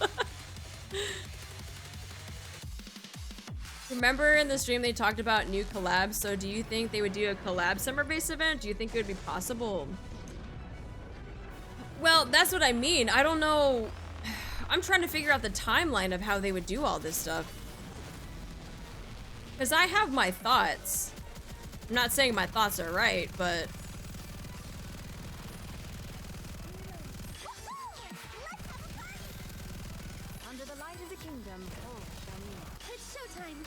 Remember in the stream they talked about new collabs, so do you think they would do a collab summer base event? Do you think it would be possible? Well, that's what I mean. I don't know. I'm trying to figure out the timeline of how they would do all this stuff. Because I have my thoughts. I'm not saying my thoughts are right, but... Under the light of the kingdom. It's showtime.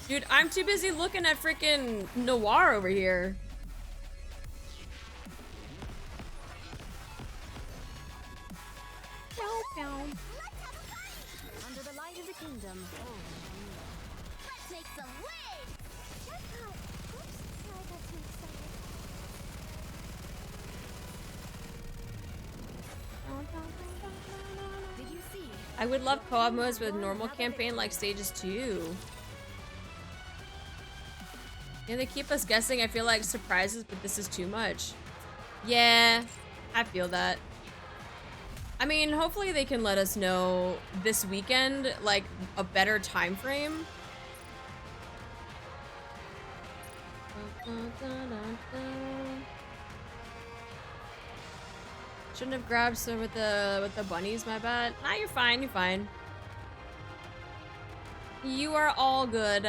Dude, I'm too busy looking at freaking Noir over here. Under the light of the kingdom. Let's make some waves! Jackpot! Oops, I got too excited. Did you see? I would love co-op modes with normal campaign like stages 2. Yeah, they keep us guessing. I feel like surprises, but this is too much. Yeah, I feel that. I mean, hopefully they can let us know this weekend, like, a better time frame. Shouldn't have grabbed some with the bunnies, my bad. Nah, you're fine, you're fine. You are all good.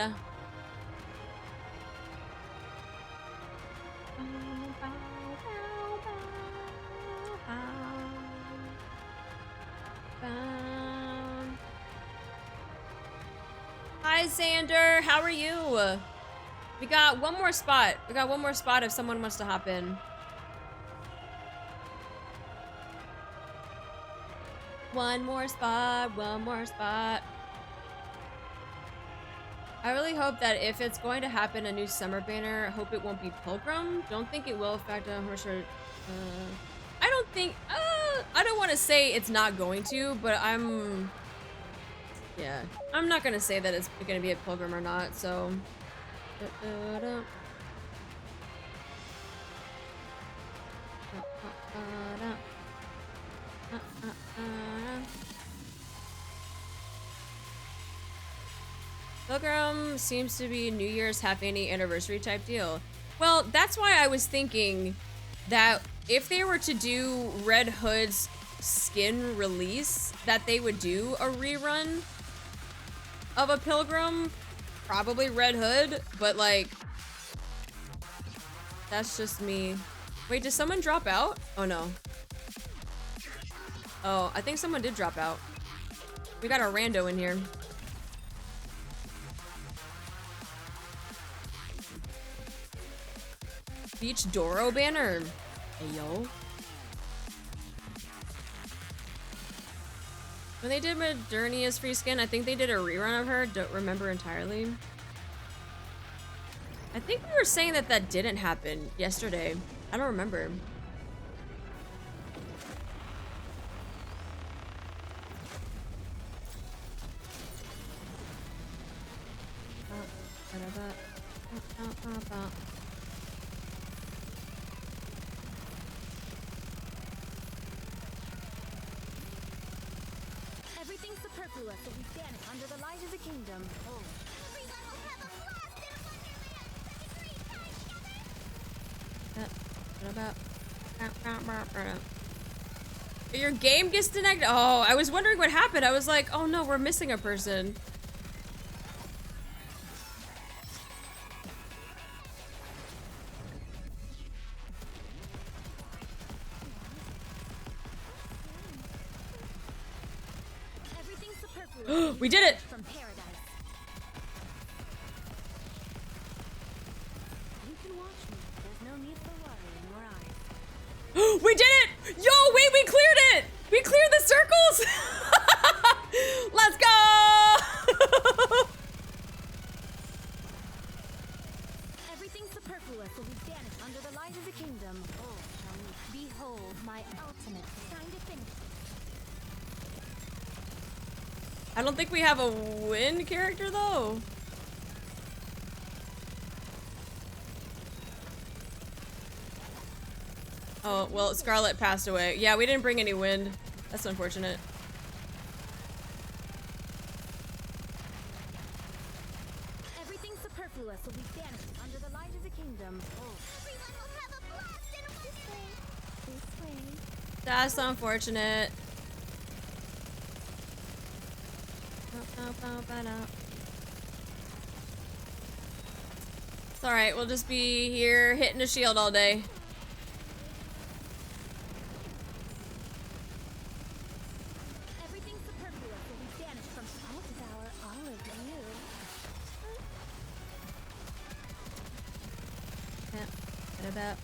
Hi, Xander. How are you? We got one more spot. We got one more spot if someone wants to hop in. One more spot, one more spot. I really hope that if it's going to happen, a new summer banner, I hope it won't be Pilgrim. Don't think it will affect a horse or, I don't think, I don't want to say it's not going to, but yeah, I'm not going to say that it's going to be a Pilgrim or not, so. Pilgrim seems to be New Year's half-any anniversary type deal. Well, that's why I was thinking that if they were to do Red Hood's skin release, that they would do a rerun of a Pilgrim, probably Red Hood, but like, that's just me. Wait, did someone drop out? Oh no. Oh, I think someone did drop out. We got a rando in here. Beach Doro banner. Hey yo. When they did Modernia's free skin, I think they did a rerun of her. Don't remember entirely. I think we were saying that that didn't happen yesterday. I don't remember. Everything superfluous will be banished under the light of the kingdom. Oh. Everyone will have a blast in Wonderland. Let me greet Your game gets disconnected. Oh, I was wondering what happened. I was like, oh no, we're missing a person. We did it! From paradise. You can watch me. There's no need for worry in your eyes. We did it! Yo, wait, we cleared it! We cleared the circles! Let's go! Everything superfluous will be banished under the light of the kingdom. Oh, shall we behold my ultimate. Time to finish. I don't think we have a win character though. Oh, well, Scarlet passed away. Yeah, we didn't bring any wind. That's unfortunate. Everything superfluous will be banished under the light of the kingdom. Oh. Everyone will have a blast in This way. That's unfortunate. It's alright, we'll just be here hitting a shield all day. Everything superfluous will be banished from all devour all of you. Yeah, get about.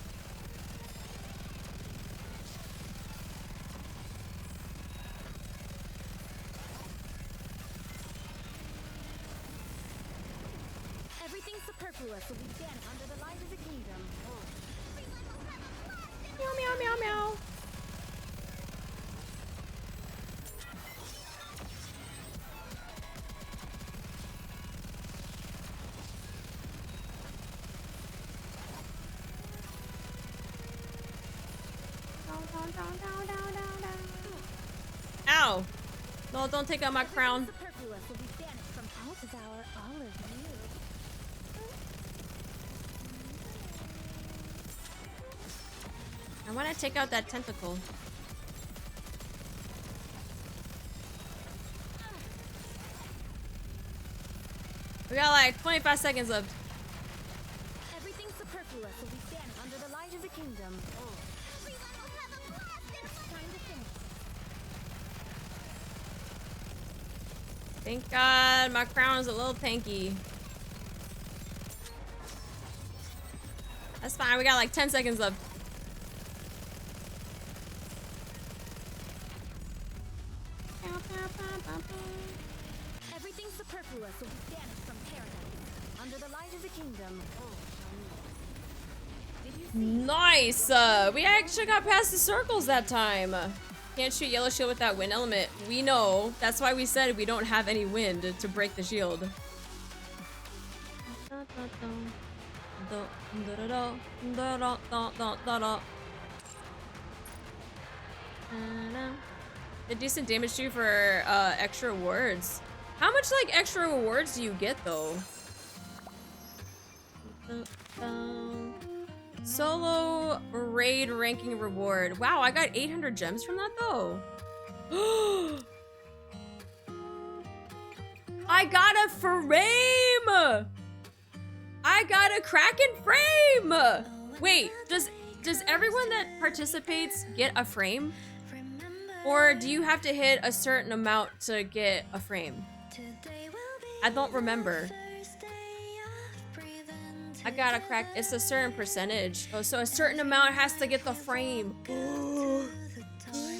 Everything superfluous will be banished under the light of the kingdom. Oh. Meow, meow, meow, meow. Ow! No, don't take out my crown. Superfluous will be banished from all devour all of you. I want to take out that tentacle. We got like 25 seconds left. Everything superfluous will be banished under the light of the kingdom. Oh. Everyone will have a blast in time to finish. Thank God my crown is a little tanky. That's fine. We got like 10 seconds left. Everything superfluous will be banished from paradise. Under the light of the kingdom, all shall meet. Did you see? Nice! We actually got past the circles that time. Can't shoot yellow shield with that wind element. We know. That's why we said we don't have any wind to break the shield. A decent damage too for extra rewards. How much like extra rewards do you get though? Solo raid ranking reward. Wow, I got 800 gems from that though. I got a frame! I got a Kraken frame! Wait, does everyone that participates get a frame? Or do you have to hit a certain amount to get a frame? I don't remember. I got a crack. It's a certain percentage. Oh, so a certain amount has to get the frame.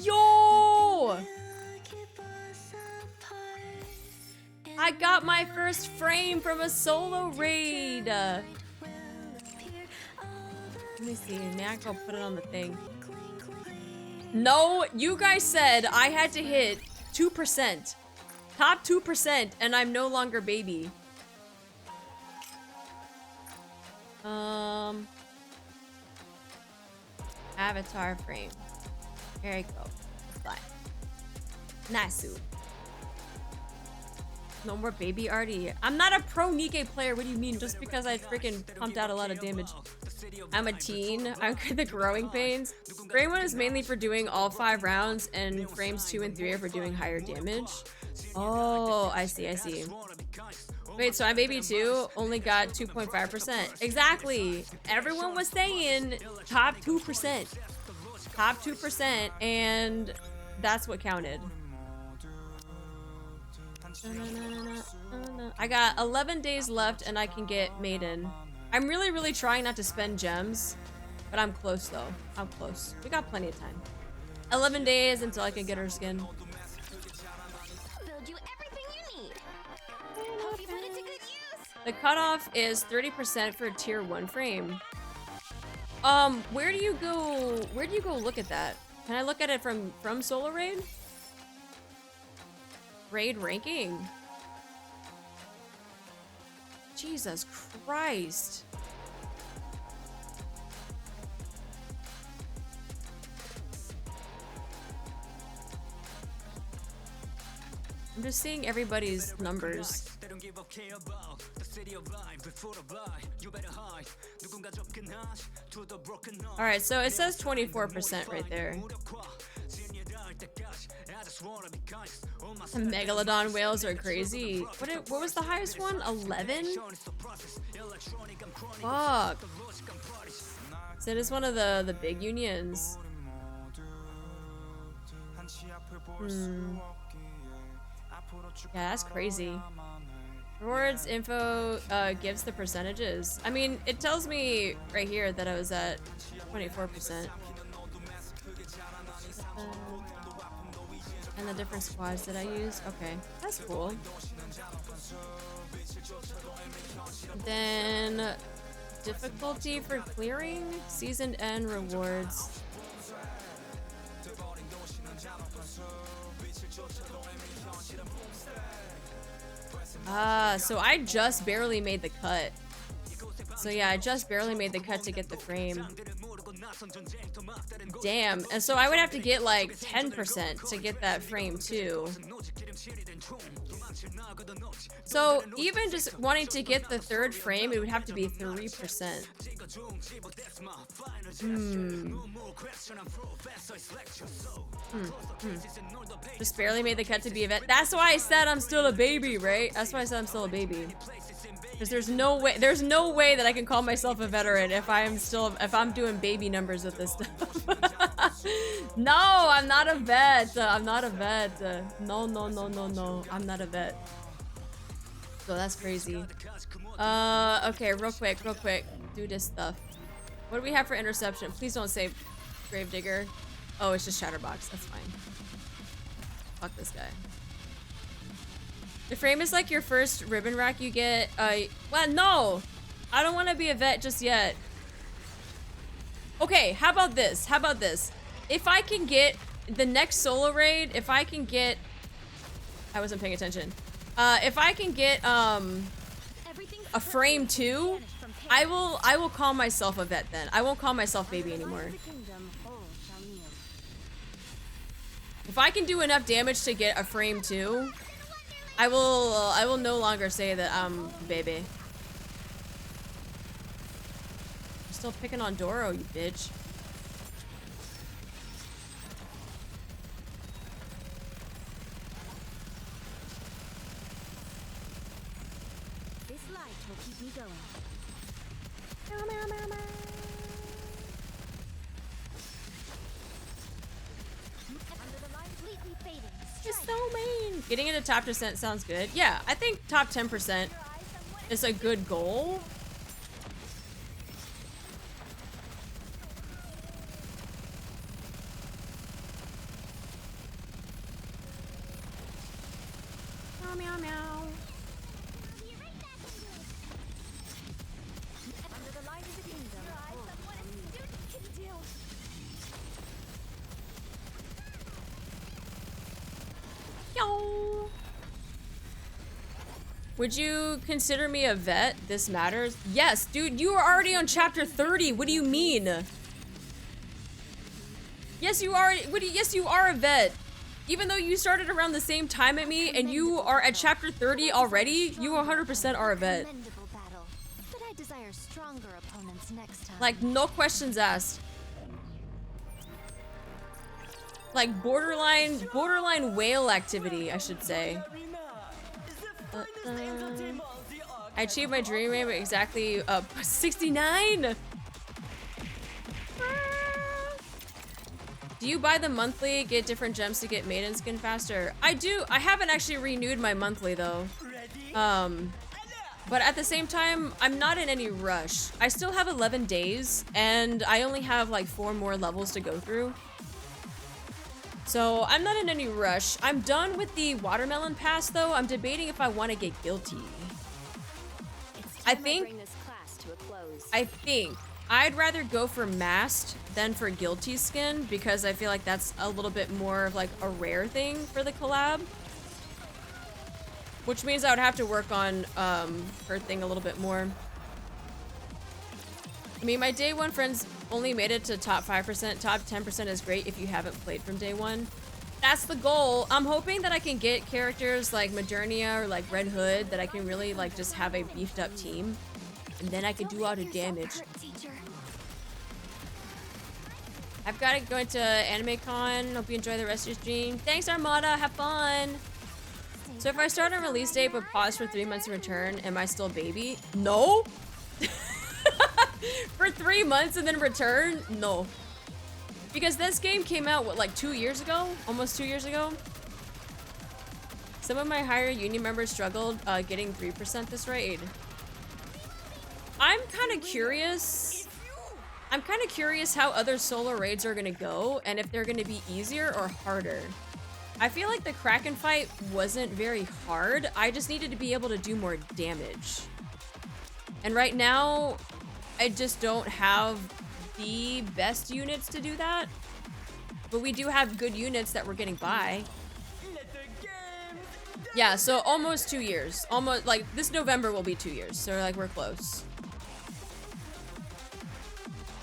Yo! I got my first frame from a solo raid. Let me see. Now I can put it on the thing. No, you guys said I had to hit 2%. Top 2%, and I'm no longer baby. Avatar frame. There you go. Fly. Nice. No more baby arty. I'm not a pro NIKKE player. What do you mean? Just because I freaking pumped out a lot of damage. I'm a teen. I'm the growing pains. Frame 1 is mainly for doing all 5 rounds, and frames 2 and 3 are for doing higher damage. Oh, I see, I see. Wait, so I'm baby 2, only got 2.5%. Exactly. Everyone was saying top 2%. Top 2%, and that's what counted. I got 11 days left and I can get Maiden. I'm really trying not to spend gems, but I'm close though. I'm close. We got plenty of time. 11 days until I can get her skin. Build you everything you need. Hope you put it to good use. The cutoff is 30% for tier 1 frame. Where do you go look at that? Can I look at it from solo raid? Raid ranking. Jesus Christ. I'm just seeing everybody's numbers. Alright, so it says 24% right there. Megalodon whales are crazy. What was the highest one? 11? Fuck. So it is one of the big unions. Yeah, that's crazy. Rewards info gives the percentages. I mean, it tells me right here that I was at 24%. And the different squads that I use. Okay, that's cool. Then difficulty for clearing, season end rewards. So I just barely made the cut. So yeah, I just barely made the cut to get the frame. Damn, and so I would have to get like 10% to get that frame too. So even just wanting to get the 3rd frame, it would have to be 3%. Just barely made the cut to be event. That's why I said I'm still a baby, right? That's why I said I'm still a baby. Because there's no way that I can call myself a veteran if I'm doing baby numbers with this stuff. No, I'm not a vet. I'm not a vet. No, I'm not a vet. So that's crazy. Okay, real quick. Do this stuff. What do we have for interception? Please don't say Gravedigger. Oh, it's just Chatterbox. That's fine. Fuck this guy. The frame is like your first ribbon rack you get. Well, no! I don't want to be a vet just yet. Okay, how about this? How about this? If I can get the next solo raid, if I can get... I wasn't paying attention. If I can get, a frame 2, I will call myself a vet then. I won't call myself baby anymore. If I can do enough damage to get a frame 2, I will no longer say that I'm baby. You're still picking on Doro, you bitch. This light will keep me going. Under the line completely fading. It's so mean. Getting into top percent sounds good. Yeah, I think top 10% is a good goal. Meow, meow, meow. Under the light of the kingdom. What a student can do. Yo. Would you consider me a vet? This matters. Yes, dude, you are already on chapter 30. What do you mean? Yes, you are. Yes, you are a vet. Even though you started around the same time at me and you are at chapter 30 already, you 100% are a vet. Commendable battle. But I desire stronger opponents next time. Like, no questions asked. Like, borderline whale activity, I should say. I achieved my dream rate exactly 69. Do you buy the monthly, get different gems to get maiden skin faster? I do. I haven't actually renewed my monthly though. But at the same time, I'm not in any rush. I still have 11 days and I only have like 4 more levels to go through. So I'm not in any rush. I'm done with the watermelon pass though. I'm debating if I want to get guilty. I think I'd rather go for masked than for guilty skin because I feel like that's a little bit more of like a rare thing for the collab. Which means I would have to work on her thing a little bit more. I mean, my day 1 friends only made it to top 5%. Top 10% is great if you haven't played from day 1. That's the goal. I'm hoping that I can get characters like Modernia or like Red Hood that I can really like just have a beefed up team. And then I can do all the damage. I've got to go into AnimeCon. Hope you enjoy the rest of your stream. Thanks, Armada. Have fun. So if I start on release date but pause for 3 months and return, am I still baby? No. For 3 months and then return? No. Because this game came out, what, like 2 years ago? Almost 2 years ago? Some of my higher union members struggled getting 3% this raid. I'm kind of curious. I'm kind of curious how other solo raids are gonna go and if they're gonna be easier or harder. I feel like the Kraken fight wasn't very hard. I just needed to be able to do more damage. And right now, I just don't have the best units to do that. But we do have good units that we're getting by. Yeah, so almost 2 years. Almost, like, this November will be 2 years. So, like, we're close.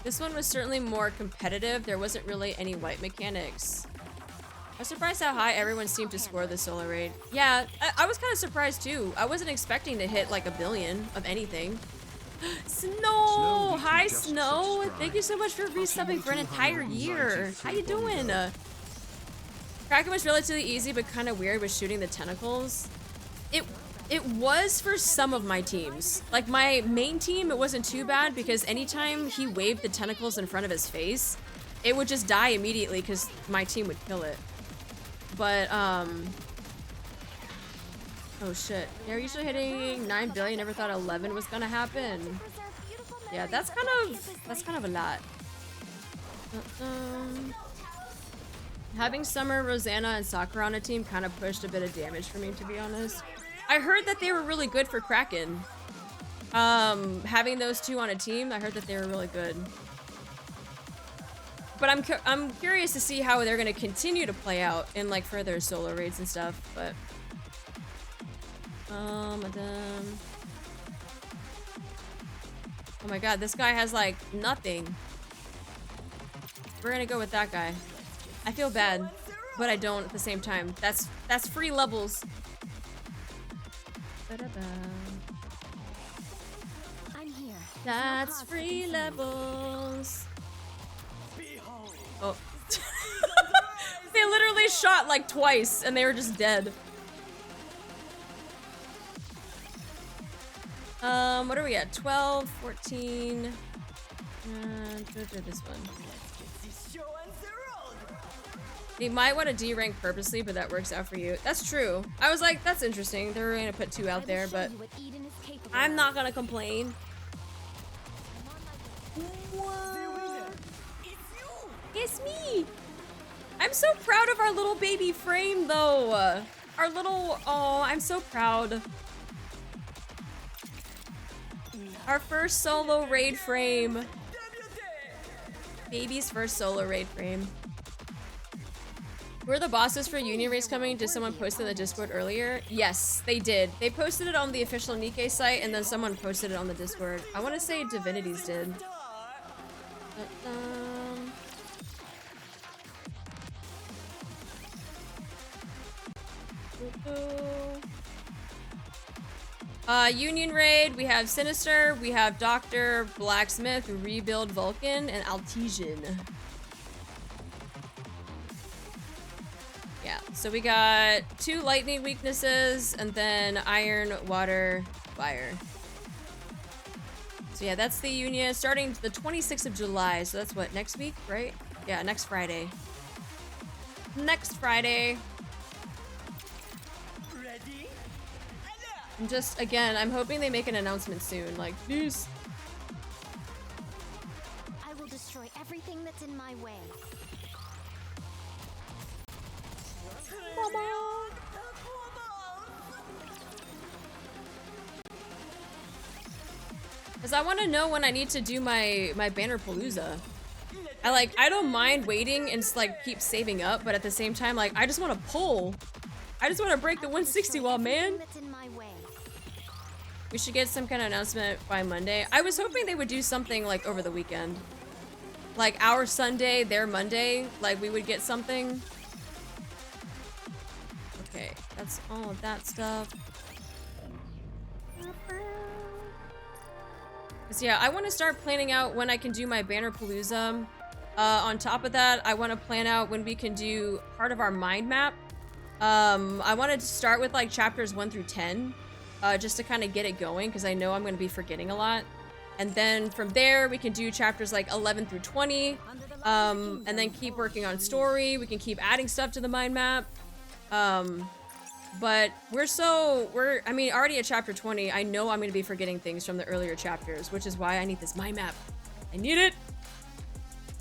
This one was certainly more competitive. There wasn't really any white mechanics. I was surprised how high everyone seemed to score this solo raid. Yeah, I was kind of surprised too. I wasn't expecting to hit like 1 billion of anything. Snow! Hi, Snow! Thank you so much for resubbing for an entire year. How you doing? Kraken was relatively easy, but kind of weird with shooting the tentacles. It was for some of my teams. Like my main team, it wasn't too bad because anytime he waved the tentacles in front of his face, it would just die immediately because my team would kill it. But, oh shit. They're usually hitting 9 billion. Never thought 11 was gonna happen. Yeah, that's kind of a lot. Having Summer, Rosanna, and Sakura on a team kind of pushed a bit of damage for me, to be honest. I heard that they were really good for Kraken. Having those two on a team, I heard that they were really good. But I'm curious to see how they're gonna continue to play out in like further solo raids and stuff. But madam. Oh my god, this guy has like nothing. We're gonna go with that guy. I feel bad, but I don't at the same time. That's free levels. Ba-da-ba. I'm here. That's free levels. Oh. They literally shot like twice and they were just dead. What are we at? 12, 14. Go through this one. You might want to D-rank purposely, but that works out for you. That's true. I was like, that's interesting. They're gonna put 2 out there, but I'm not gonna complain. What? It's me! I'm so proud of our little baby frame, though. Our little... Oh, I'm so proud. Our first solo raid frame. Baby's first solo raid frame. Were the bosses for Union Race coming? Did someone post in the Discord earlier? Yes, they did. They posted it on the official NIKKE site, and then someone posted it on the Discord. I want to say Divinities did. Union Raid, we have Sinister, we have Doctor, Blacksmith, Rebuild Vulcan, and Altesian. Yeah, so we got 2 lightning weaknesses, and then Iron, Water, Fire. So yeah, that's the Union, starting the 26th of July, so that's what, next week, right? Yeah, next Friday. Next Friday. I'm just, again, I'm hoping they make an announcement soon, like, please. I will destroy everything that's in my way. Because I want to know when I need to do my Banner Palooza. I don't mind waiting and like keep saving up, but at the same time, like, I just want to pull. I just want to break the 160 wall, man. We should get some kind of announcement by Monday. I was hoping they would do something like over the weekend. Like our Sunday, their Monday, like we would get something. Okay, that's all of that stuff. So yeah, I want to start planning out when I can do my Banner Palooza. On top of that, I want to plan out when we can do part of our mind map. I wanted to start with like chapters 1 through 10, just to kind of get it going, because I know I'm going to be forgetting a lot. And then from there, we can do chapters like 11 through 20, and then keep working on story. We can keep adding stuff to the mind map. But I mean, already at chapter 20, I know I'm going to be forgetting things from the earlier chapters, which is why I need this mind map. I need it!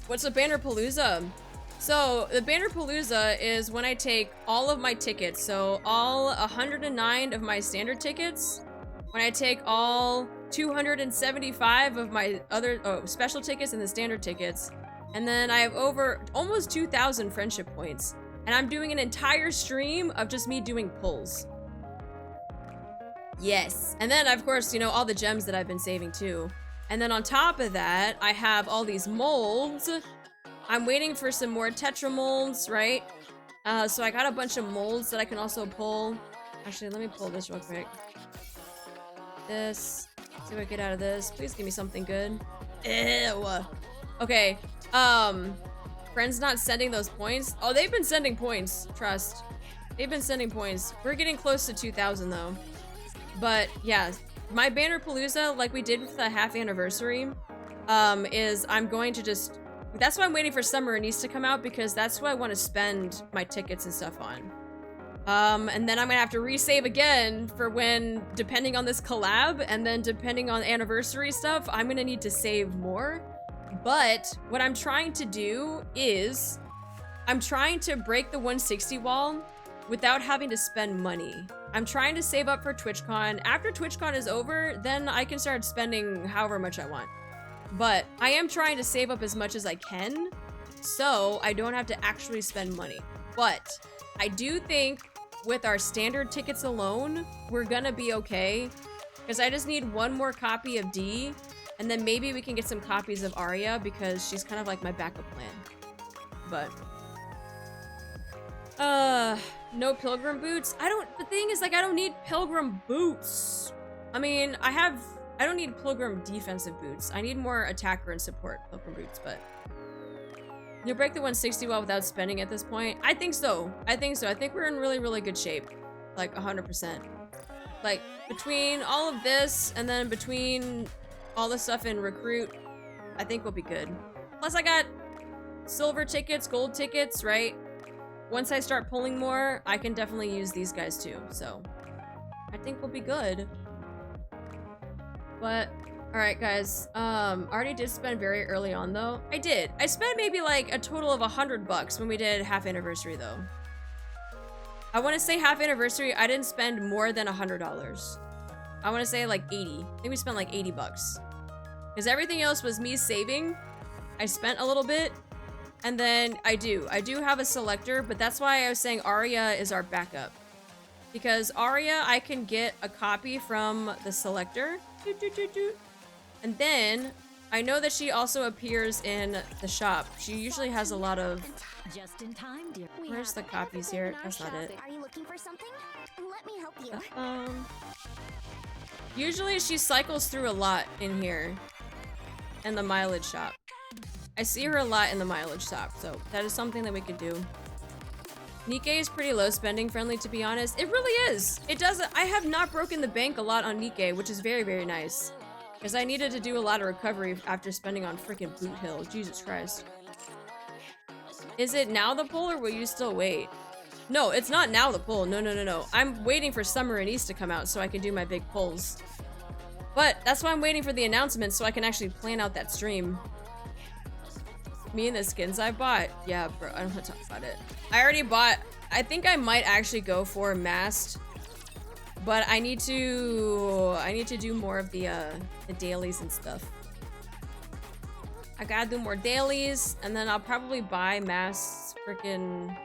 What's a Banner Palooza? So, the Banner Palooza is when I take all of my tickets, so all 109 of my standard tickets, when I take all 275 of my other special tickets and the standard tickets, and then I have over almost 2,000 friendship points. And I'm doing an entire stream of just me doing pulls. Yes. And then, of course, you know, all the gems that I've been saving too. And then on top of that, I have all these molds. I'm waiting for some more Tetra molds, right? So I got a bunch of molds that I can also pull. Actually, let me pull this real quick. This. See what I get out of this. Please give me something good. Ew. Okay. Friends not sending those points. Oh, they've been sending points. Trust. They've been sending points. We're getting close to 2,000 though. But yeah, my Banner Palooza, like we did with the half anniversary, is I'm going to just... That's why I'm waiting for Summer Anise to come out, because that's what I want to spend my tickets and stuff on. And then I'm gonna have to resave again for when, depending on this collab, and then depending on anniversary stuff, I'm gonna need to save more. But what I'm trying to do is I'm trying to break the 160 wall without having to spend money. I'm trying to save up for TwitchCon. After TwitchCon is over, then I can start spending however much I want. But I am trying to save up as much as I can, so I don't have to actually spend money. But I do think with our standard tickets alone, we're gonna be okay. Because I just need one more copy of D, and then maybe we can get some copies of Arya because she's kind of like my backup plan. But no pilgrim boots. The thing is, like, I don't need pilgrim boots. I mean, I don't need pilgrim defensive boots. I need more attacker and support pilgrim boots, but you'll break the 160 well without spending at this point. I think so. I think we're in really, really good shape. Like 100%. Like between all of this and then between all the stuff in recruit, I think we'll be good. Plus I got silver tickets, gold tickets, right? Once I start pulling more, I can definitely use these guys too. So I think we'll be good. But all right, guys. Already did spend very early on though. I did. I spent maybe like a total of $100 when we did half anniversary though. I want to say half anniversary. I didn't spend more than $100. I want to say like 80. I think we spent like $80 because everything else was me saving. I spent a little bit, and then I do have a selector, but that's why I was saying Arya is our backup because Arya I can get a copy from the selector. And then I know that she also appears in the shop. She usually has a lot of. Just in time, dear. Where's the copies here? That's not it. Are you looking for something? Let me help you. Usually she cycles through a lot in here. In the mileage shop. I see her a lot in the mileage shop, so that is something that we could do. NIKKE is pretty low spending friendly, to be honest. It really is. It doesn't. I have not broken the bank a lot on NIKKE, which is very, very nice. Because I needed to do a lot of recovery after spending on freaking Boot Hill. Jesus Christ. Is it now the pull, or will you still wait? No, it's not now the pull. No. I'm waiting for Summer and East to come out so I can do my big pulls. But that's why I'm waiting for the announcement so I can actually plan out that stream. Me and the skins I bought. Yeah, bro, I don't want to talk about it. I already bought. I think I might actually go for masked. But I need to do more of the dailies and stuff. I gotta do more dailies, and then I'll probably buy masks freaking.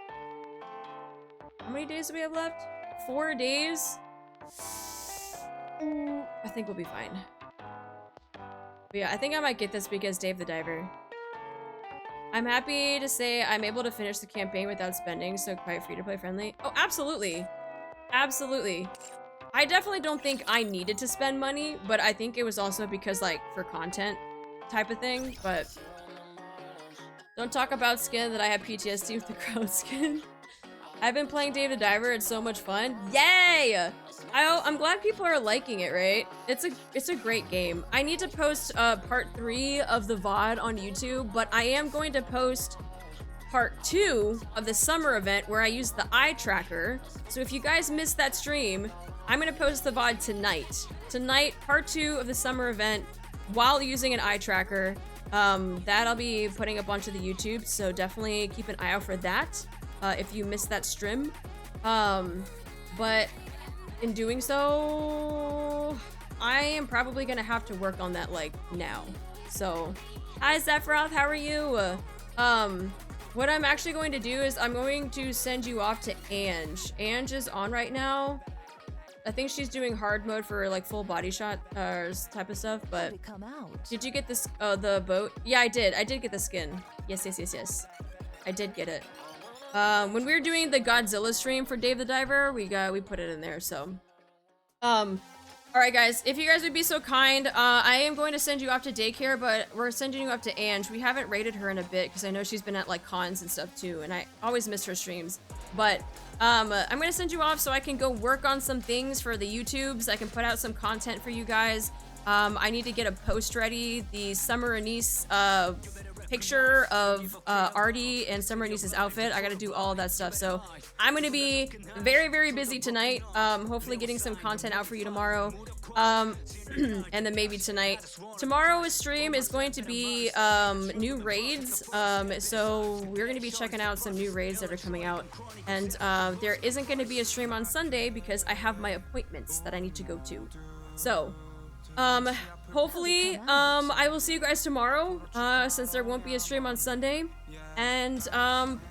How many days do we have left? 4 days? I think we'll be fine. But yeah, I think I might get this because Dave the Diver. I'm happy to say I'm able to finish the campaign without spending, so quite free-to-play friendly. Oh, absolutely. Absolutely. I definitely don't think I needed to spend money, but I think it was also because, like, for content type of thing, but don't talk about skin that I have PTSD with the crowd skin. I've been playing Dave the Diver. It's so much fun. Yay! I'm glad people are liking it, right? It's a great game. I need to post part 3 of the VOD on YouTube, but I am going to post part 2 of the summer event where I used the eye tracker. So if you guys missed that stream, I'm gonna post the VOD tonight. Tonight, part 2 of the summer event while using an eye tracker. That I'll be putting up onto the YouTube, so definitely keep an eye out for that if you missed that stream. But in doing so, I am probably gonna have to work on that like now. So, hi Sephiroth, how are you? What I'm actually going to do is I'm going to send you off to Ange. Ange is on right now. I think she's doing hard mode for like full body shot type of stuff, but did you get this the boat? Yeah, I did get the skin. Yes. I did get it. When we were doing the Godzilla stream for Dave the Diver, we put it in there, so alright guys, if you guys would be so kind, I am going to send you off to daycare, but we're sending you off to Ange. We haven't rated her in a bit because I know she's been at like cons and stuff too, and I always miss her streams. But I'm gonna send you off so I can go work on some things for the YouTubes. I can put out some content for you guys. I need to get a post ready. The Summer Anise picture of Artie and Summer Niece's outfit. I gotta do all of that stuff. So I'm gonna be very, very busy tonight. Hopefully getting some content out for you tomorrow. And then maybe tonight. Tomorrow's stream is going to be new raids. So we're gonna be checking out some new raids that are coming out. And there isn't gonna be a stream on Sunday because I have my appointments that I need to go to. So hopefully I will see you guys tomorrow since there won't be a stream on Sunday. And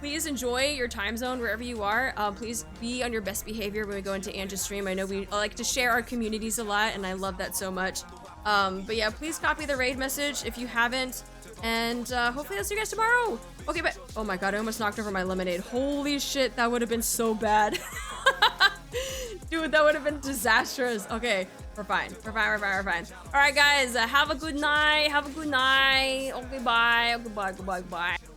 please enjoy your time zone wherever you are. Please be on your best behavior when we go into Angie's stream. I know we like to share our communities a lot, and I love that so much. But yeah, please copy the raid message if you haven't. And hopefully I'll see you guys tomorrow. Okay, but oh my god, I almost knocked over my lemonade. Holy shit, that would have been so bad. Dude, that would have been disastrous. Okay, we're fine. We're fine, we're fine, we're fine. All right, guys, have a good night. Have a good night. Okay, bye. Okay, bye, goodbye, goodbye, goodbye.